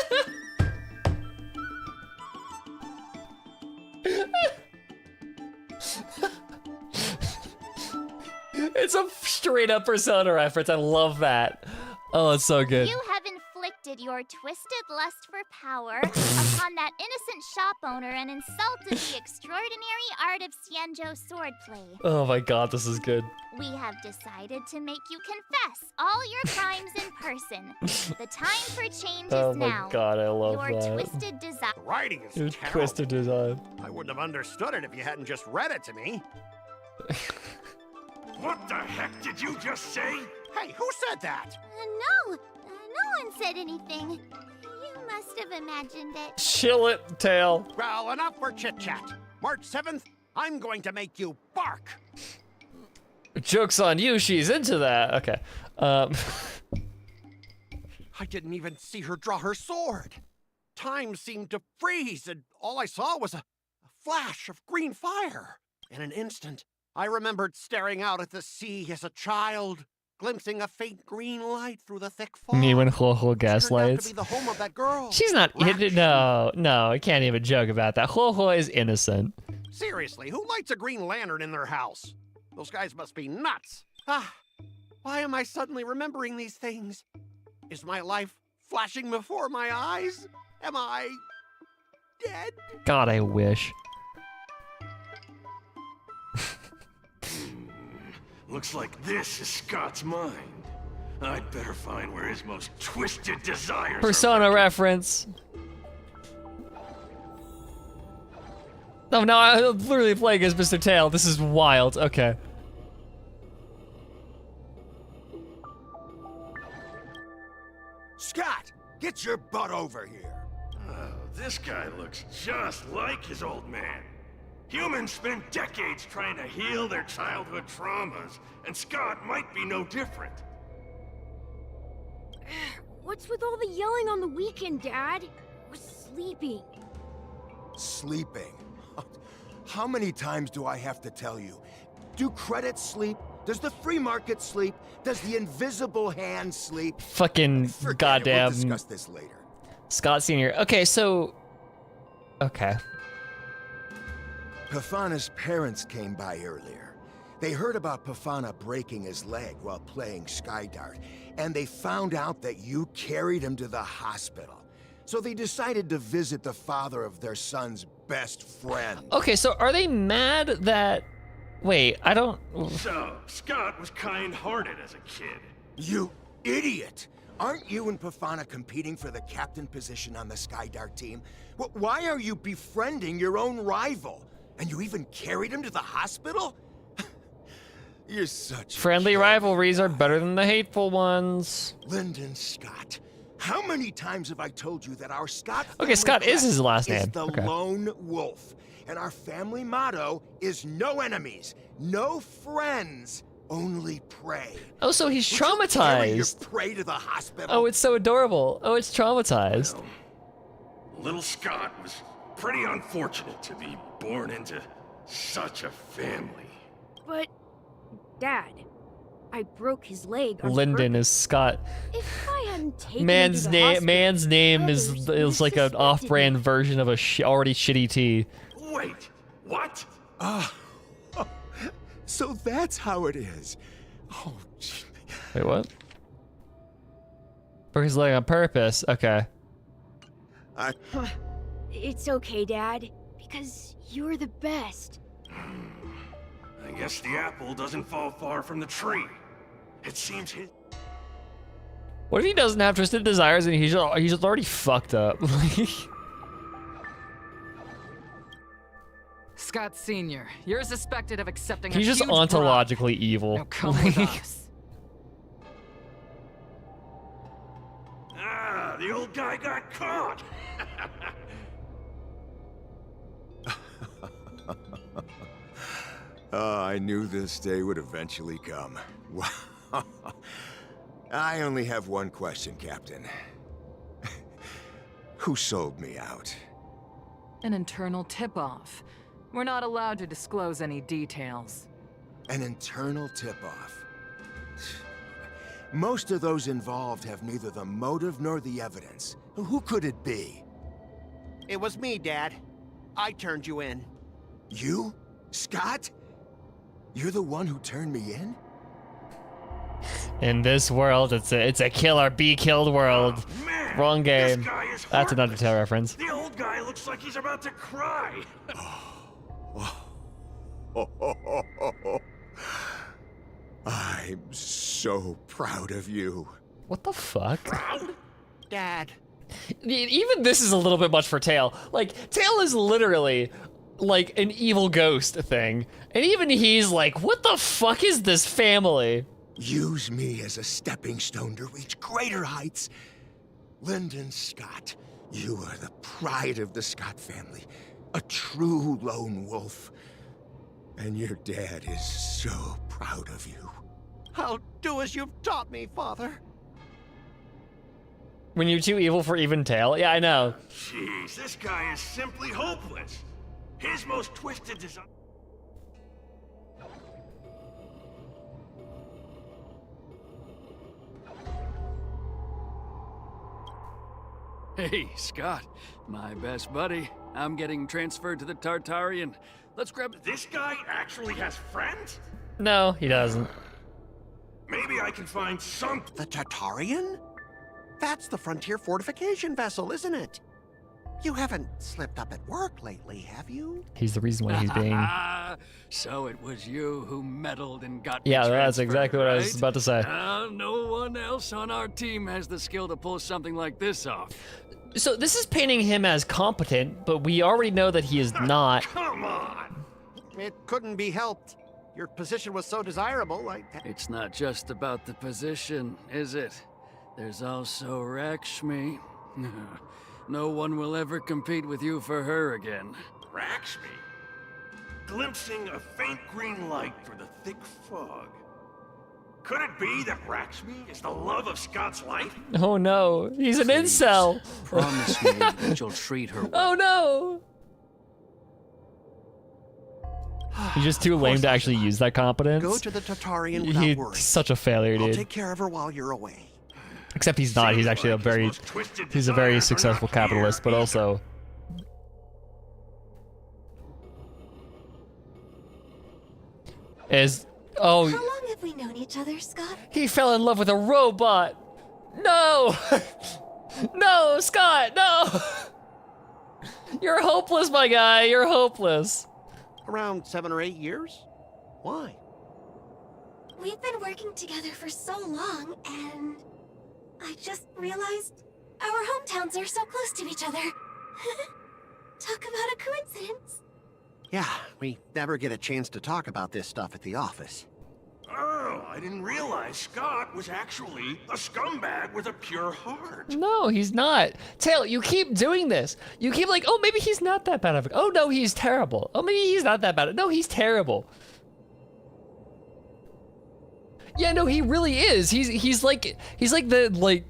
Speaker 1: It's a straight up Persona reference. I love that. Oh, it's so good.
Speaker 4: You have inflicted your twisted lust for power upon that innocent shop owner and insulted the extraordinary art of Xianzhou swordplay.
Speaker 1: Oh my god, this is good.
Speaker 4: We have decided to make you confess all your crimes in person. The time for change is
Speaker 1: Oh
Speaker 4: now.
Speaker 1: my god, I love
Speaker 4: Your
Speaker 1: that.
Speaker 4: twisted desire.
Speaker 6: The writing is
Speaker 1: Your
Speaker 6: terrible.
Speaker 1: twisted design.
Speaker 6: I wouldn't have understood it if you hadn't just read it to me.
Speaker 10: What the heck did you just say?
Speaker 6: Hey, who said that?
Speaker 4: No one said anything. You must have imagined it.
Speaker 1: Chill it, Tail.
Speaker 6: Well, enough for chit-chat. March 7th, I'm going to make you bark.
Speaker 1: Joke's on you, she's into that. Okay.
Speaker 6: I didn't even see her draw her sword. Time seemed to freeze, and all I saw was a flash of green fire. In an instant, I remembered staring out at the sea as a child, glimpsing a faint green light through the thick fog.
Speaker 1: Me when Ho
Speaker 6: It turned out to
Speaker 1: gaslights.
Speaker 6: be the home of that girl.
Speaker 1: She's not. No, I can't even joke about that. Ho is innocent.
Speaker 6: Seriously, who lights a green lantern in their house? Those guys must be nuts. Why am I suddenly remembering these things? Is my life flashing before my eyes? Am I dead?
Speaker 1: God, I wish.
Speaker 10: Looks like this is Scott's mind. I'd better find where his most twisted desires
Speaker 1: Persona
Speaker 10: are.
Speaker 1: reference. No, I'm literally playing as Mr. Tail. This is wild. Okay.
Speaker 11: Scott, get your butt over here.
Speaker 10: Oh, this guy looks just like his old man. Humans spend decades trying to heal their childhood traumas, and Scott might be no different.
Speaker 12: What's with all the yelling on the weekend, Dad? We're sleeping.
Speaker 11: Sleeping? How many times do I have to tell you? Do credits sleep? Does the free market sleep? Does the invisible hand sleep?
Speaker 1: Fucking
Speaker 11: Forget
Speaker 1: goddamn.
Speaker 11: it. We'll discuss this later.
Speaker 1: Scott Sr. Okay, so. Okay.
Speaker 11: Pafana's parents came by earlier. They heard about Pafana breaking his leg while playing Skydart, and they found out that you carried him to the hospital. So they decided to visit the father of their son's best friend.
Speaker 1: Okay, so are they mad that. Wait, I don't.
Speaker 10: So, Scott was kind-hearted as a kid.
Speaker 11: You idiot! Aren't you and Pafana competing for the captain position on the Skydart team? Why are you befriending your own rival? And you even carried him to the hospital? You're such
Speaker 1: Friendly
Speaker 11: a
Speaker 1: rivalries are better than the hateful ones.
Speaker 11: Lyndon Scott. How many times have I told you that our Scott
Speaker 1: Okay, Scott is his last
Speaker 11: is
Speaker 1: name.
Speaker 11: the
Speaker 1: Okay.
Speaker 11: lone wolf, and our family motto is no enemies, no friends, only prey.
Speaker 1: Oh, so he's
Speaker 11: Would you carry your
Speaker 1: traumatized.
Speaker 11: prey to the hospital?
Speaker 1: Oh, it's so adorable. Oh, it's traumatized.
Speaker 10: Well, little Scott was pretty unfortunate to be born into such a family.
Speaker 12: But, Dad, I broke his leg on
Speaker 1: Lyndon
Speaker 12: purpose.
Speaker 1: is Scott.
Speaker 12: If I hadn't taken
Speaker 1: Man's
Speaker 12: him to the
Speaker 1: name.
Speaker 12: hospital,
Speaker 1: Man's name is
Speaker 12: others
Speaker 1: like an
Speaker 12: suspected
Speaker 1: off-brand
Speaker 12: me.
Speaker 1: version of a already shitty tea.
Speaker 10: Wait, what?
Speaker 11: So that's how it is. Oh, gee.
Speaker 1: Wait, what? Broke his leg on purpose. Okay.
Speaker 12: It's okay, Dad, because You're the best.
Speaker 10: I guess the apple doesn't fall far from the tree. It seems his...
Speaker 1: What if he doesn't have twisted desires and he's already fucked up?
Speaker 13: Scott Sr., you're suspected of accepting
Speaker 1: He's
Speaker 13: a
Speaker 1: just
Speaker 13: huge bribe.
Speaker 1: ontologically evil.
Speaker 13: Now come with us.
Speaker 10: Ah, the old guy got caught.
Speaker 11: I knew this day would eventually come. Wow. I only have one question, Captain. Who sold me out?
Speaker 13: An internal tip-off. We're not allowed to disclose any details.
Speaker 11: An internal tip-off. Most of those involved have neither the motive nor the evidence. Who could it be?
Speaker 6: It was me, Dad. I turned you in.
Speaker 11: You? Scott? You're the one who turned me in?
Speaker 1: In this world, it's a kill or be killed world.
Speaker 10: Oh, man,
Speaker 1: Wrong game.
Speaker 10: This guy is
Speaker 1: That's an
Speaker 10: heartless.
Speaker 1: Undertale reference.
Speaker 10: The old guy looks like he's about to cry.
Speaker 11: I'm so proud of you.
Speaker 1: What the fuck?
Speaker 10: Proud?
Speaker 6: Dad.
Speaker 1: Even this is a little bit much for Tail. Like, Tail is literally like an evil ghost thing. And even he's like, what the fuck is this family?
Speaker 11: Use me as a stepping stone to reach greater heights. Lyndon Scott, you are the pride of the Scott family. A true lone wolf. And your dad is so proud of you.
Speaker 6: I'll do as you've taught me, Father.
Speaker 1: When you're too evil for even Tail? Yeah, I know.
Speaker 10: Jeez, this guy is simply hopeless. His most twisted desire...
Speaker 14: Hey, Scott, my best buddy. I'm getting transferred to the Tartarian. Let's grab...
Speaker 10: This guy actually has friends?
Speaker 1: No, he doesn't.
Speaker 10: Maybe I can find some...
Speaker 6: The Tartarian? That's the frontier fortification vessel, isn't it? You haven't slipped up at work lately, have you?
Speaker 1: He's the reason why he's being...
Speaker 14: So it was you who meddled and got
Speaker 1: Yeah,
Speaker 14: me
Speaker 1: that's
Speaker 14: transferred,
Speaker 1: exactly what I was
Speaker 14: right?
Speaker 1: about to say.
Speaker 14: No one else on our team has the skill to pull something like this off.
Speaker 1: So this is painting him as competent, but we already know that he is not.
Speaker 10: Come on!
Speaker 6: It couldn't be helped. Your position was so desirable,
Speaker 14: It's not just about the position, is it? There's also Rakshmi. No one will ever compete with you for her again.
Speaker 10: Rakshmi? Glimpsing a faint green light through the thick fog. Could it be that Rakshmi is the love of Scott's life?
Speaker 1: Oh no, he's an incel.
Speaker 14: Promise me that you'll treat her well.
Speaker 1: Oh no. He's just too lame to actually use that competence.
Speaker 6: Go to the Tartarian without worry.
Speaker 1: He's such a failure,
Speaker 6: I'll
Speaker 1: dude.
Speaker 6: take care of her while you're away.
Speaker 1: Except he's not. He's actually he's a very successful capitalist, but also.
Speaker 7: How long have we known each other, Scott?
Speaker 1: He fell in love with a robot. No! No, Scott, no! You're hopeless, my guy. You're hopeless.
Speaker 6: Around 7 or 8 years? Why?
Speaker 7: We've been working together for so long, and I just realized our hometowns are so close to each other. Talk about a coincidence.
Speaker 6: Yeah, we never get a chance to talk about this stuff at the office.
Speaker 10: Oh, I didn't realize Scott was actually a scumbag with a pure heart.
Speaker 1: No, he's not. Tail, you keep doing this. You keep like, oh, maybe he's not that bad of a... Oh, no, he's terrible. Oh, maybe he's not that bad. No, he's terrible. Yeah, no, he really is. He's like the, like...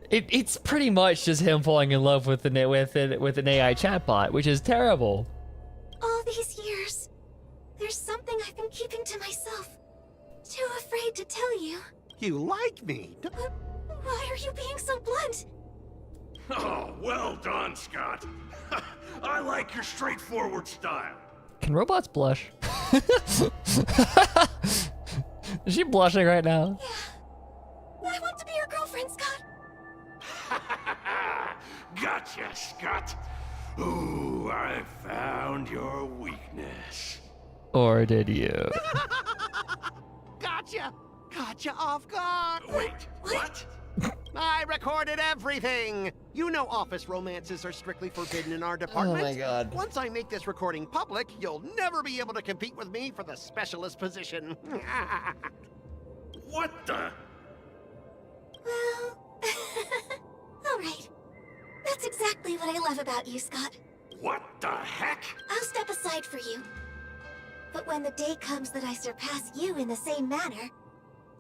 Speaker 1: It's pretty much just him falling in love with an AI chatbot, which is terrible.
Speaker 7: All these years, there's something I've been keeping to myself. Too afraid to tell you.
Speaker 6: You like me.
Speaker 7: But why are you being so blunt?
Speaker 10: Oh, well done, Scott. I like your straightforward style.
Speaker 1: Can robots blush? Is she blushing right now?
Speaker 7: Yeah. I want to be your girlfriend, Scott.
Speaker 10: Gotcha, Scott. Ooh, I found your weakness.
Speaker 1: Or did you?
Speaker 6: Gotcha! Gotcha off guard!
Speaker 10: Wait, what?
Speaker 6: I recorded everything! You know office romances are strictly forbidden in our department.
Speaker 1: Oh my God.
Speaker 6: Once I make this recording public, you'll never be able to compete with me for the specialist position.
Speaker 10: What the?
Speaker 2: Well, all right. That's exactly what I love about you, Scott.
Speaker 10: What the heck?
Speaker 2: I'll step aside for you. But when the day comes that I surpass you in the same manner,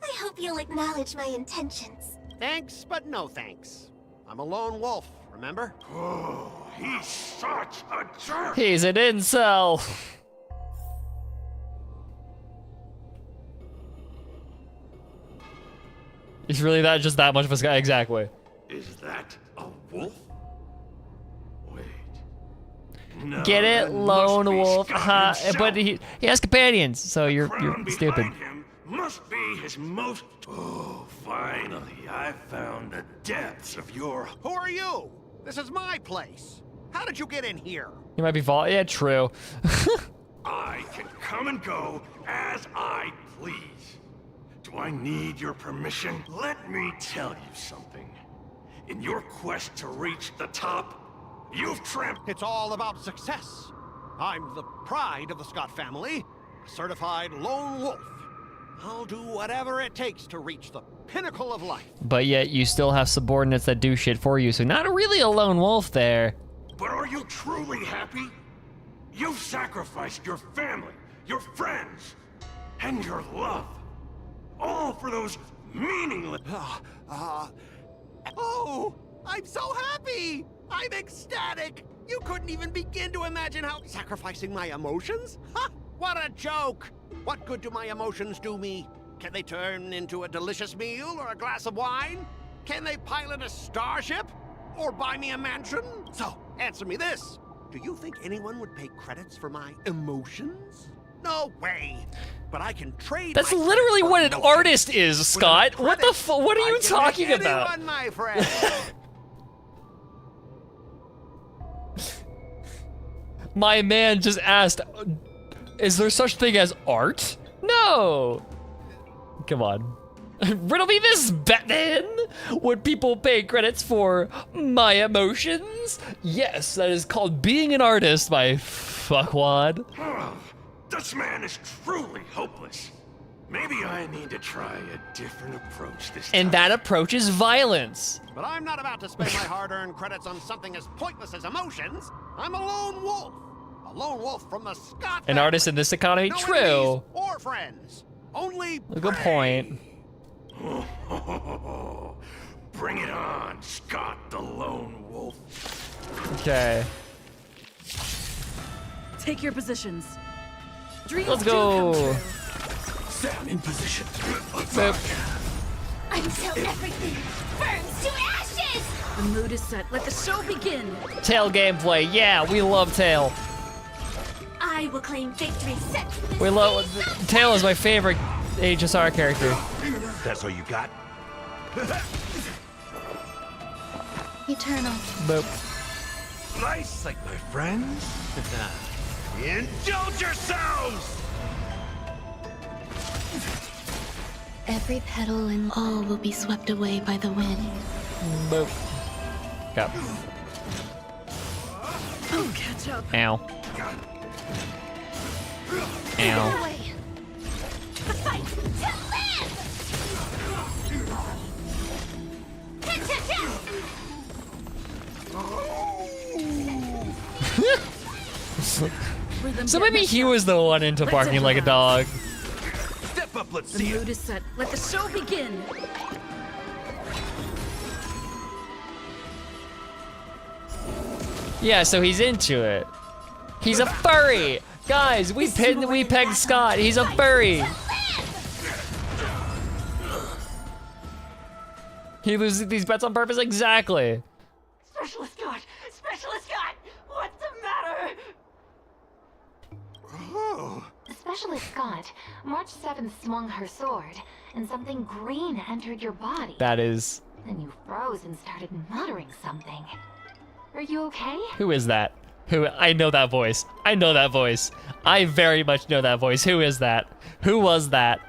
Speaker 2: I hope you'll acknowledge my intentions.
Speaker 6: Thanks, but no thanks. I'm a lone wolf, remember?
Speaker 10: Oh, he's such a jerk.
Speaker 1: He's an incel. He's really just that much of a guy, exactly.
Speaker 10: Is that a wolf? Wait. No,
Speaker 1: Get it,
Speaker 10: that
Speaker 1: lone
Speaker 10: must be
Speaker 1: wolf?
Speaker 10: Scott himself.
Speaker 1: But he has companions, so you're
Speaker 10: Crown
Speaker 1: stupid.
Speaker 10: behind him must be his most. Oh, finally, I found the depths of your.
Speaker 6: Who are you? This is my place. How did you get in here?
Speaker 1: You might be yeah, true.
Speaker 10: I can come and go as I please. Do I need your permission? Let me tell you something. In your quest to reach the top, you've tramped.
Speaker 6: It's all about success. I'm the pride of the Scott family, a certified lone wolf. I'll do whatever it takes to reach the pinnacle of life.
Speaker 1: But yet you still have subordinates that do shit for you, so not really a lone wolf there.
Speaker 10: But are you truly happy? You've sacrificed your family, your friends, and your love. All for those meaningless.
Speaker 6: Oh, I'm so happy! I'm ecstatic! You couldn't even begin to imagine how sacrificing my emotions? Ha! What a joke! What good do my emotions do me? Can they turn into a delicious meal or a glass of wine? Can they pilot a starship? Or buy me a mansion? So, answer me this. Do you think anyone would pay credits for my emotions? No way! But I can trade.
Speaker 1: That's
Speaker 6: my
Speaker 1: literally
Speaker 6: credits
Speaker 1: what
Speaker 6: for
Speaker 1: an
Speaker 6: emotions.
Speaker 1: artist is,
Speaker 6: With
Speaker 1: Scott.
Speaker 6: an
Speaker 1: What the what are you
Speaker 6: I can
Speaker 1: talking
Speaker 6: make
Speaker 1: about?
Speaker 6: anyone, my friend.
Speaker 1: My man just asked, is there such thing as art? No! Come on. Riddle me this, Batman! Would people pay credits for my emotions? Yes, that is called being an artist, my fuckwad.
Speaker 10: This man is truly hopeless. Maybe I need to try a different approach this time.
Speaker 1: And that approach is violence.
Speaker 6: But I'm not about to spend my hard-earned credits on something as pointless as emotions. I'm a lone wolf. A lone wolf from the Scott
Speaker 1: An
Speaker 6: family.
Speaker 1: artist in this economy,
Speaker 6: No
Speaker 1: true.
Speaker 6: enemies or friends. Only
Speaker 1: Good point.
Speaker 10: Bring it on, Scott the Lone Wolf.
Speaker 1: Okay.
Speaker 13: Take your positions. Dreams
Speaker 1: Let's
Speaker 13: do come
Speaker 1: go.
Speaker 13: true.
Speaker 10: Stand in position.
Speaker 1: Boop.
Speaker 4: Until everything burns to ashes!
Speaker 13: The mood is set. Let the show begin.
Speaker 1: Tail gameplay, yeah, we love Tail.
Speaker 2: I will claim victory set.
Speaker 1: We love Tail is my favorite HSR character.
Speaker 10: That's all you got?
Speaker 2: Eternal.
Speaker 1: Boop.
Speaker 10: Nice, like my friends? Indulge yourselves!
Speaker 15: Every petal and all will be swept away by the wind.
Speaker 1: Boop. Go.
Speaker 13: Oh, catch up.
Speaker 1: Ow. Ow.
Speaker 4: The fight to
Speaker 13: Rhythm
Speaker 1: So
Speaker 13: get
Speaker 1: maybe
Speaker 13: messed
Speaker 1: he
Speaker 13: up.
Speaker 1: was the one into
Speaker 13: Let's
Speaker 1: barking like a dog.
Speaker 10: Step up, let's
Speaker 13: The
Speaker 10: see
Speaker 13: mood
Speaker 10: it.
Speaker 13: is set. Let the show begin.
Speaker 1: Yeah, so he's into it. He's a furry. Guys, we pegged Scott. He's a furry. He loses these bets on purpose? Exactly.
Speaker 9: Specialist Scott! Specialist Scott! What's the matter?
Speaker 15: Specialist Scott, March 7th swung her sword, and something green entered your body.
Speaker 1: That is...
Speaker 15: Then you froze and started muttering something. Are you okay?
Speaker 1: Who is that? Who? I know that voice. I know that voice. I very much know that voice. Who is that? Who was that?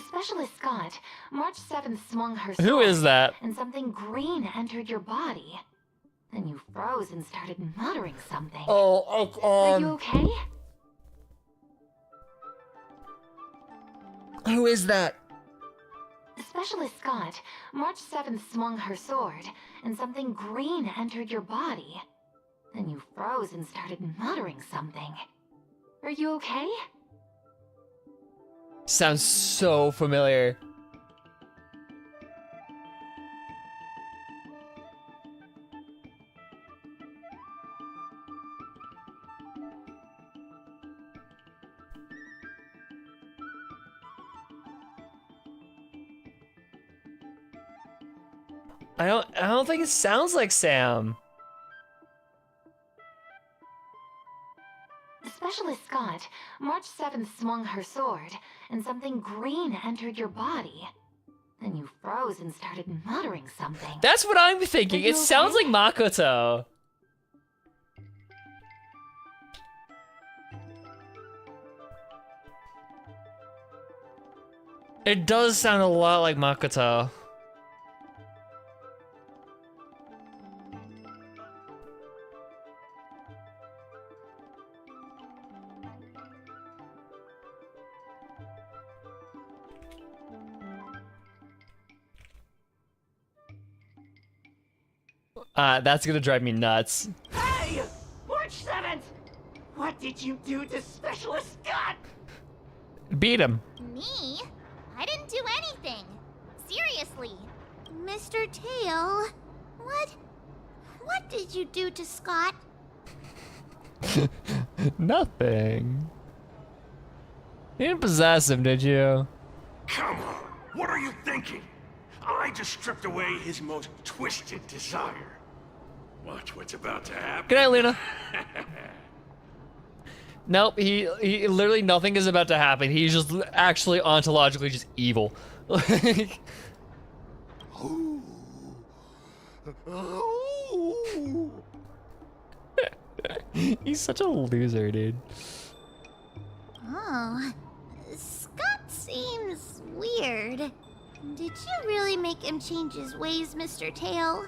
Speaker 15: Specialist Scott, March 7th swung her sword.
Speaker 1: Who is that?
Speaker 15: And something green entered your body. Then you froze and started muttering something.
Speaker 1: Oh,
Speaker 15: Are you okay?
Speaker 1: Who is that?
Speaker 15: Specialist Scott, March 7th swung her sword, and something green entered your body. Then you froze and started muttering something. Are you okay?
Speaker 1: Sounds so familiar. I don't think it sounds like Sam.
Speaker 15: Specialist Scott, March 7th swung her sword, and something green entered your body. Then you froze and started muttering something.
Speaker 1: That's what I'm thinking. It sounds like Makoto. It does sound a lot like Makoto. That's gonna drive me nuts.
Speaker 9: Hey! March 7th! What did you do to Specialist Scott?
Speaker 1: Beat him.
Speaker 4: Me? I didn't do anything. Seriously.
Speaker 2: Mr. Tail, what did you do to Scott?
Speaker 1: Nothing. You didn't possess him, did you?
Speaker 10: Come on, what are you thinking? I just stripped away his most twisted desire. Watch what's about to happen.
Speaker 1: Good night, Luna. Nope, he literally nothing is about to happen. He's just actually ontologically just evil. He's such a loser, dude.
Speaker 2: Oh, Scott seems weird. Did you really make him change his ways, Mr. Tail?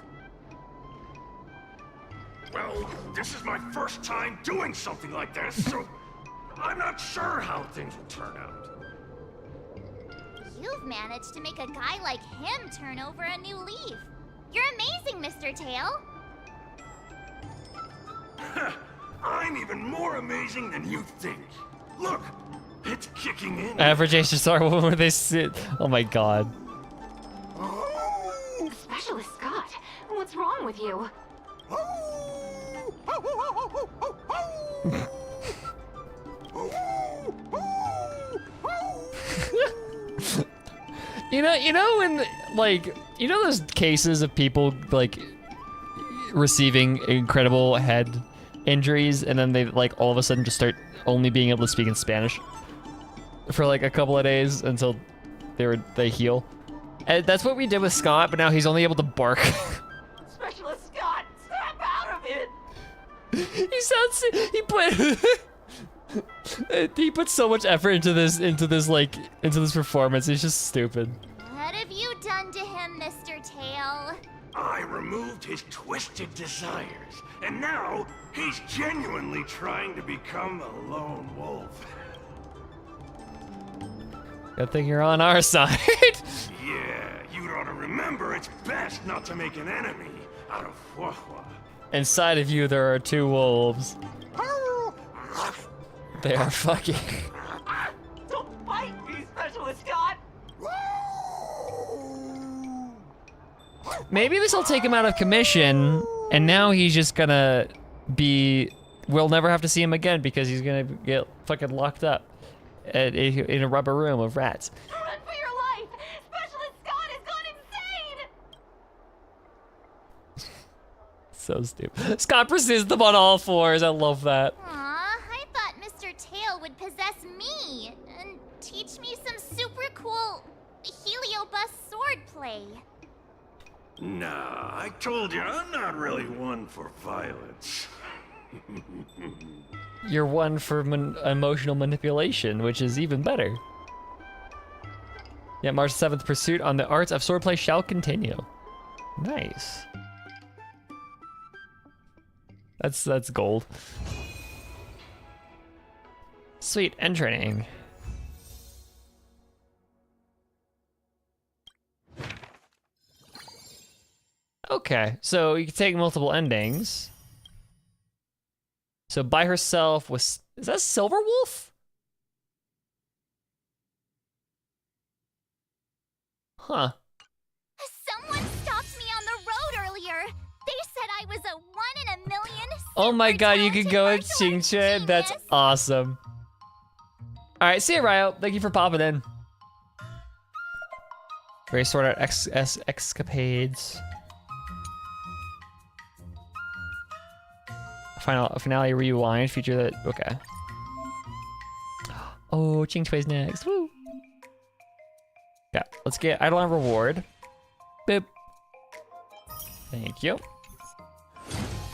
Speaker 10: Well, this is my first time doing something like this, so I'm not sure how things will turn out.
Speaker 4: You've managed to make a guy like him turn over a new leaf. You're amazing, Mr. Tail.
Speaker 10: I'm even more amazing than you think. Look, it's kicking in.
Speaker 1: Average age to start when they sit. Oh my god.
Speaker 15: Specialist Scott, what's wrong with you?
Speaker 1: You know when, like, you know those cases of people, like, receiving incredible head injuries and then they, like, all of a sudden just start only being able to speak in Spanish for, like, a couple of days until they heal? And that's what we did with Scott, but now he's only able to bark.
Speaker 9: Specialist Scott, snap out of it!
Speaker 1: He put so much effort into this performance. It's just stupid.
Speaker 4: What have you done to him, Mr. Tail?
Speaker 10: I removed his twisted desires, and now he's genuinely trying to become a lone wolf.
Speaker 1: Good thing you're on our side.
Speaker 10: Yeah, you ought to remember it's best not to make an enemy out of Huahua.
Speaker 1: Inside of you, there are two wolves. They are fucking.
Speaker 9: Don't bite me, Specialist Scott!
Speaker 1: Maybe this will take him out of commission, and now he's just gonna be. We'll never have to see him again because he's gonna get fucking locked up in a rubber room of rats.
Speaker 9: Run for your life! Specialist Scott has gone insane!
Speaker 1: So stupid. Scott pursues them on all fours. I love that.
Speaker 4: Aw, I thought Mr. Tail would possess me and teach me some super cool heliobus swordplay.
Speaker 10: Nah, I told you, I'm not really one for violence.
Speaker 1: You're one for emotional manipulation, which is even better. Yeah, March 7th, pursuit on the arts of swordplay shall continue. Nice. That's gold. Sweet, end training. Okay, so you can take multiple endings. So by herself was, is that Silver Wolf? Huh.
Speaker 4: Someone stopped me on the road earlier. They said I was a 1 in a million.
Speaker 1: Oh my god, you could go at Qingque? That's awesome. Alright, see you, Ryo. Thank you for popping in. Very sort out escapades. Finale rewind feature that, okay. Oh, Qingque's next, woo. Yeah, let's get Eidolon reward. Boop. Thank you.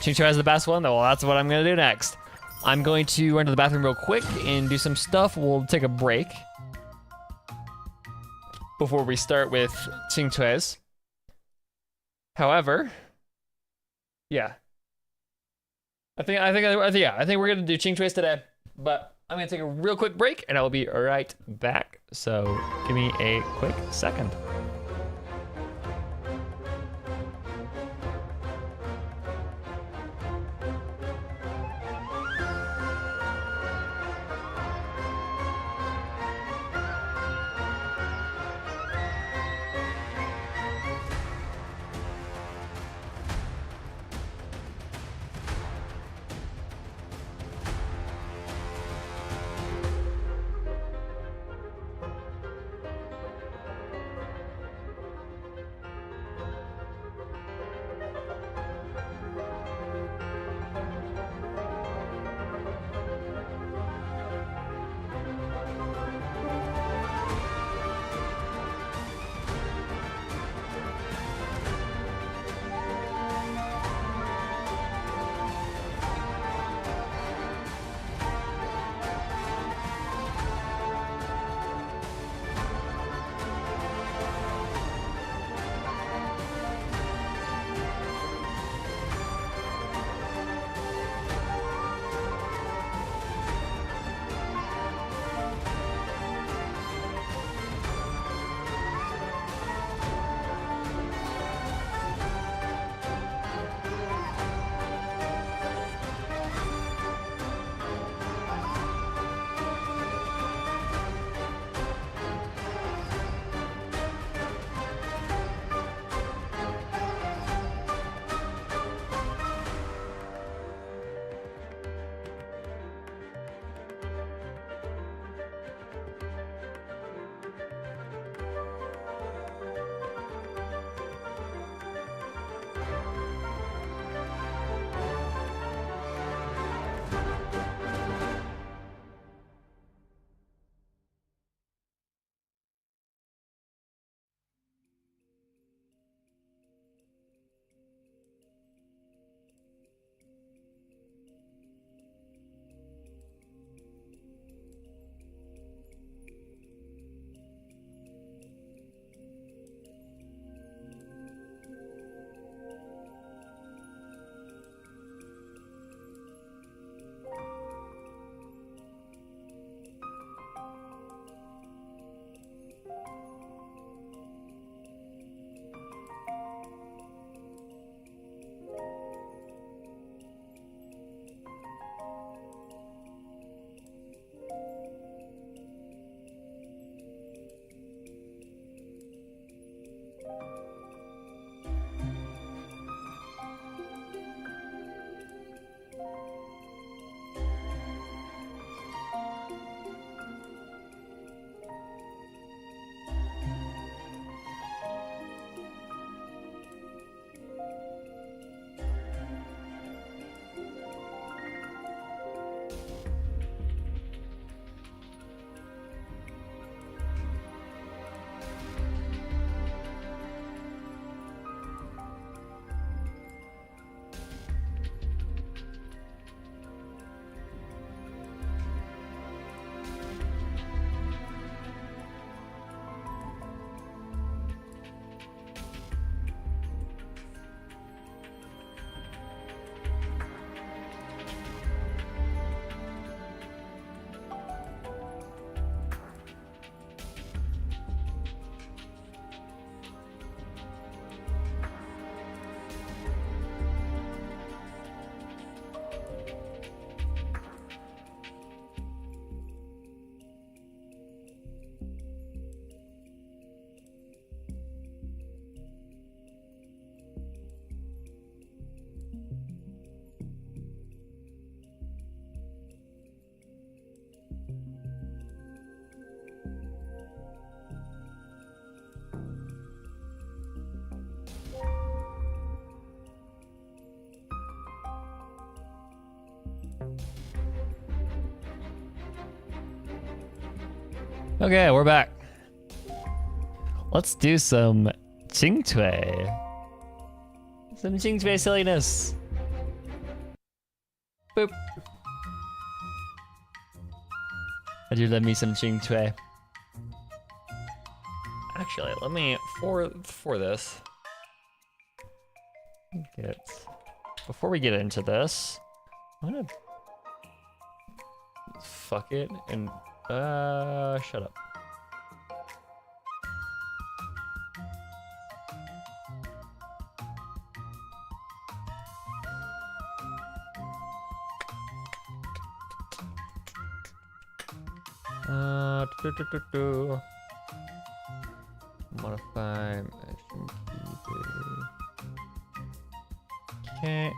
Speaker 1: Qingque has the best one, though. Well, that's what I'm gonna do next. I'm going to run to the bathroom real quick and do some stuff. We'll take a break before we start with Qingque's. However, yeah. I think we're gonna do Qingque's today, but I'm gonna take a real quick break and I will be right back. So give me a quick second. Okay, we're back. Let's do some Qingtui. Some Qingtui silliness. Boop. I do love me some Qingtui. Actually, let me for this before we get into this, I'm gonna fuck it and shut up. Modify action keyboard. Okay.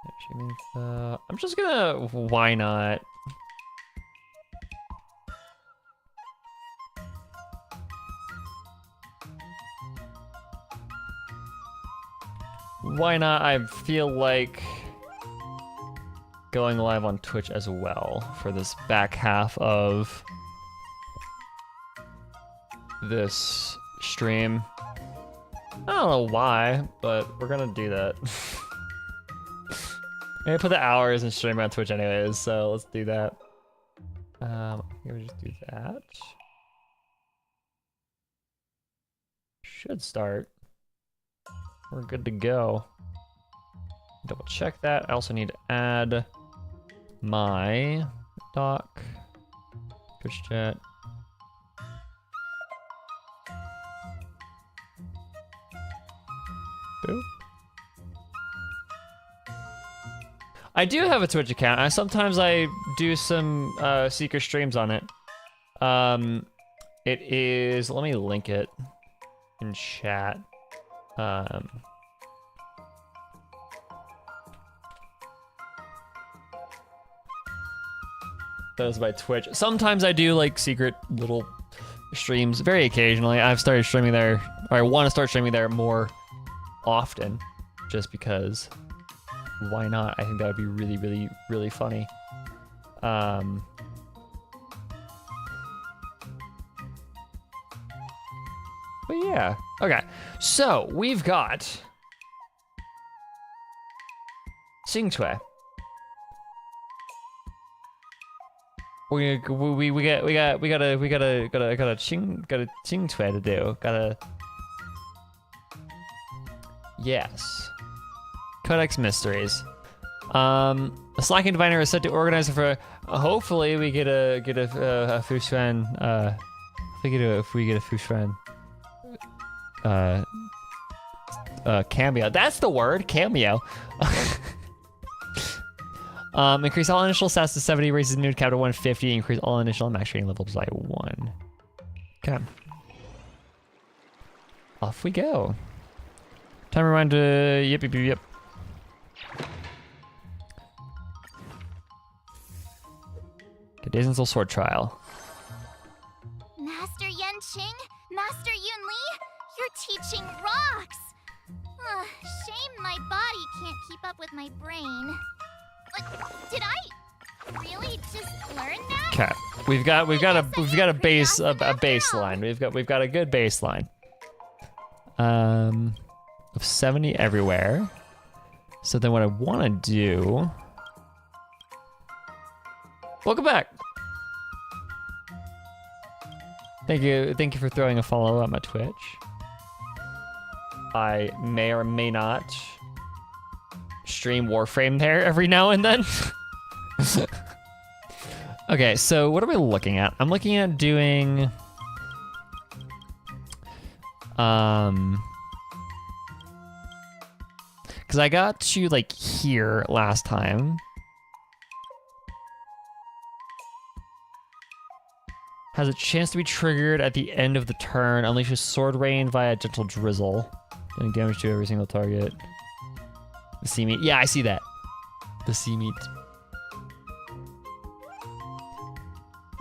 Speaker 1: Actually means I'm just gonna why not? Why not? I feel like going live on Twitch as well for this back half of this stream. I don't know why, but we're gonna do that. I'm gonna put the hours and stream on Twitch anyways, so let's do that. I'm gonna just do that. Should start. We're good to go. Double check that. I also need to add my doc, Twitch chat. Boop. I do have a Twitch account. Sometimes I do some secret streams on it. It is, let me link it in chat. That is my Twitch. Sometimes I do like secret little streams, very occasionally. I've started streaming there, or I want to start streaming there more often, just because why not? I think that would be really, really, really funny. But yeah, okay. So we've got Qingtui. We got a Qingtui to do. Yes. Codex Mysteries. A slacking diviner is set to organize it for. Hopefully, we get a Fushuan. If we get a Fushuan. Cameo. That's the word. Cameo. Increase all initial stats to 70, raises mood cap to 150, increase all initial and max training levels by 1. Okay. Off we go. Time rewind to yep. Okay, Days Until Sword Trial.
Speaker 4: Master Yanqing? Master Yun Li? Your teaching rocks! Ugh, shame my body can't keep up with my brain. Did I really just learn that?
Speaker 1: Okay, we've got a baseline. We've got a good baseline. Of 70 everywhere. So then what I want to do. Welcome back. Thank you for throwing a follow at my Twitch. I may or may not stream Warframe there every now and then. Okay, so what are we looking at? I'm looking at doing because I got to like here last time. Has a chance to be triggered at the end of the turn. Unleashes sword rain via gentle drizzle. Doing damage to every single target. The sea meat. Yeah, I see that. The sea meat.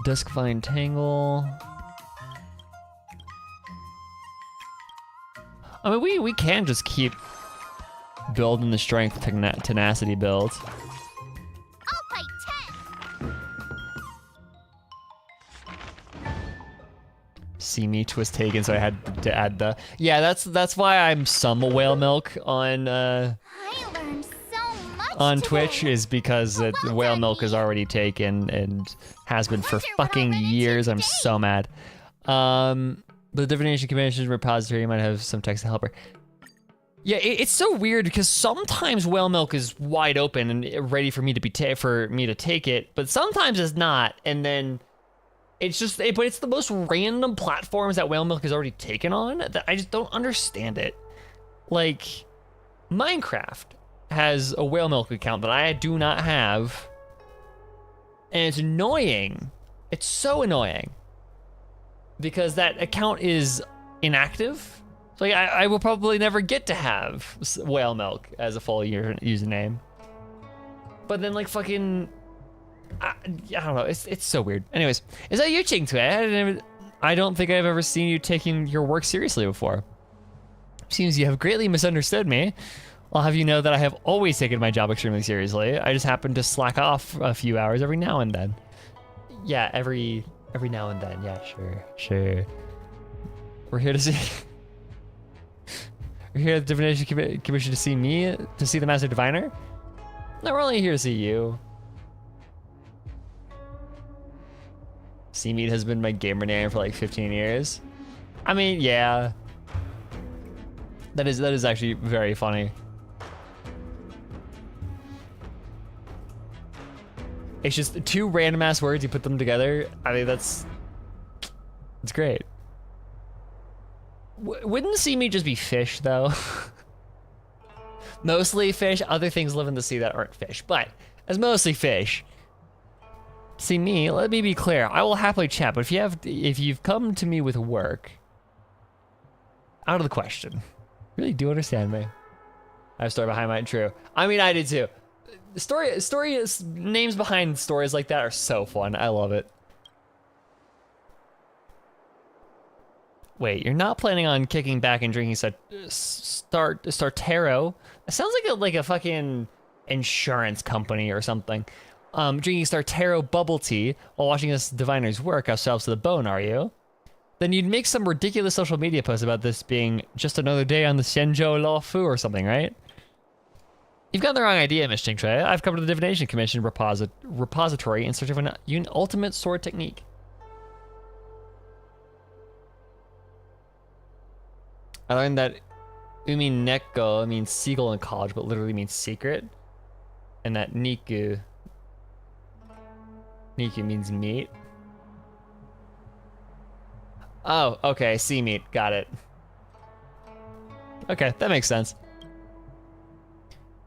Speaker 1: Duskvine Tangle. I mean, we can just keep build and the strength tenacity build.
Speaker 4: I'll fight 10.
Speaker 1: See meat was taken, so I had to add the. Yeah, that's why I'm some whale milk on
Speaker 4: I learned so much
Speaker 1: on
Speaker 4: today.
Speaker 1: Twitch is because whale milk is already taken and has been for fucking years. I'm so mad. The Divination Commission repository might have some text to help her. Yeah, it's so weird because sometimes whale milk is wide open and ready for me to take it, but sometimes it's not, and then it's just. But it's the most random platforms that whale milk is already taken on that I just don't understand it. Like, Minecraft has a whale milk account that I do not have, and it's annoying. It's so annoying because that account is inactive. Like, I will probably never get to have whale milk as a full username. But then, like, fucking, I don't know. It's so weird. Anyways, is that you, Ching Tui? I don't think I've ever seen you taking your work seriously before. Seems you have greatly misunderstood me. I'll have you know that I have always taken my job extremely seriously. I just happen to slack off a few hours every now and then. Yeah, every now and then. Yeah, sure. We're here to see. We're here at the Divination Commission to see me, to see the Master Diviner? No, we're only here to see you. Seameat has been my gamer name for like 15 years. I mean, yeah. That is actually very funny. It's just two random ass words, you put them together. I mean, it's great. Wouldn't seameat just be fish, though? Mostly fish. Other things live in the sea that aren't fish, but as mostly fish. See me. Let me be clear. I will happily chat, but if you've come to me with work, out of the question. Really do understand me. I have a story behind mine. True. I mean, I did too. Names behind stories like that are so fun. I love it. Wait, you're not planning on kicking back and drinking Startero? It sounds like a fucking insurance company or something. Drinking Startero bubble tea while watching us diviners work ourselves to the bone, are you? Then you'd make some ridiculous social media post about this being just another day on the Shenzhou Law Fu or something, right? You've got the wrong idea, Miss Chingtrey. I've come to the Divination Commission repository in search of an ultimate sword technique. I learned that Umi Neko means seagull in college, but literally means secret. And that Niku means meat. Oh, okay, sea meat, got it. Okay, that makes sense.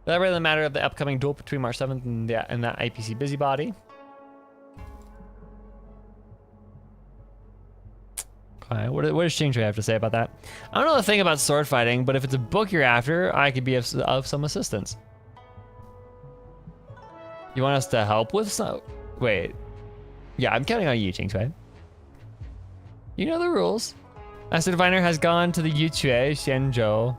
Speaker 1: That really the matter of the upcoming duel between March 7th and that IPC busybody. Okay, what does Chingtrey have to say about that? I don't know the thing about sword fighting, but if it's a book you're after, I could be of some assistance. You want us to help with some? Wait. Yeah, I'm counting on you, Chingtrey. You know the rules. Master Diviner has gone to the Yuchue Shenzhou.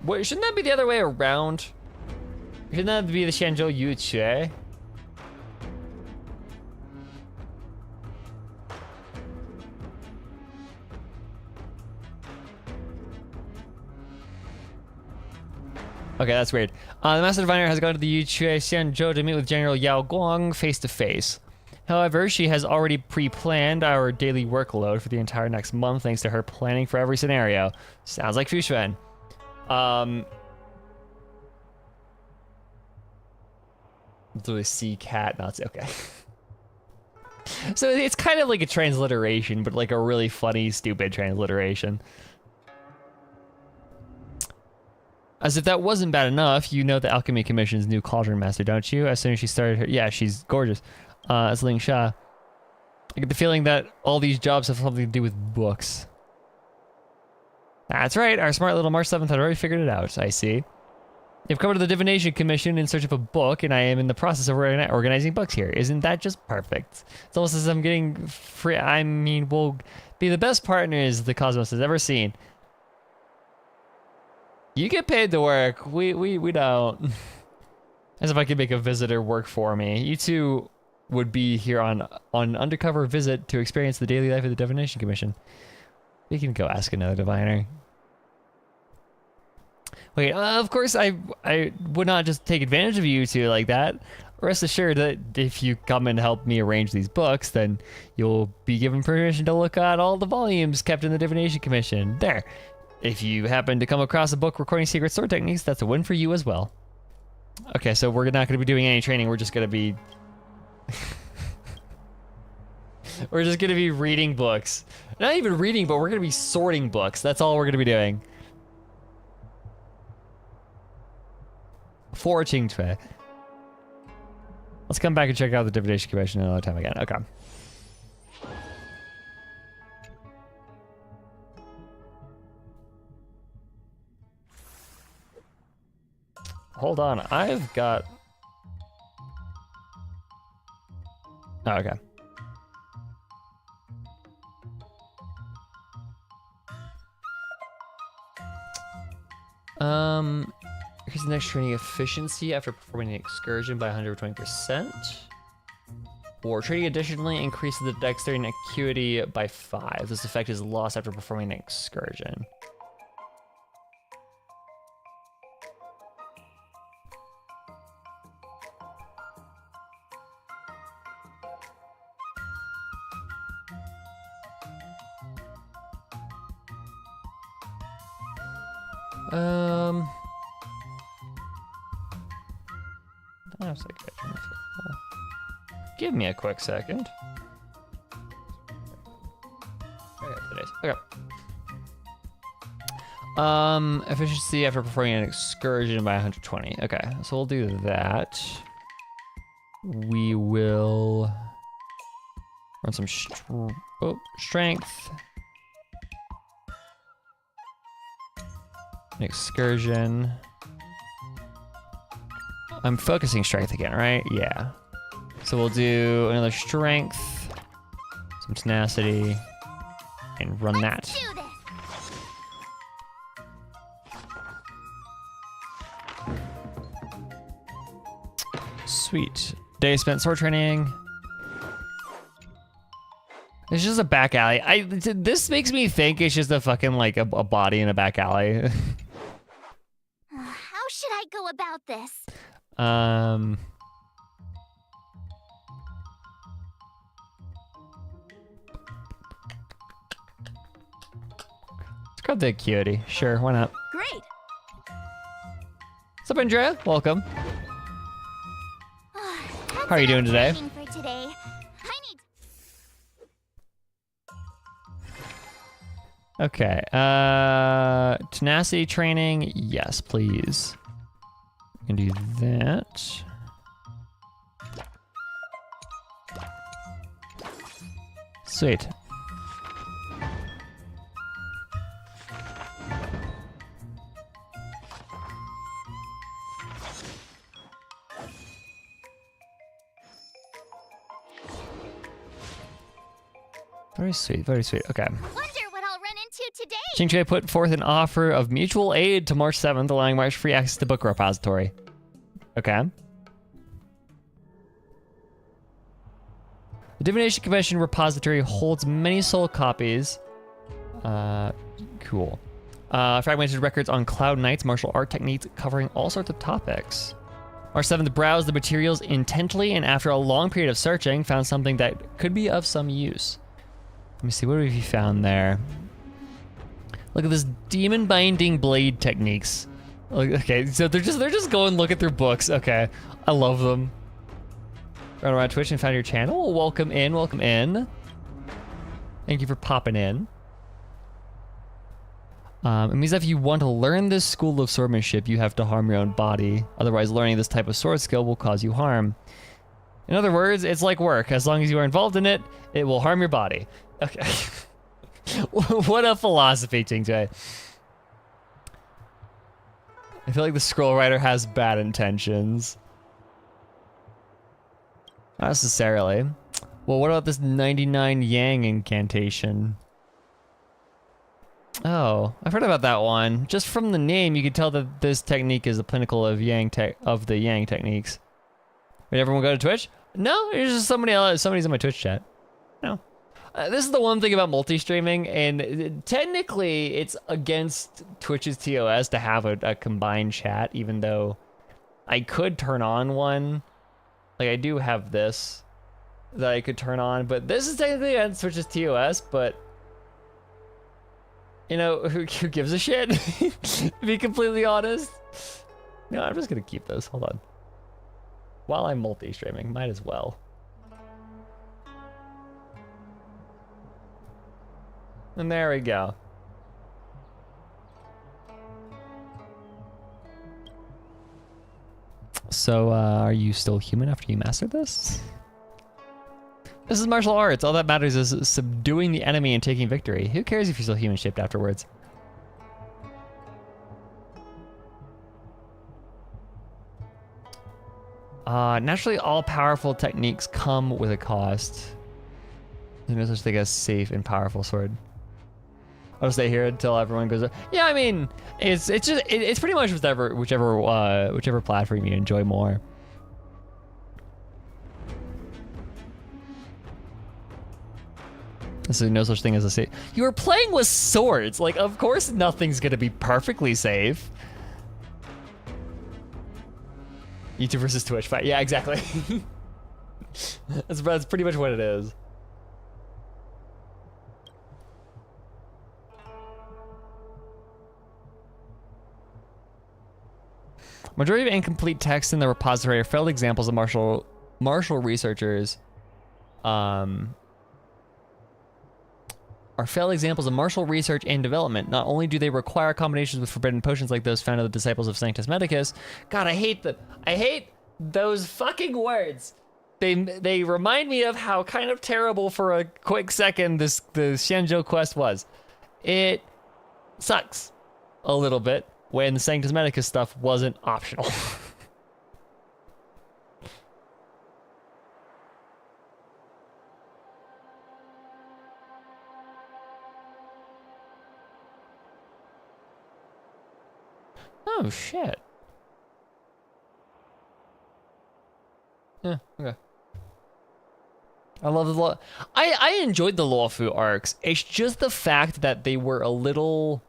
Speaker 1: Wait, shouldn't that be the other way around? Shouldn't that be the Shenzhou Yuchue? Okay, that's weird. The Master Diviner has gone to the Yuchue Shenzhou to meet with General Yao Guang face to face. However, she has already pre-planned our daily workload for the entire next month thanks to her planning for every scenario. Sounds like Fuxuan. The sea cat, not okay. So it's kind of like a transliteration, but like a really funny, stupid transliteration. As if that wasn't bad enough, you know the Alchemy Commission's new Cauldron Master, don't you? As soon as she started her, yeah, she's gorgeous. As Ling Sha. I get the feeling that all these jobs have something to do with books. That's right, our smart little March 7th had already figured it out, I see. You've come to the Divination Commission in search of a book, and I am in the process of organizing books here. Isn't that just perfect? It's almost as if I'm getting free. I mean, we'll be the best partners the Cosmos has ever seen. You get paid to work. We don't. As if I could make a visitor work for me. You two would be here on an undercover visit to experience the daily life of the Divination Commission. We can go ask another diviner. Wait, of course I would not just take advantage of you two like that. Rest assured that if you come and help me arrange these books, then you'll be given permission to look at all the volumes kept in the Divination Commission. There. If you happen to come across a book recording secret sword techniques, that's a win for you as well. Okay, so we're not going to be doing any training. We're just going to be... we're just going to be reading books. Not even reading, but we're going to be sorting books. That's all we're going to be doing. Foraging tray. Let's come back and check out the Divination Commission another time again. Okay. Hold on, I've got... Oh, okay. Here's the next training: efficiency after performing an excursion by 120%. Or training additionally increases the dexterity and acuity by 5. This effect is lost after performing an excursion. Give me a quick second. Okay. Efficiency after performing an excursion by 120. Okay, so we'll do that. We will run some strength. An excursion. I'm focusing strength again, right? Yeah. So we'll do another strength, some tenacity, and run that. Sweet. Day spent sword training. It's just a back alley. This makes me think it's just a fucking like a body in a back alley.
Speaker 4: How should I go about this?
Speaker 1: Let's grab the acuity. Sure, why not?
Speaker 3: Great.
Speaker 1: What's up, Andrea? Welcome. How are you doing today?
Speaker 4: For today. I need...
Speaker 1: Okay. Tenacity training. Yes, please. We can do that. Sweet. Very sweet, very sweet. Okay.
Speaker 4: Wonder what I'll run into today.
Speaker 1: Qingque put forth an offer of mutual aid to March 7th, allowing March free access to book repository. Okay. The Divination Commission repository holds many soul copies. Cool. Fragmented records on Cloud Knight's martial art techniques covering all sorts of topics. March 7th browsed the materials intently and after a long period of searching, found something that could be of some use. Let me see, what have you found there? Look at this demon binding blade techniques. Okay, so they're just going look at their books. Okay, I love them. Run around Twitch and found your channel. Welcome in, welcome in. Thank you for popping in. It means that if you want to learn this school of swordsmanship, you have to harm your own body. Otherwise, learning this type of sword skill will cause you harm. In other words, it's like work. As long as you are involved in it, it will harm your body. Okay. What a philosophy, Qingque. I feel like the scroll writer has bad intentions. Not necessarily. Well, what about this 99 Yang incantation? Oh, I've heard about that one. Just from the name, you could tell that this technique is the pinnacle of the Yang techniques. Did everyone go to Twitch? No, it's just somebody else. Somebody's in my Twitch chat. No. This is the one thing about multi-streaming, and technically it's against Twitch's TOS to have a combined chat, even though I could turn on one. Like, I do have this that I could turn on, but this is technically against Twitch's TOS, but you know, who gives a shit? To be completely honest. No, I'm just gonna keep this. Hold on. While I'm multi-streaming, might as well. And there we go. So, are you still human after you mastered this? This is martial arts. All that matters is subduing the enemy and taking victory. Who cares if you're still human-shaped afterwards? Naturally, all powerful techniques come with a cost. There's no such thing as safe and powerful sword. I'll stay here until everyone goes. Yeah, I mean, it's pretty much whichever platform you enjoy more. This is no such thing as a safe. You were playing with swords. Like, of course, nothing's gonna be perfectly safe. YouTube versus Twitch fight. Yeah, exactly. That's pretty much what it is. Majority of incomplete text in the repository are failed examples of martial researchers. Are failed examples of martial research and development. Not only do they require combinations with forbidden potions like those found in the disciples of Sanctus Medicus. God, I hate those fucking words. They remind me of how kind of terrible for a quick second the Shenzhou quest was. It sucks a little bit when the Sanctus Medicus stuff wasn't optional. Oh, shit. Yeah, okay. I love the law. I enjoyed the Luofu arcs. It's just the fact that they were a little...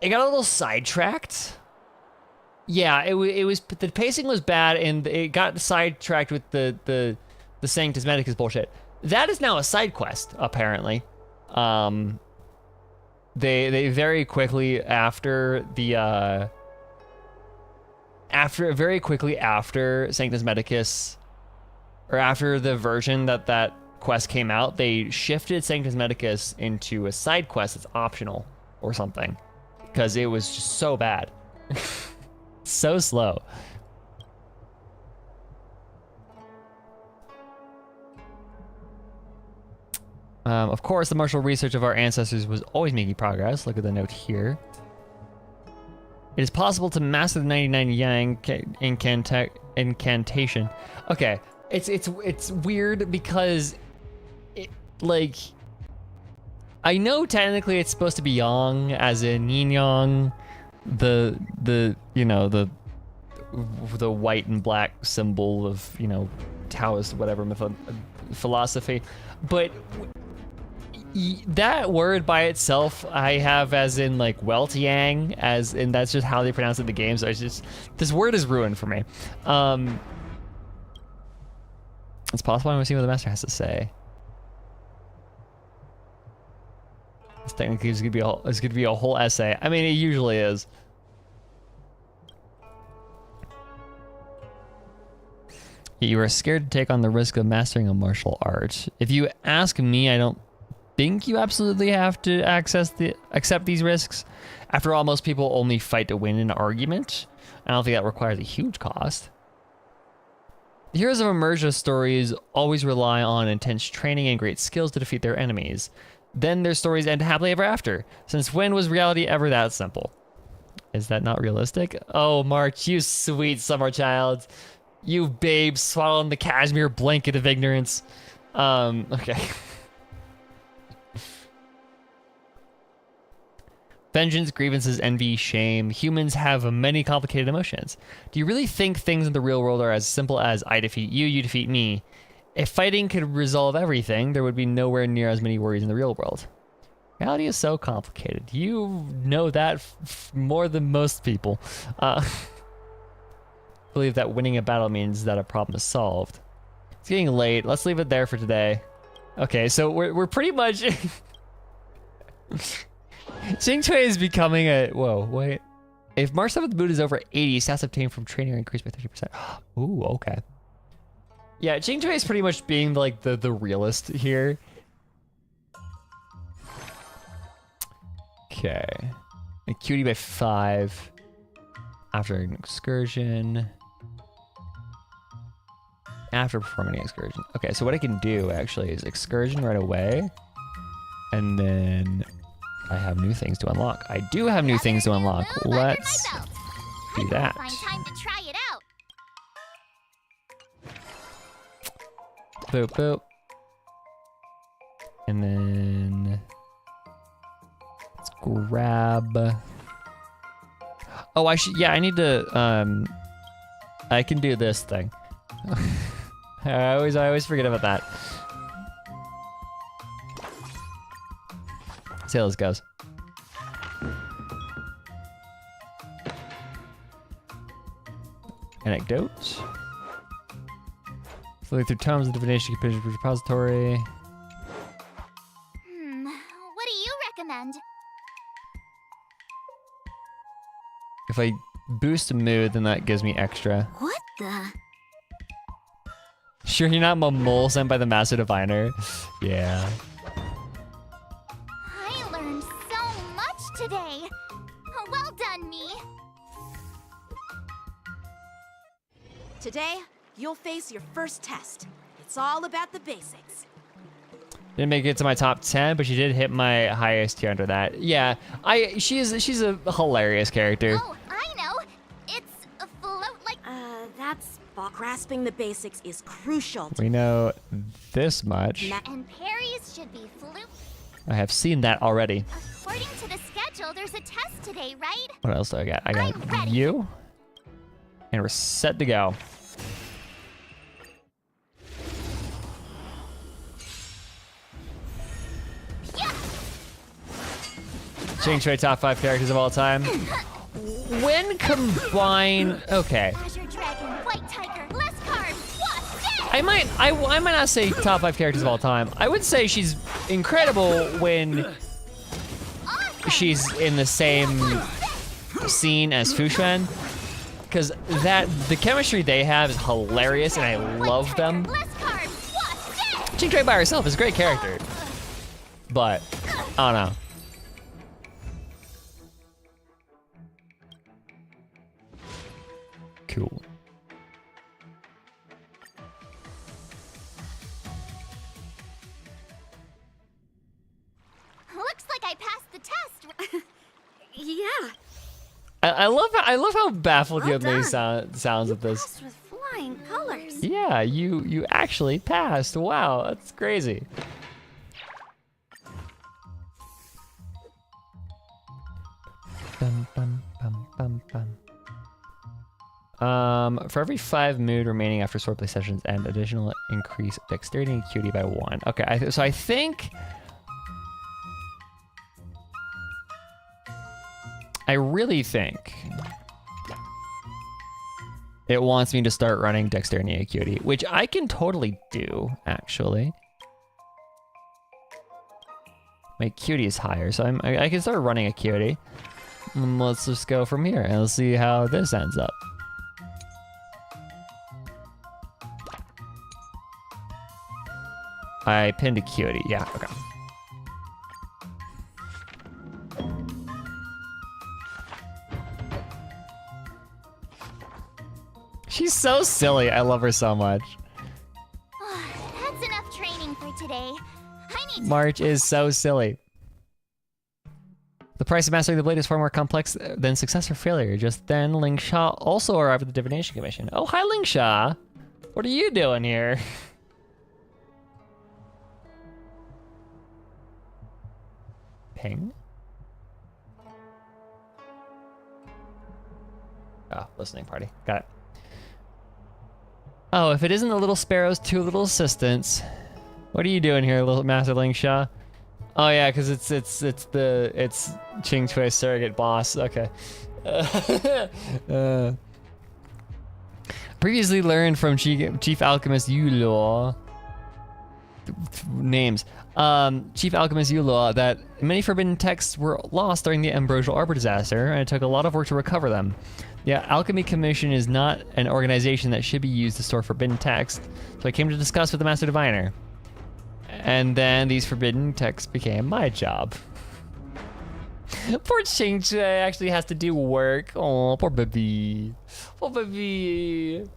Speaker 1: It got a little sidetracked. Yeah, it was the pacing was bad, and it got sidetracked with the Sanctus Medicus bullshit. That is now a side quest, apparently. They very quickly after the very quickly after Sanctus Medicus, or after the version that quest came out, they shifted Sanctus Medicus into a side quest that's optional or something, because it was just so bad. So slow. Of course, the martial research of our ancestors was always making progress. Look at the note here. It is possible to master the 99 Yang incantation. Okay, it's weird because like, I know technically it's supposed to be Yang, as in Yin Yang, the you know, the white and black symbol of, you know, Taoist whatever philosophy, but that word by itself I have as in like Weltiang, as in that's just how they pronounce it in the game. So it's just, this word is ruined for me. It's possible I'm gonna see what the master has to say. This technically is gonna be a whole essay. I mean, it usually is. You are scared to take on the risk of mastering a martial art. If you ask me, I don't think you absolutely have to accept these risks. After all, most people only fight to win an argument. I don't think that requires a huge cost. The heroes of Emerja stories always rely on intense training and great skills to defeat their enemies. Then their stories end happily ever after. Since when was reality ever that simple? Is that not realistic? Oh, March, you sweet summer child. You babe swallowing the cashmere blanket of ignorance. Okay. Vengeance, grievances, envy, shame. Humans have many complicated emotions. Do you really think things in the real world are as simple as I defeat you, you defeat me? If fighting could resolve everything, there would be nowhere near as many worries in the real world. Reality is so complicated. You know that more than most people. Believe that winning a battle means that a problem is solved. It's getting late. Let's leave it there for today. Okay, so we're pretty much... Xingcui is becoming a... Whoa, wait. If March 7th mood is over 80, stats obtained from training are increased by 30%. Ooh, okay. Yeah, Xingcui is pretty much being like the realist here. Okay. Acuity by 5. After an excursion. After performing an excursion. Okay, so what I can do actually is excursion right away. And then I have new things to unlock. I do have new things to unlock. Let's do that.
Speaker 4: Find time to try it out.
Speaker 1: Boop, boop. And then let's grab. Oh, I need to, I can do this thing. I always forget about that. See how this goes. Anecdotes. Flipping through tomes of divination repository.
Speaker 4: What do you recommend?
Speaker 1: If I boost a mood, then that gives me extra.
Speaker 2: What the?
Speaker 1: Sure, you're not a mole sent by the Master Diviner? Yeah.
Speaker 4: I learned so much today. Well done, me.
Speaker 3: Today, you'll face your first test. It's all about the basics.
Speaker 1: Didn't make it to my top 10, but she did hit my highest tier under that. Yeah, she's a hilarious character.
Speaker 4: Oh, I know. It's a float like.
Speaker 3: That's grasping the basics is crucial.
Speaker 1: We know this much.
Speaker 4: And parries should be float.
Speaker 1: I have seen that already.
Speaker 4: According to the schedule, there's a test today, right?
Speaker 1: What else do I got? I got you. And we're set to go. Xingcui top 5 characters of all time. When combined, okay.
Speaker 4: Azure Dragon, White Tiger, less cards, Wasp,
Speaker 1: I might not say top 5 characters of all time. I would say she's incredible when she's in the same scene as Fushuan, because the chemistry they have is hilarious and I love them. Xingcui by herself is a great character, but I don't know. Cool.
Speaker 4: Looks like I passed the test.
Speaker 2: Yeah.
Speaker 1: I love how baffled you me sounds at this.
Speaker 2: Passed with flying colors.
Speaker 1: Yeah, you actually passed. Wow, that's crazy. Bum, bum, bum, bum, bum. For every 5 mood remaining after swordplay sessions end, additional increase dexterity and acuity by 1. Okay, so I think I really think it wants me to start running dexterity and acuity, which I can totally do, actually. My acuity is higher, so I can start running acuity. Let's just go from here and let's see how this ends up. I pinned acuity, yeah, okay. She's so silly. I love her so much.
Speaker 4: That's enough training for today. I need
Speaker 1: March is so silly. The price of mastering the blade is far more complex than success or failure. Just then, Ling Sha also arrived at the Divination Commission. Oh, hi, Ling Sha. What are you doing here? Ping? Oh, listening party. Got it. Oh, if it isn't the little sparrow's two little assistants, what are you doing here, little Masterling Shaw? Oh yeah, because it's Ching Chui's surrogate boss. Okay. Previously learned from Chief Alchemist Yulaw. Names. Chief Alchemist Yulaw that many forbidden texts were lost during the Ambrosial Arbor disaster, and it took a lot of work to recover them. The Alchemy Commission is not an organization that should be used to store forbidden texts, so I came to discuss with the Master Diviner. And then these forbidden texts became my job. Poor Ching Chui actually has to do work. Oh, poor baby. Poor baby.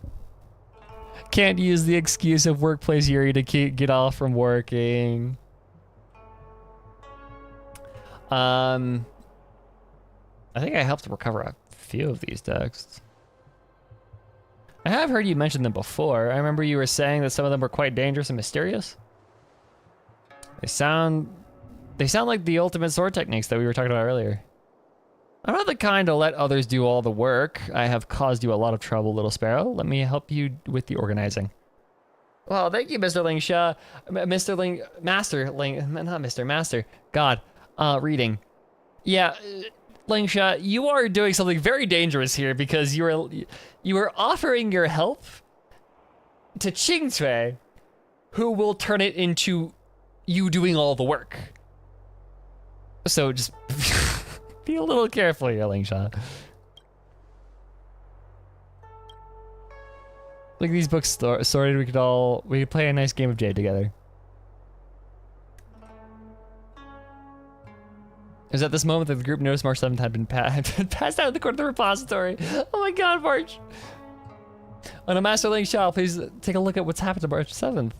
Speaker 1: Can't use the excuse of workplace Yuri to get off from working. I think I helped recover a few of these texts. I have heard you mention them before. I remember you were saying that some of them were quite dangerous and mysterious. They sound like the ultimate sword techniques that we were talking about earlier. I'm not the kind to let others do all the work. I have caused you a lot of trouble, little sparrow. Let me help you with the organizing. Well, thank you, Mr. Ling Sha. Mr. Ling, Master Ling, not Mr. Master. God, reading. Yeah, Ling Sha, you are doing something very dangerous here because you are offering your help to Ching Chui, who will turn it into you doing all the work. So just be a little careful here, Ling Sha. Look at these books sorted. We could play a nice game of Jade together. It was at this moment that the group noticed March 7th had been passed out in the corner of the repository. Oh my God, March! On a Master Ling Sha, please take a look at what's happened to March 7th.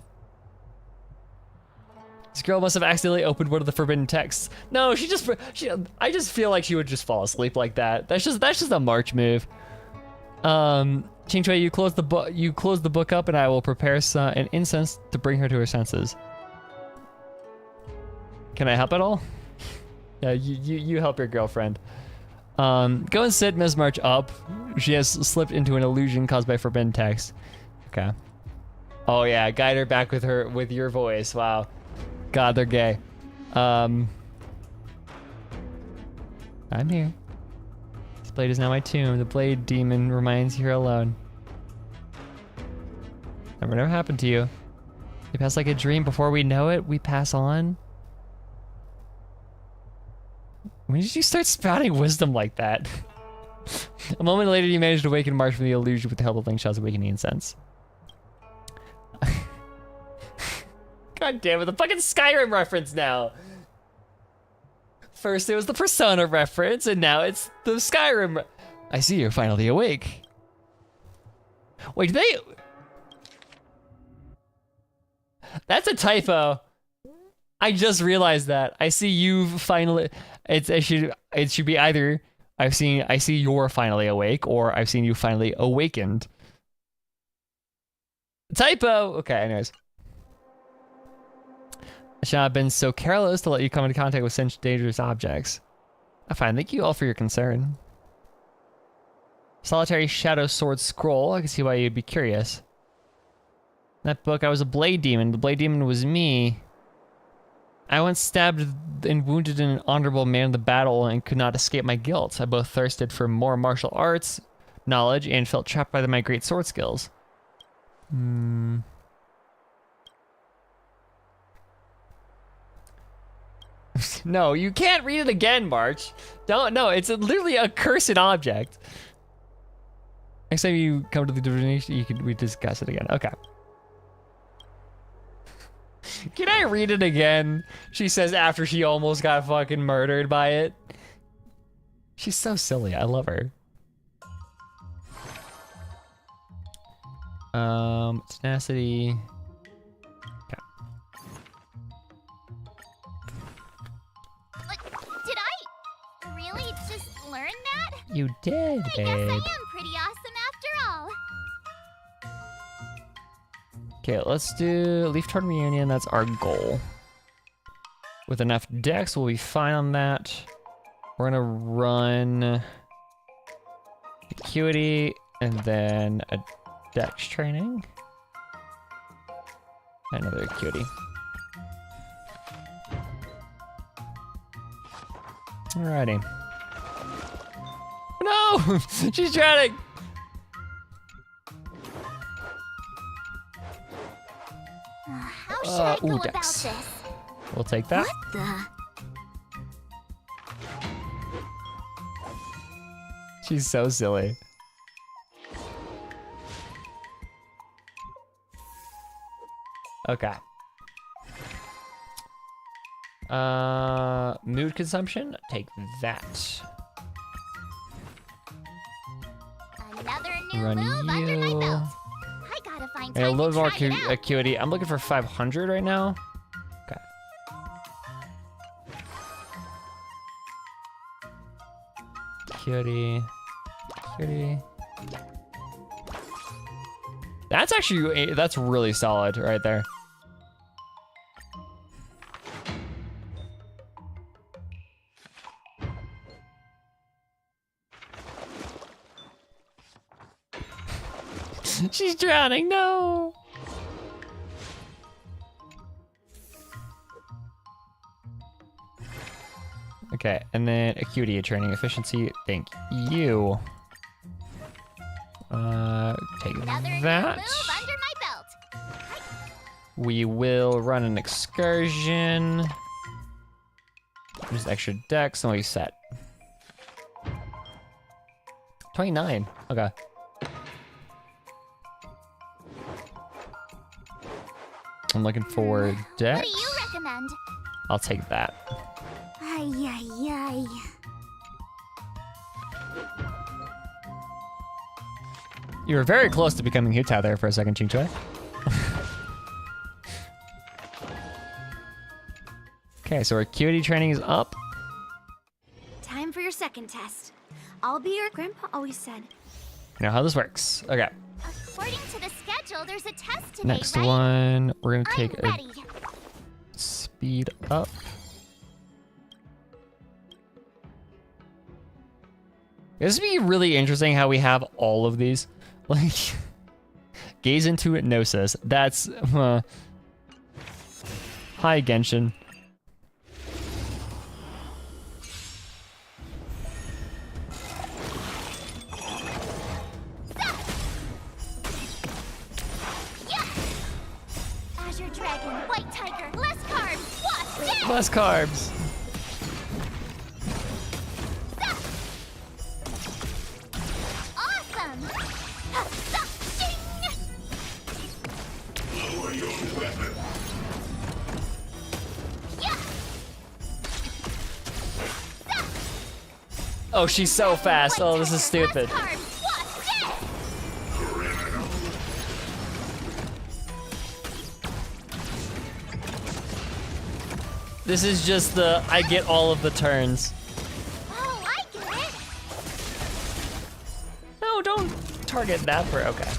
Speaker 1: This girl must have accidentally opened one of the forbidden texts. No, I just feel like she would just fall asleep like that. That's just a March move. Ching Chui, you close the book up, and I will prepare an incense to bring her to her senses. Can I help at all? Yeah, you help your girlfriend. Go and sit Ms. March up. She has slipped into an illusion caused by forbidden text. Okay. Oh yeah, guide her back with your voice. Wow. God, they're gay. I'm here. This blade is now my tomb. The blade demon remains here alone. Never happened to you. You pass like a dream. Before we know it, we pass on. When did you start spouting wisdom like that? A moment later, you managed to awaken March from the illusion with the help of Ling Shao's awakening incense. God damn it, the fucking Skyrim reference now. First it was the Persona reference, and now it's the Skyrim. I see you're finally awake. Wait, That's a typo. I just realized that. I see you finally. It should be either I see you're finally awake, or I've seen you finally awakened. Typo. Okay, anyways. I should not have been so careless to let you come into contact with such dangerous objects. Fine, thank you all for your concern. Solitary Shadow Sword Scroll. I can see why you'd be curious. In that book, I was a blade demon. The blade demon was me. I once stabbed and wounded an honorable man in the battle and could not escape my guilt. I both thirsted for more martial arts knowledge and felt trapped by my great sword skills. No, you can't read it again, March. No, it's literally a cursed object. Next time you come to the divination, we discuss it again. Okay. Can I read it again? She says after she almost got fucking murdered by it. She's so silly. I love her. Tenacity. Okay.
Speaker 4: Did I really just learn that?
Speaker 1: You did, babe.
Speaker 4: I guess I am pretty awesome after all.
Speaker 1: Okay, let's do Leaf Toward Reunion. That's our goal. With enough dex, we'll be fine on that. We're gonna run acuity, and then a dex training. Another acuity. Alrighty. No! She's drowning!
Speaker 4: How should I go about
Speaker 1: dex.
Speaker 4: this?
Speaker 1: We'll take that.
Speaker 2: What the?
Speaker 1: She's so silly. Okay. Mood consumption, take that.
Speaker 4: Another new
Speaker 1: Run
Speaker 4: move under my
Speaker 1: you.
Speaker 4: belt. I gotta find
Speaker 1: And a
Speaker 4: time
Speaker 1: little
Speaker 4: to
Speaker 1: more
Speaker 4: try it out.
Speaker 1: acuity. I'm looking for 500 right now. Okay. Acuity. Acuity. That's actually, that's really solid right there. She's drowning, no! Okay, and then acuity training efficiency, thank you. Take
Speaker 4: Another new
Speaker 1: that.
Speaker 4: move under my belt.
Speaker 1: We will run an excursion. Just extra dex, and we set. 29, okay. I'm looking for dex.
Speaker 4: What do you recommend?
Speaker 1: I'll take that.
Speaker 2: Ay, ay, ay.
Speaker 1: You were very close to becoming Hutao there for a second, Ching Choi. Okay, so our acuity training is up.
Speaker 2: Time for your second test. I'll be your grandpa always said.
Speaker 1: You know how this works. Okay,
Speaker 4: According to the schedule, there's a test today,
Speaker 1: next
Speaker 4: right?
Speaker 1: one, we're gonna
Speaker 4: I'm
Speaker 1: take a
Speaker 4: ready.
Speaker 1: speed up. This would be really interesting how we have all of these. Like, gaze into hypnosis. That's, hi, Genshin.
Speaker 4: Azure Dragon, White Tiger, less carbs, what? Yeah!
Speaker 1: Less carbs.
Speaker 4: Awesome! Ding!
Speaker 10: Lower your weapon.
Speaker 4: Yeah!
Speaker 1: Oh, she's so fast. Oh, this is stupid.
Speaker 4: Carbs, what? Yeah!
Speaker 1: This is just the, I get all of the turns.
Speaker 4: Oh, I get it!
Speaker 1: No, don't target that for, okay.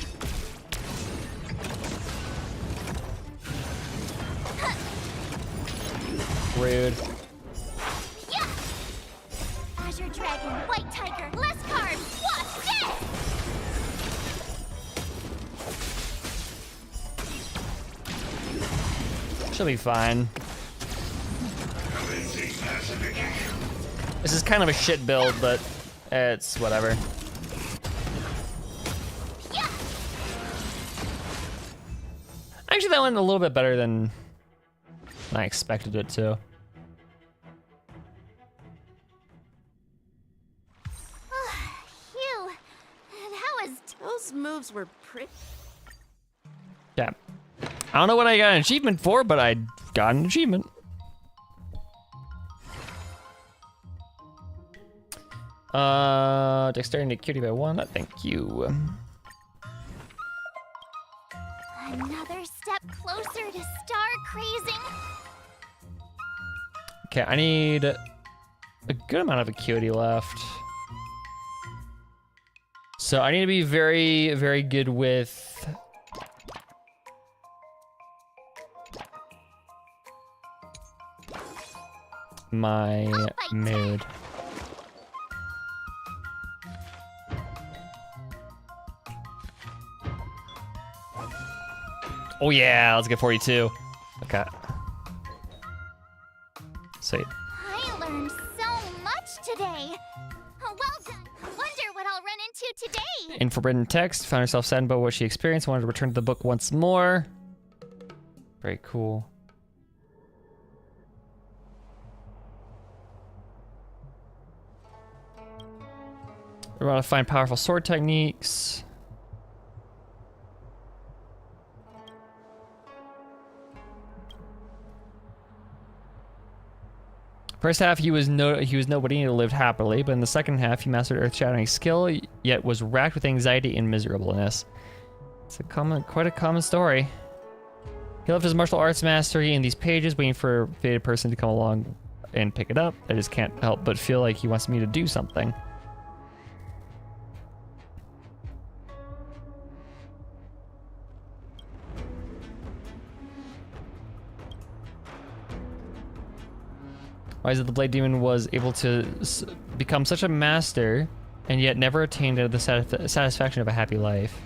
Speaker 1: Rude.
Speaker 4: Yeah! Azure Dragon, White Tiger, less carbs, what? Yeah!
Speaker 1: She'll be fine. This is kind of a shit build, but it's whatever.
Speaker 4: Yeah!
Speaker 1: Actually, that went a little bit better than I expected it to.
Speaker 4: Phew. That was...
Speaker 3: Those moves were pretty.
Speaker 1: Yeah. I don't know what I got an achievement for, but I got an achievement. Dexterity and acuity by 1, thank you.
Speaker 4: Another step closer to star crazing.
Speaker 1: Okay, I need a good amount of acuity left. So I need to be very, very good with my mood. Oh yeah, let's get 42. Okay. Sweet.
Speaker 4: I learned so much today. Well done. Wonder what I'll run into today.
Speaker 1: In Forbidden Text, found herself saddened about what she experienced, wanted to return to the book once more. Very cool. We want to find powerful sword techniques. First half, he was nobody and lived happily, but in the second half, he mastered earth-shattering skill, yet was racked with anxiety and miserableness. It's quite a common story. He left his martial arts mastery in these pages, waiting for a fated person to come along and pick it up. I just can't help but feel like he wants me to do something. Why is it the Blade Demon was able to become such a master and yet never attained the satisfaction of a happy life?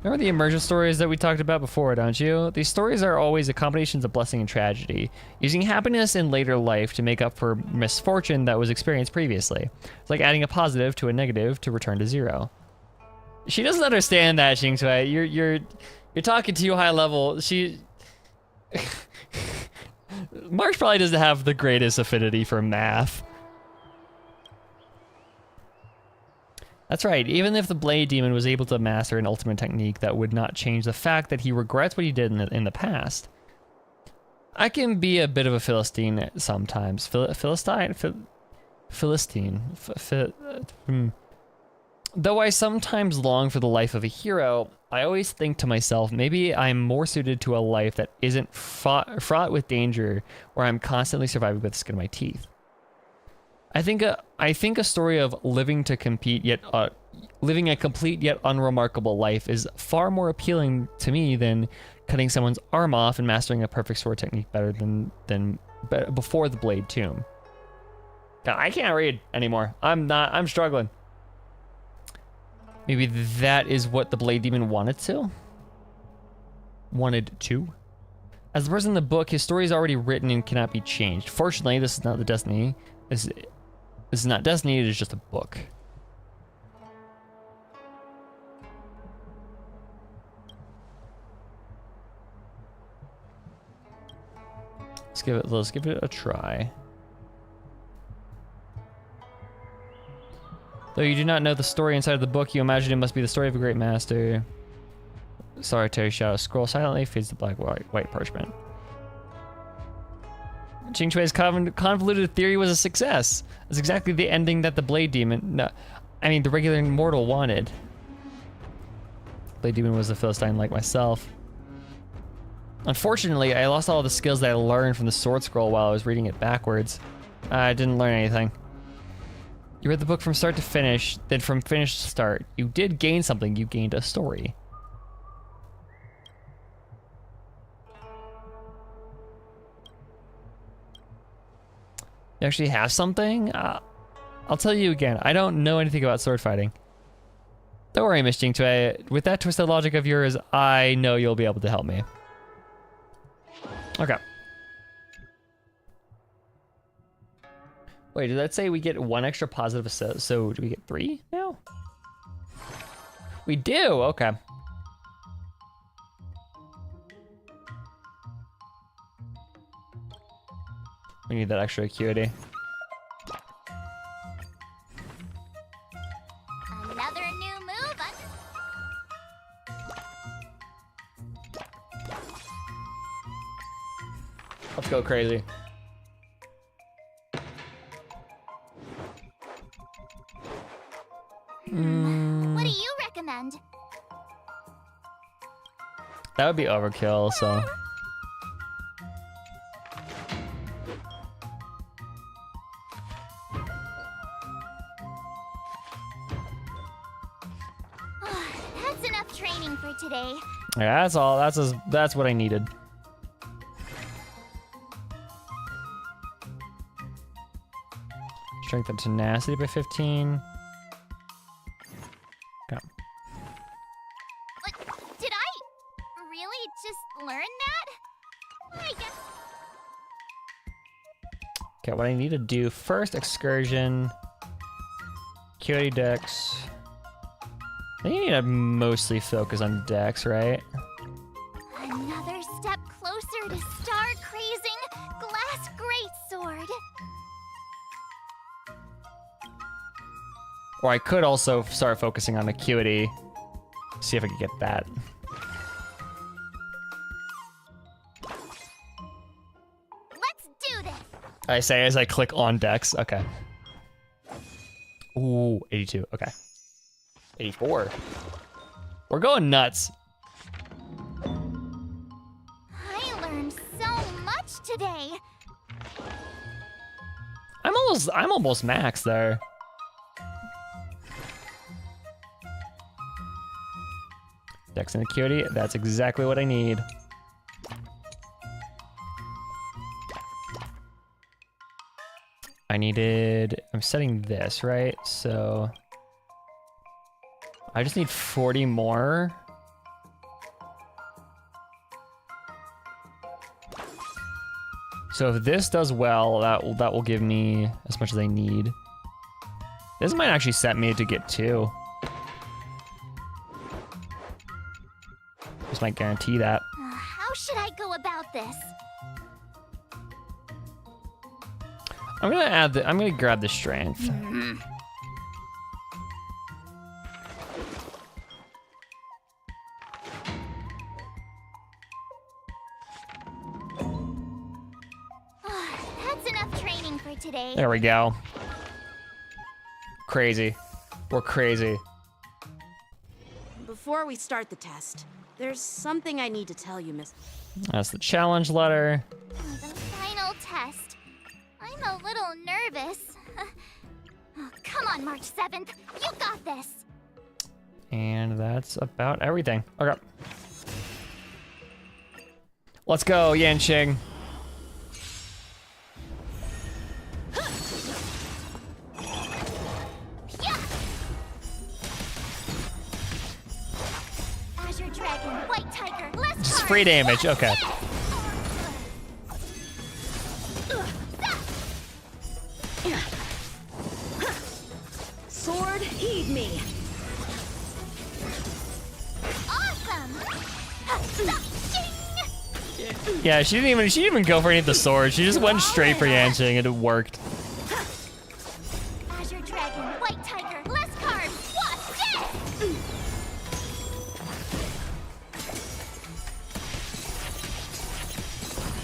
Speaker 1: Remember the emergent stories that we talked about before, don't you? These stories are always a combination of blessing and tragedy, using happiness in later life to make up for misfortune that was experienced previously. It's like adding a positive to a negative to return to zero. She doesn't understand that, Xingcui. You're talking too high level. She... March probably doesn't have the greatest affinity for math. That's right, even if the Blade Demon was able to master an ultimate technique, that would not change the fact that he regrets what he did in the past. I can be a bit of a Philistine sometimes. Philistine? Though I sometimes long for the life of a hero, I always think to myself, maybe I'm more suited to a life that isn't fraught with danger, where I'm constantly surviving with the skin of my teeth. I think a story of living a complete yet unremarkable life is far more appealing to me than cutting someone's arm off and mastering a perfect sword technique better than before the Blade Tomb. God, I can't read anymore. I'm struggling. Maybe that is what the Blade Demon wanted to? As the person in the book, his story is already written and cannot be changed. Fortunately, this is not the Destiny. This is not Destiny, it is just a book. Let's give it a try. Though you do not know the story inside of the book, you imagine it must be the story of a great master. Solitary shadow scroll silently, fades to black white parchment. Xingcui's convoluted theory was a success. It's exactly the ending that the Blade Demon, the regular mortal wanted. Blade Demon was a Philistine like myself. Unfortunately, I lost all the skills that I learned from the sword scroll while I was reading it backwards. I didn't learn anything. You read the book from start to finish, then from finish to start. You did gain something, you gained a story. You actually have something? I'll tell you again, I don't know anything about sword fighting. Don't worry, Miss Xingcui. With that twisted logic of yours, I know you'll be able to help me. Okay. Wait, did that say we get one extra positive? So do we get 3 now? We do, okay. We need that extra acuity.
Speaker 4: Another new move.
Speaker 1: Let's go crazy.
Speaker 4: What do you recommend?
Speaker 1: That would be overkill, so.
Speaker 4: That's enough training for today.
Speaker 1: Yeah, that's all. That's what I needed. Strength and tenacity by 15.
Speaker 4: What? Did I really just
Speaker 1: Okay, what I need to do first, excursion, QA Dex. I think you need to mostly focus on Dex, right?
Speaker 4: Another step closer to star-crazing glass greatsword.
Speaker 1: Or I could also start focusing on Acuity, see if I can get that.
Speaker 4: Let's do this.
Speaker 1: I say as I click on Dex. Okay. Ooh, 82. Okay. 84. We're going nuts.
Speaker 4: I learned so much today.
Speaker 1: I'm almost max there. Dex and Acuity, that's exactly what I need. I'm setting this, right? So I just need 40 more. So if this does well, that will give me as much as I need. This might actually set me to get 2. This might guarantee that.
Speaker 4: How should I go about this?
Speaker 1: I'm gonna grab the strength.
Speaker 4: That's enough training for today.
Speaker 1: There we go. Crazy. We're crazy.
Speaker 3: Before we start the test, there's something I need to tell you, Miss.
Speaker 1: That's the challenge letter.
Speaker 4: The final test. I'm a little nervous. Oh, come on, March 7th. You got this.
Speaker 1: And that's about everything. Okay. Let's go, Yanqing.
Speaker 4: Azure Dragon, White Tiger, let's
Speaker 1: Just free damage, okay.
Speaker 12: Sword, heed me.
Speaker 4: Awesome.
Speaker 1: Yeah, she didn't even go for any of the swords. She just went straight for Yanqing and it worked.
Speaker 4: Azure Dragon, White Tiger, less cards. What's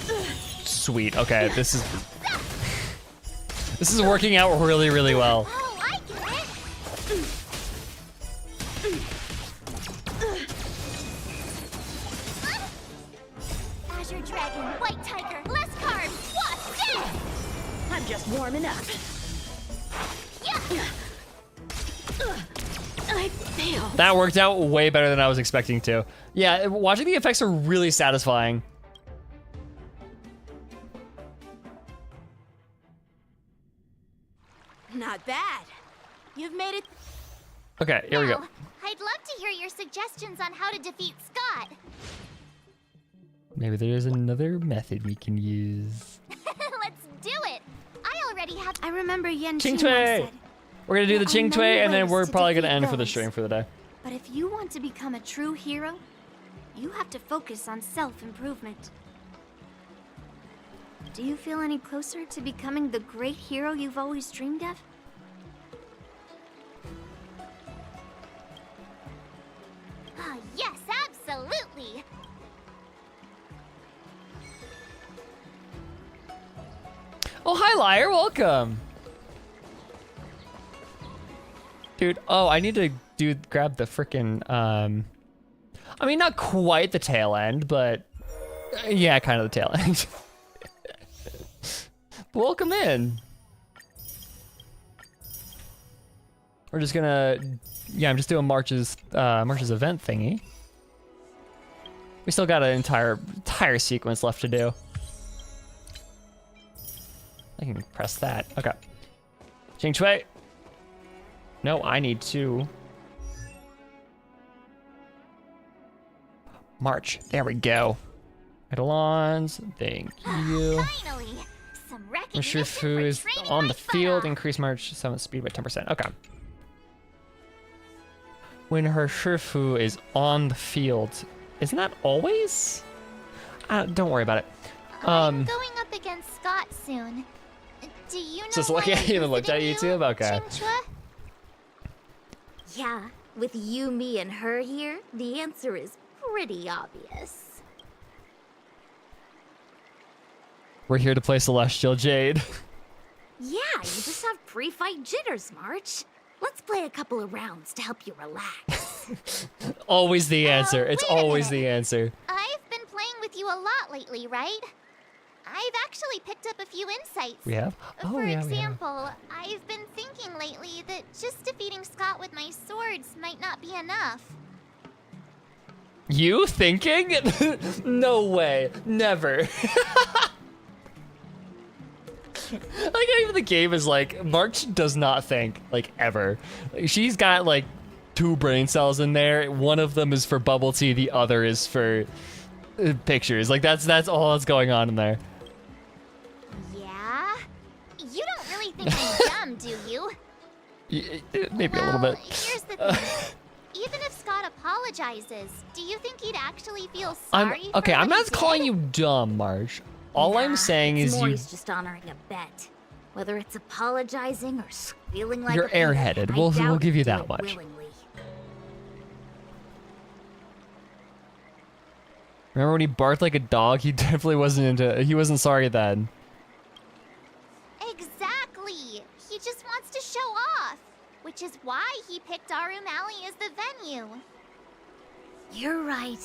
Speaker 4: this?
Speaker 1: Sweet. Okay, this is working out really, really well.
Speaker 4: Oh, I get it. Azure Dragon, White Tiger, less cards. What's this?
Speaker 12: I'm just warming up. I failed.
Speaker 1: That worked out way better than I was expecting to. Yeah, watching the effects are really satisfying.
Speaker 3: Not bad. You've made it.
Speaker 1: Okay, here we go.
Speaker 4: Now, I'd love to hear your suggestions on how to defeat Scott.
Speaker 1: Maybe there's another method we can use.
Speaker 4: Let's do it. I already have.
Speaker 2: I remember Yan
Speaker 1: Ching
Speaker 2: Qing
Speaker 1: Tui!
Speaker 2: once said,
Speaker 1: We're gonna do the
Speaker 2: "There are
Speaker 1: Ching Tui,
Speaker 2: many
Speaker 1: and then
Speaker 2: ways
Speaker 1: we're
Speaker 2: to
Speaker 1: probably gonna
Speaker 2: defeat
Speaker 1: end for the
Speaker 2: villains.
Speaker 1: stream for the day.
Speaker 2: But if you want to become a true hero, you have to focus on self-improvement. Do you feel any closer to becoming the great hero you've always dreamed of?
Speaker 4: Ah, yes, absolutely.
Speaker 1: Oh, hi, Liar. Welcome. Dude, oh, I need to grab the frickin', I mean, not quite the tail end, but yeah, kind of the tail end. Welcome in. We're just gonna, yeah, I'm just doing March's event thingy. We still got an entire sequence left to do. I can press that. Okay. Ching Tui. No, I need to. March. There we go. Eidolons. Thank you.
Speaker 4: Finally. some
Speaker 1: When
Speaker 4: recognition
Speaker 1: Shifu
Speaker 4: for
Speaker 1: is
Speaker 4: training
Speaker 1: on
Speaker 4: my
Speaker 1: the
Speaker 4: butt
Speaker 1: field,
Speaker 4: off.
Speaker 1: increase March 7 speed by 10%. Okay. When her Shifu is on the field, isn't that always? Don't worry about it.
Speaker 4: I'm going up against Scott soon. Do you know
Speaker 1: Just
Speaker 4: why
Speaker 1: looking
Speaker 4: I'm
Speaker 1: at you and looked at
Speaker 4: visiting
Speaker 1: YouTube? Okay.
Speaker 4: Chingchua?
Speaker 16: Yeah, with you, me, and her here, the answer is pretty obvious.
Speaker 1: We're here to play Celestial Jade.
Speaker 16: Yeah, you just have pre-fight jitters, March. Let's play a couple of rounds to help you relax.
Speaker 1: Always the answer. It's
Speaker 4: wait a
Speaker 1: always
Speaker 4: minute.
Speaker 1: the answer.
Speaker 4: I've been playing with you a lot lately, right? I've actually picked up a few insights.
Speaker 1: We have? Oh,
Speaker 4: For
Speaker 1: yeah, we have.
Speaker 4: example, I've been thinking lately that just defeating Scott with my swords might not be enough.
Speaker 1: You thinking? No way. Never. Like, even the game is like, March does not think, like, ever. Like, she's got, like, 2 brain cells in there. One of them is for bubble tea, the other is for pictures. Like, that's all that's going on in there.
Speaker 4: Yeah? You don't really think I'm dumb, do you?
Speaker 1: Maybe a
Speaker 4: Well,
Speaker 1: little bit.
Speaker 4: here's the thing. Even if Scott apologizes, do you think he'd actually feel sorry for
Speaker 1: Okay, I'm
Speaker 4: what he
Speaker 1: not calling you dumb, March. All I'm saying
Speaker 16: it's
Speaker 1: is
Speaker 16: more
Speaker 1: you...
Speaker 16: he's just honoring a bet. Whether it's apologizing or squealing like
Speaker 1: You're
Speaker 16: a pig,
Speaker 1: airheaded.
Speaker 16: I
Speaker 1: We'll
Speaker 16: doubt
Speaker 1: give you
Speaker 16: he'd do
Speaker 1: that
Speaker 16: it
Speaker 1: much.
Speaker 16: willingly.
Speaker 1: Remember when he barked like a dog? He definitely he wasn't sorry then.
Speaker 4: Exactly. He just wants to show off, which is why he picked Arum Alley as the venue.
Speaker 16: You're right.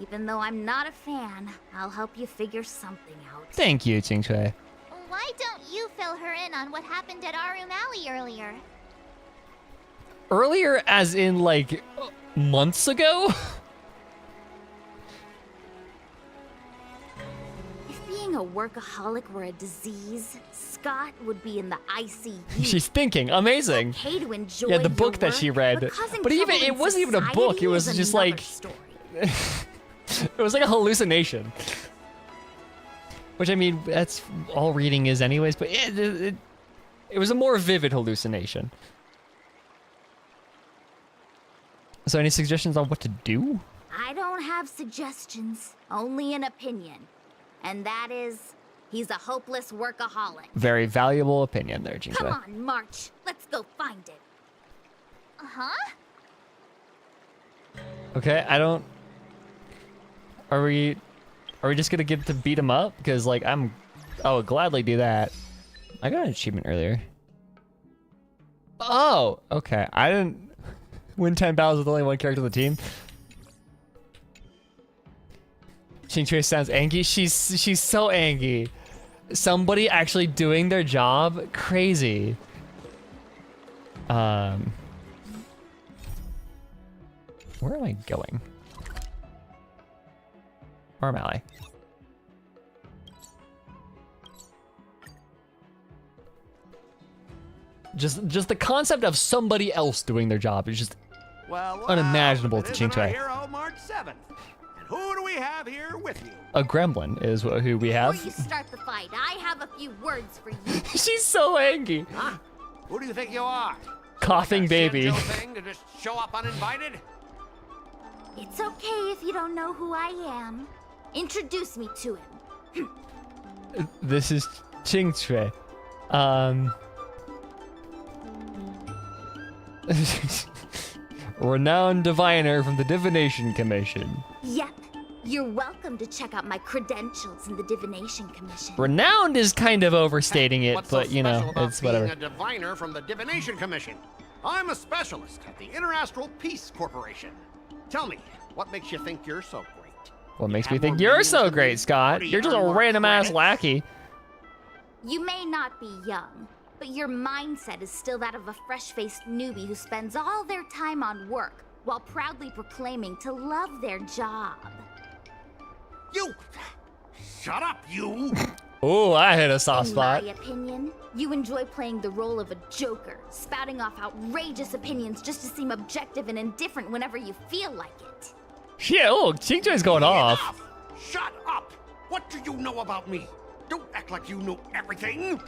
Speaker 16: Even though I'm not a fan, I'll help you figure something out.
Speaker 1: Thank you, Qingchui.
Speaker 4: Why don't you fill her in on what happened at Arum Alley earlier?
Speaker 1: Earlier, as in, like, months ago?
Speaker 16: If being a workaholic were a disease, Scott would be in the ICU.
Speaker 1: She's thinking. Amazing.
Speaker 16: It's okay to enjoy
Speaker 1: Yeah, the
Speaker 16: your
Speaker 1: book that she
Speaker 16: work,
Speaker 1: read.
Speaker 16: causing
Speaker 1: But even
Speaker 16: trouble
Speaker 1: it
Speaker 16: in
Speaker 1: wasn't even a book. It
Speaker 16: society
Speaker 1: was
Speaker 16: is
Speaker 1: just
Speaker 16: another
Speaker 1: like
Speaker 16: story.
Speaker 1: it was like a hallucination. Which, I mean, that's all reading is anyways, but it was a more vivid hallucination. So any suggestions on what to do?
Speaker 16: I don't have suggestions, only an opinion. And that is, he's a hopeless workaholic.
Speaker 1: Very valuable opinion there,
Speaker 16: Come
Speaker 1: Qingchui.
Speaker 16: on, March. Let's go find it.
Speaker 4: Huh?
Speaker 1: Okay, I don't... Are we just gonna get to beat him up? Because, like, I would gladly do that. I got an achievement earlier. Oh, okay. I didn't win 10 battles with only one character on the team. Qingchui sounds angry. She's so angry. Somebody actually doing their job? Crazy. Where am I going? Where am I? Just the concept of somebody else doing their job is just unimaginable to
Speaker 6: It isn't our
Speaker 1: Qingchui.
Speaker 6: hero, March 7th. And who do we have here with you?
Speaker 1: A gremlin is who we have.
Speaker 16: Before you start the fight, I have a few words for you.
Speaker 1: She's so angry.
Speaker 6: Huh? Who do you think you are?
Speaker 1: Coughing
Speaker 6: Like a
Speaker 1: baby.
Speaker 6: Shinjo thing to just show up uninvited?
Speaker 16: It's okay if you don't know who I am. Introduce me to him.
Speaker 1: This is Qingchui. Renowned diviner from the Divination Commission.
Speaker 16: Yep. You're welcome to check out my credentials in the Divination Commission.
Speaker 1: Renowned is kind of overstating it,
Speaker 6: What's
Speaker 1: but
Speaker 6: so
Speaker 1: you know,
Speaker 6: special about
Speaker 1: it's
Speaker 6: being
Speaker 1: whatever.
Speaker 6: a diviner from the Divination Commission? I'm a specialist at the Interastral Peace Corporation. Tell me, what makes you think you're so great?
Speaker 1: What makes
Speaker 6: have
Speaker 1: me think
Speaker 6: more
Speaker 1: you're
Speaker 6: means
Speaker 1: so
Speaker 6: than
Speaker 1: great,
Speaker 6: me?
Speaker 1: Scott?
Speaker 6: Do you
Speaker 1: You're just a
Speaker 6: earn more
Speaker 1: random ass
Speaker 6: credits?
Speaker 1: lackey.
Speaker 16: You may not be young, but your mindset is still that of a fresh-faced newbie who spends all their time on work while proudly proclaiming to love their job.
Speaker 6: You! Shut up, you!
Speaker 1: Oh, I hit a soft
Speaker 16: In
Speaker 1: spot.
Speaker 16: my opinion, you enjoy playing the role of a joker, spouting off outrageous opinions just to seem objective and indifferent whenever you feel like it.
Speaker 1: Shit, oh, Qingchui's going off.
Speaker 6: Enough! Shut up! What do you know about me? Don't act like you know everything.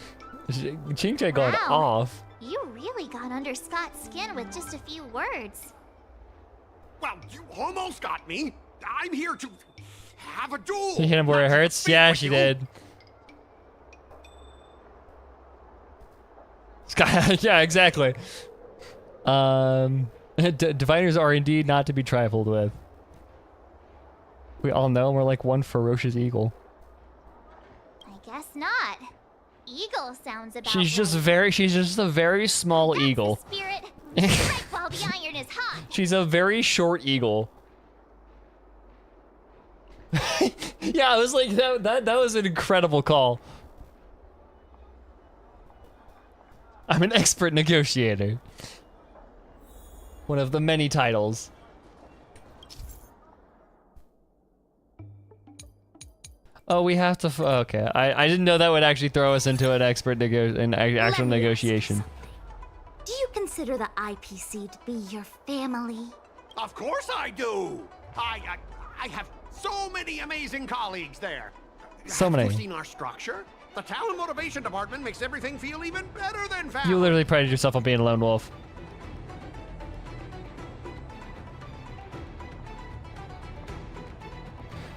Speaker 1: Ching-Chang going
Speaker 4: Wow.
Speaker 1: off.
Speaker 4: You really got under Scott's skin with just a few words.
Speaker 6: Well, you almost got me. I'm here to have a duel.
Speaker 1: You hit him where it hurts? Yeah, she did. Yeah, exactly. Diviners are indeed not to be trifled with. We all know we're like one ferocious eagle.
Speaker 4: I guess not. Eagle sounds about
Speaker 1: She's just a very small eagle.
Speaker 4: spirit. Strike while the iron is hot.
Speaker 1: She's a very short eagle. Yeah, I was like, that was an incredible call. I'm an expert negotiator. One of the many titles. Oh, we have to. Okay, I didn't know that would actually throw us into an expert actual negotiation.
Speaker 4: Do you consider the IPC to be your family?
Speaker 6: Of course I do. I have so many amazing colleagues there.
Speaker 1: So
Speaker 6: Have
Speaker 1: many.
Speaker 6: you seen our structure? The talent motivation department makes everything feel even better than family.
Speaker 1: You literally prided yourself on being a lone wolf.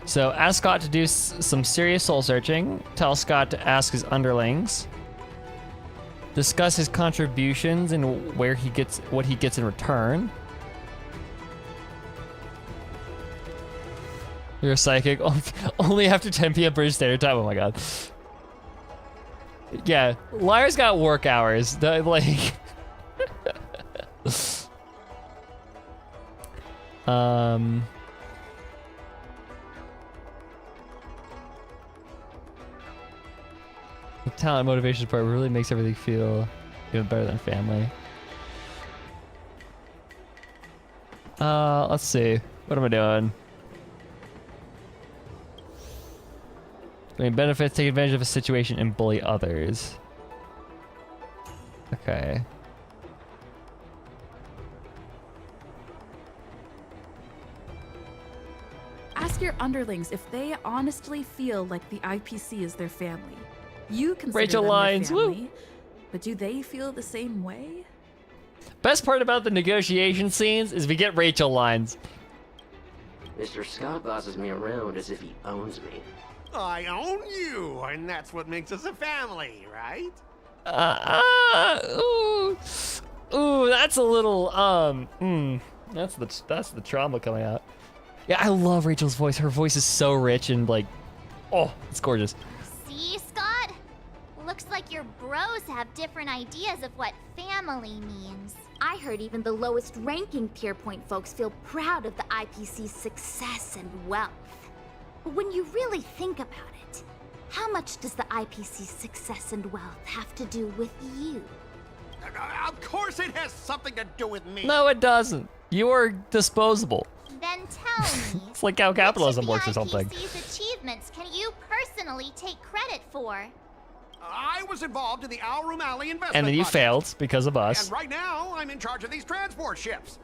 Speaker 1: So ask Scott to do some serious soul searching. Tell Scott to ask his underlings. Discuss his contributions and what he gets in return. You're a psychic. Only after 10 p.m. British Standard Time. Oh my god. Yeah, Liar's got work hours. Like, the talent motivation part really makes everything feel even better than family. Let's see. What am I doing? I mean, benefits, take advantage of a situation and bully others. Okay.
Speaker 17: Ask your underlings if they honestly feel like the IPC is their family. You consider
Speaker 1: Rachel
Speaker 17: them
Speaker 1: Lines,
Speaker 17: your family,
Speaker 1: woo.
Speaker 17: but do they feel the same way?
Speaker 1: Best part about the negotiation scenes is we get Rachel lines.
Speaker 9: Mr. Scott bosses me around as if he owns me.
Speaker 6: I own you, and that's what makes us a family, right?
Speaker 1: Ooh, that's a little, that's the trauma coming out. Yeah, I love Rachel's voice. Her voice is so rich and like, oh, it's gorgeous.
Speaker 4: See, Scott? Looks like your bros have different ideas of what family means. I heard even the lowest ranking Pierpoint folks feel proud of the IPC's success and wealth. But when you really think about it, how much does the IPC's success and wealth have to do with you?
Speaker 6: Of course it has something to do with me.
Speaker 1: No, it doesn't. You are disposable.
Speaker 4: Then tell me,
Speaker 1: It's like how capitalism works or
Speaker 4: which of the
Speaker 1: something.
Speaker 4: IPC's achievements can you personally take credit for?
Speaker 6: I was involved in the Alroom Alley investment
Speaker 1: And then you
Speaker 6: project.
Speaker 1: failed because of us.
Speaker 6: And right now, I'm in charge of these transport ships.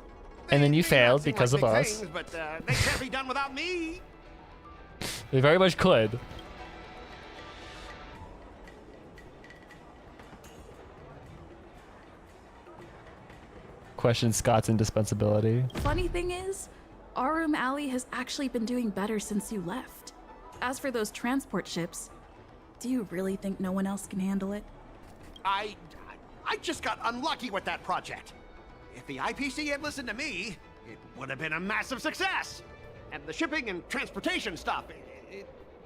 Speaker 1: And then you failed
Speaker 6: Seem
Speaker 1: because
Speaker 6: like
Speaker 1: of
Speaker 6: big
Speaker 1: us.
Speaker 6: things, but they can't be done without me.
Speaker 1: They very much could. Question Scott's indispensability.
Speaker 17: Funny thing is, Arum Alley has actually been doing better since you left. As for those transport ships, do you really think no one else can handle it?
Speaker 6: I just got unlucky with that project. If the IPC had listened to me, it would have been a massive success. And the shipping and transportation stuff,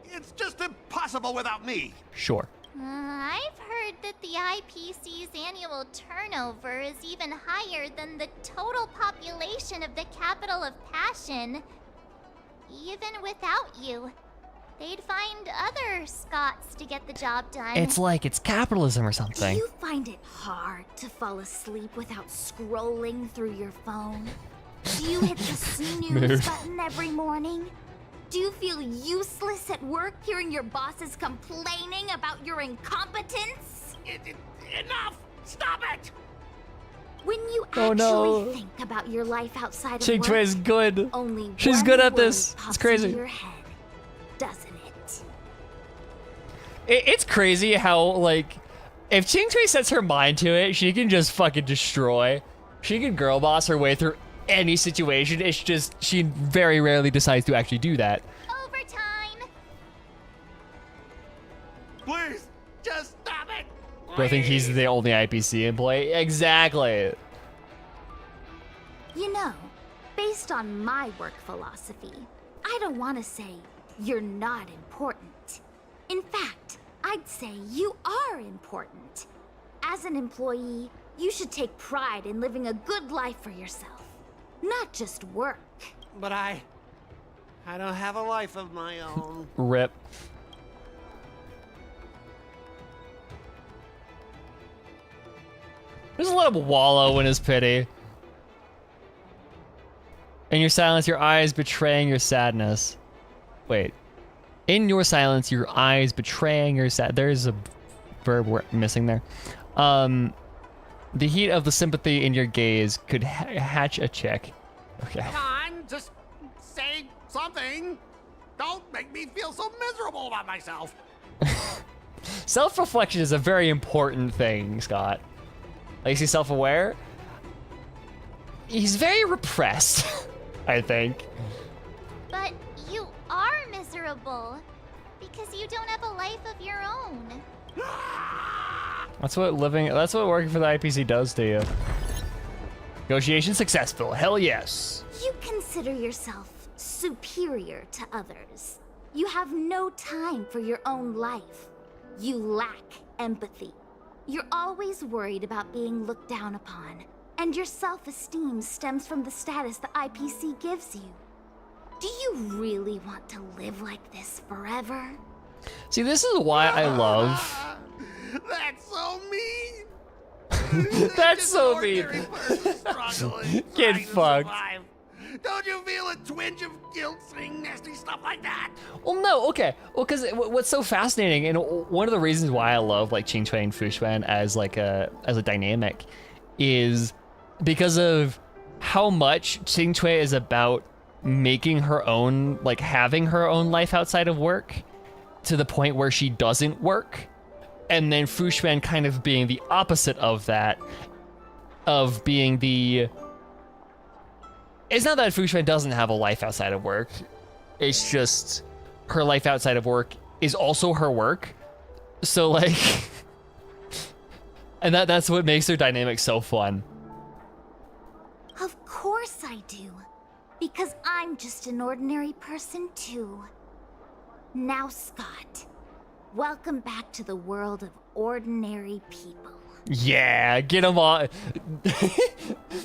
Speaker 6: it's just impossible without me.
Speaker 1: Sure.
Speaker 4: I've heard that the IPC's annual turnover is even higher than the total population of the capital of Passion. Even without you, they'd find other Scots to get the job done.
Speaker 1: It's like it's capitalism or
Speaker 4: Do
Speaker 1: something.
Speaker 4: you find it hard to fall asleep without scrolling through your phone? Do you hit the snooze
Speaker 1: Mood.
Speaker 4: button every morning? Do you feel useless at work hearing your bosses complaining about your incompetence?
Speaker 6: Enough! Stop it!
Speaker 4: When you
Speaker 1: Oh,
Speaker 4: actually
Speaker 1: no.
Speaker 4: think about your life outside of
Speaker 1: Ching
Speaker 4: work,
Speaker 1: Chue is good.
Speaker 4: only
Speaker 1: She's
Speaker 4: one
Speaker 1: good at
Speaker 4: word
Speaker 1: this.
Speaker 4: pops
Speaker 1: It's crazy.
Speaker 4: into your head, doesn't it?
Speaker 1: It's crazy how, like, if Ching Chui sets her mind to it, she can just fucking destroy. She can girl boss her way through any situation. It's just, she very rarely decides to actually do that.
Speaker 4: Overtime!
Speaker 6: Please, just stop it!
Speaker 1: But I think he's the only IPC employee. Exactly.
Speaker 16: You know, based on my work philosophy, I don't want to say you're not important. In fact, I'd say you are important. As an employee, you should take pride in living a good life for yourself, not just work.
Speaker 6: But I don't have a life of my own.
Speaker 1: Rip. Just let him wallow in his pity. In your silence, your eyes betraying your sadness. Wait. In your silence, your eyes betraying your sad. There's a verb we're missing there. The heat of the sympathy in your gaze could hatch a chick. Okay.
Speaker 6: Come on, just say something. Don't make me feel so miserable about myself.
Speaker 1: Self-reflection is a very important thing, Scott. Like, is he self-aware? He's very repressed, I think.
Speaker 4: But you are miserable because you don't have a life of your own.
Speaker 1: That's what working for the IPC does to you. Negotiation successful. Hell yes.
Speaker 16: You consider yourself superior to others. You have no time for your own life. You lack empathy. You're always worried about being looked down upon, and your self-esteem stems from the status the IPC gives you. Do you really want to live like this forever?
Speaker 1: See, this is why I love...
Speaker 6: That's so mean.
Speaker 1: That's so mean. Get fucked.
Speaker 6: Don't you feel a twinge of guilt saying nasty stuff like that?
Speaker 1: Well, no, okay. Well, because what's so fascinating, and one of the reasons why I love like Qing Chui and Fu Xuan as like a dynamic, is because of how much Qing Chui is about making her own, like having her own life outside of work, to the point where she doesn't work, and then Fu Xuan kind of being the opposite of that, of being the. It's not that Fu Xuan doesn't have a life outside of work. It's just her life outside of work is also her work. So like, and that's what makes their dynamic so fun.
Speaker 16: Of course I do. Because I'm just an ordinary person too. Now, Scott, welcome back to the world of ordinary people.
Speaker 1: Yeah, get him on.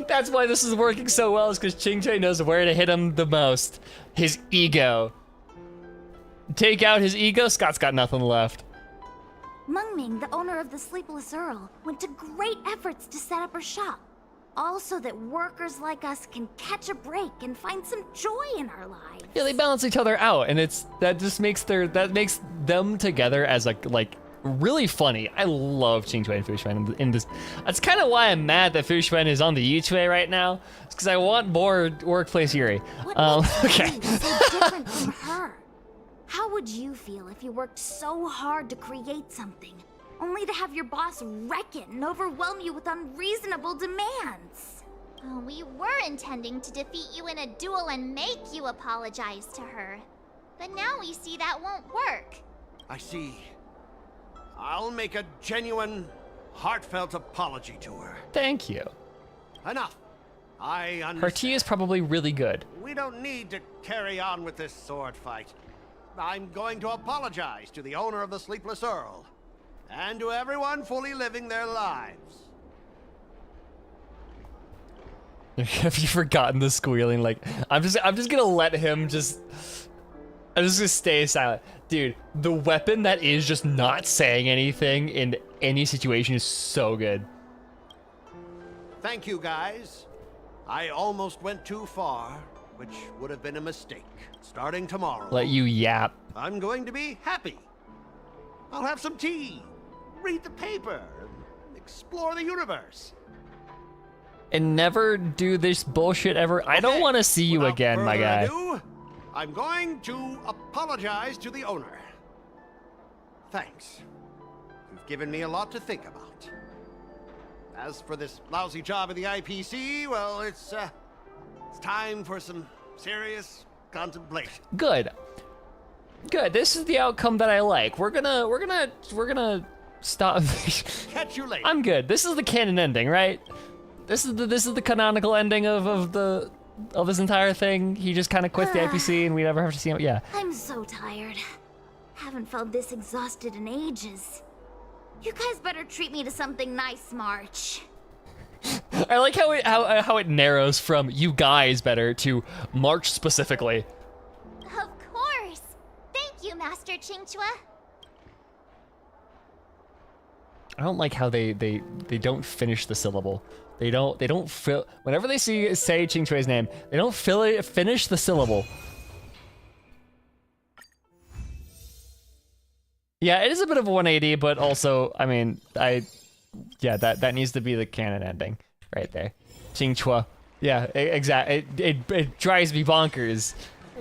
Speaker 1: That's why this is working so well, is because Qing Chui knows where to hit him the most. His ego. Take out his ego, Scott's got nothing left.
Speaker 16: Mengming, the owner of the Sleepless Earl, went to great efforts to set up her shop. All so that workers like us can catch a break and find some joy in our lives.
Speaker 1: Yeah, they balance each other out, and that makes them together as like really funny. I love Qing Chui and Fu Xuan in this. That's kind of why I'm mad that Fu Xuan is on the Yu Chui right now. It's because I want more workplace Yuri. Okay.
Speaker 16: You so different from her. How would you feel if you worked so hard to create something, only to have your boss wreck it and overwhelm you with unreasonable demands?
Speaker 4: Oh, we were intending to defeat you in a duel and make you apologize to her. But now we see that won't work.
Speaker 6: I see. I'll make a genuine, heartfelt apology to her.
Speaker 1: Thank you.
Speaker 6: Enough. I understand.
Speaker 1: Her tea is probably really good.
Speaker 6: We don't need to carry on with this sword fight. I'm going to apologize to the owner of the Sleepless Earl, and to everyone fully living their lives.
Speaker 1: Have you forgotten the squealing? Like, I'm just gonna let him just. I'm just gonna stay silent. Dude, the weapon that is just not saying anything in any situation is so good.
Speaker 6: Thank you, guys. I almost went too far, which would have been a mistake. Starting tomorrow,
Speaker 1: Let you yap.
Speaker 6: I'm going to be happy. I'll have some tea, read the paper, and explore the universe.
Speaker 1: And never do this bullshit ever. I don't want to see you again, my guy.
Speaker 6: Ado, I'm going to apologize to the owner. Thanks. You've given me a lot to think about. As for this lousy job at the IPC, well, it's time for some serious contemplation.
Speaker 1: Good. Good. This is the outcome that I like. We're gonna stop.
Speaker 6: Catch you later.
Speaker 1: I'm good. This is the canon ending, right? This is the canonical ending of this entire thing. He just kind of quits the IPC, and we never have to see him. Yeah.
Speaker 16: I'm so tired. Haven't felt this exhausted in ages. You guys better treat me to something nice, March.
Speaker 1: I like how it narrows from you guys better to March specifically.
Speaker 4: Of course. Thank you, Master Qingchua.
Speaker 1: I don't like how they don't finish the syllable. They don't fill whenever they say Qingchue's name. They don't finish the syllable. Yeah, it is a bit of a 180, but also, I mean, that needs to be the canon ending right there. Qingchua. Yeah, exactly. It drives me bonkers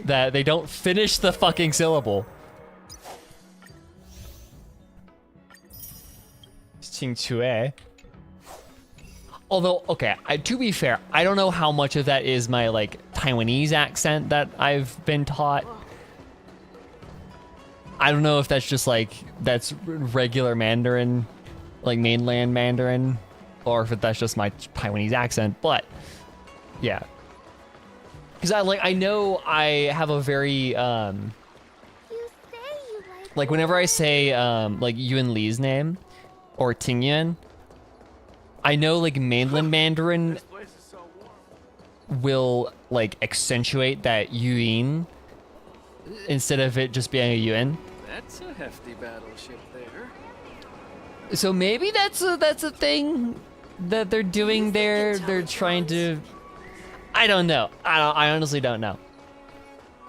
Speaker 1: that they don't finish the fucking syllable. Qingchue. Although, okay, to be fair, I don't know how much of that is my, like, Taiwanese accent that I've been taught. I don't know if that's just, like, that's regular Mandarin, like, mainland Mandarin, or if that's just my Taiwanese accent, but, yeah. Because I know I have a very, like, whenever I say, like, Yuan Li's name, or Tingyuan, I know, like, mainland Mandarin will, like, accentuate that Yuan instead of it just being a Yuan.
Speaker 14: That's a hefty battleship there.
Speaker 1: So maybe that's a thing that they're doing there. They're trying to. I don't know. I honestly don't know.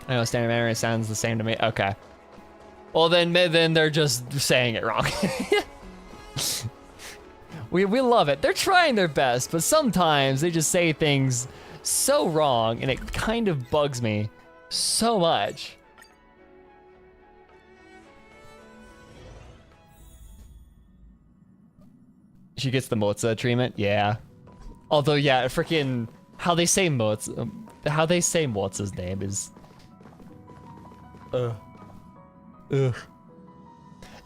Speaker 1: I know standard Mandarin sounds the same to me. Okay. Well then they're just saying it wrong. We love it. They're trying their best, but sometimes they just say things so wrong, and it kind of bugs me so much. She gets the Moza treatment, yeah. Although, yeah, freaking how they say Moza's name is.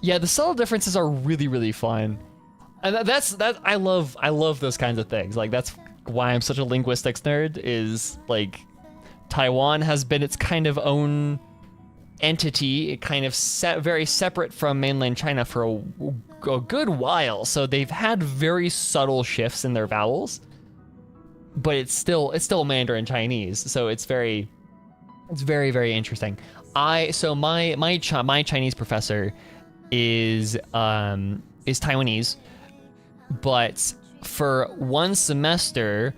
Speaker 1: Yeah, the subtle differences are really fun. And I love those kinds of things. Like, that's why I'm such a linguistics nerd, is like Taiwan has been its kind of own entity, it kind of very separate from mainland China for a good while. So they've had very subtle shifts in their vowels, but it's still Mandarin Chinese. So it's very interesting. My Chinese professor is Taiwanese. But for one semester,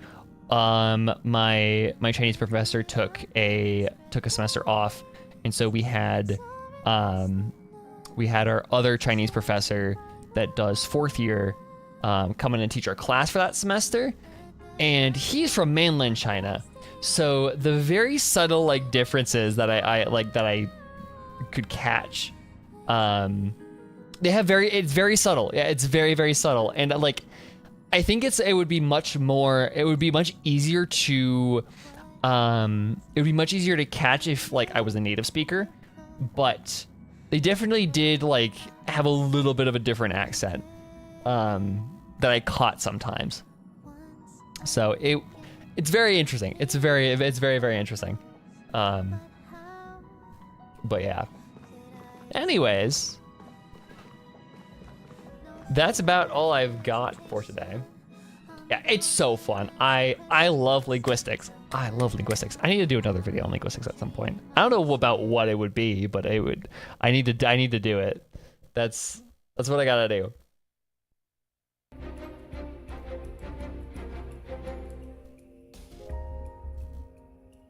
Speaker 1: my Chinese professor took a semester off, and so we had our other Chinese professor that does fourth year come in and teach our class for that semester, and he's from mainland China, so the very subtle like differences that I could catch. It's very subtle. Yeah, it's very subtle. And like, I think it would be much easier to, catch if like I was a native speaker, but they definitely did like have a little bit of a different accent, that I caught sometimes. So it's very interesting. It's very interesting. But yeah. Anyways, that's about all I've got for today. Yeah, it's so fun. I love linguistics. I need to do another video on linguistics at some point. I don't know about what it would be, but I need to do it. That's what I gotta do.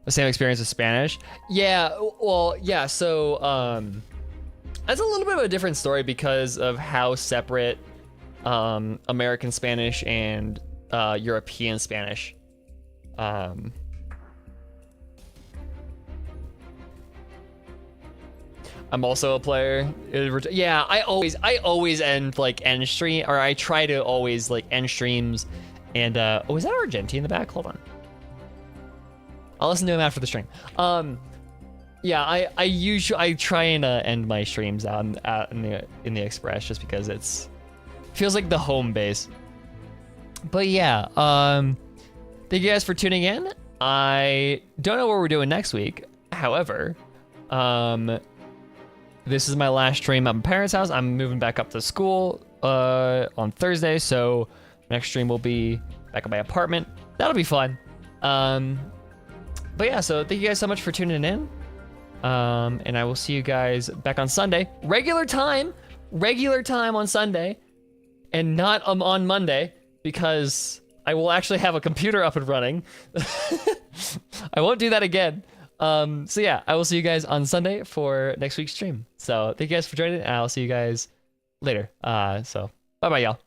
Speaker 1: The same experience with Spanish? Yeah, well, yeah, so that's a little bit of a different story because of how separate American Spanish and European Spanish I'm also a player. Yeah, I always end stream, or I try to always end streams. And oh, is that Argenti in the back? Hold on. I'll listen to him after the stream. Yeah, I try and end my streams out in the Express just because feels like the home base. But yeah, thank you guys for tuning in. I don't know what we're doing next week. However, this is my last stream at my parents' house. I'm moving back up to school on Thursday, so next stream will be back at my apartment. That'll be fun. But yeah, so thank you guys so much for tuning in. And I will see you guys back on Sunday. Regular time on Sunday, and not on Monday, because I will actually have a computer up and running. I won't do that again. So yeah, I will see you guys on Sunday for next week's stream. So thank you guys for joining, and I'll see you guys later. So bye-bye, y'all.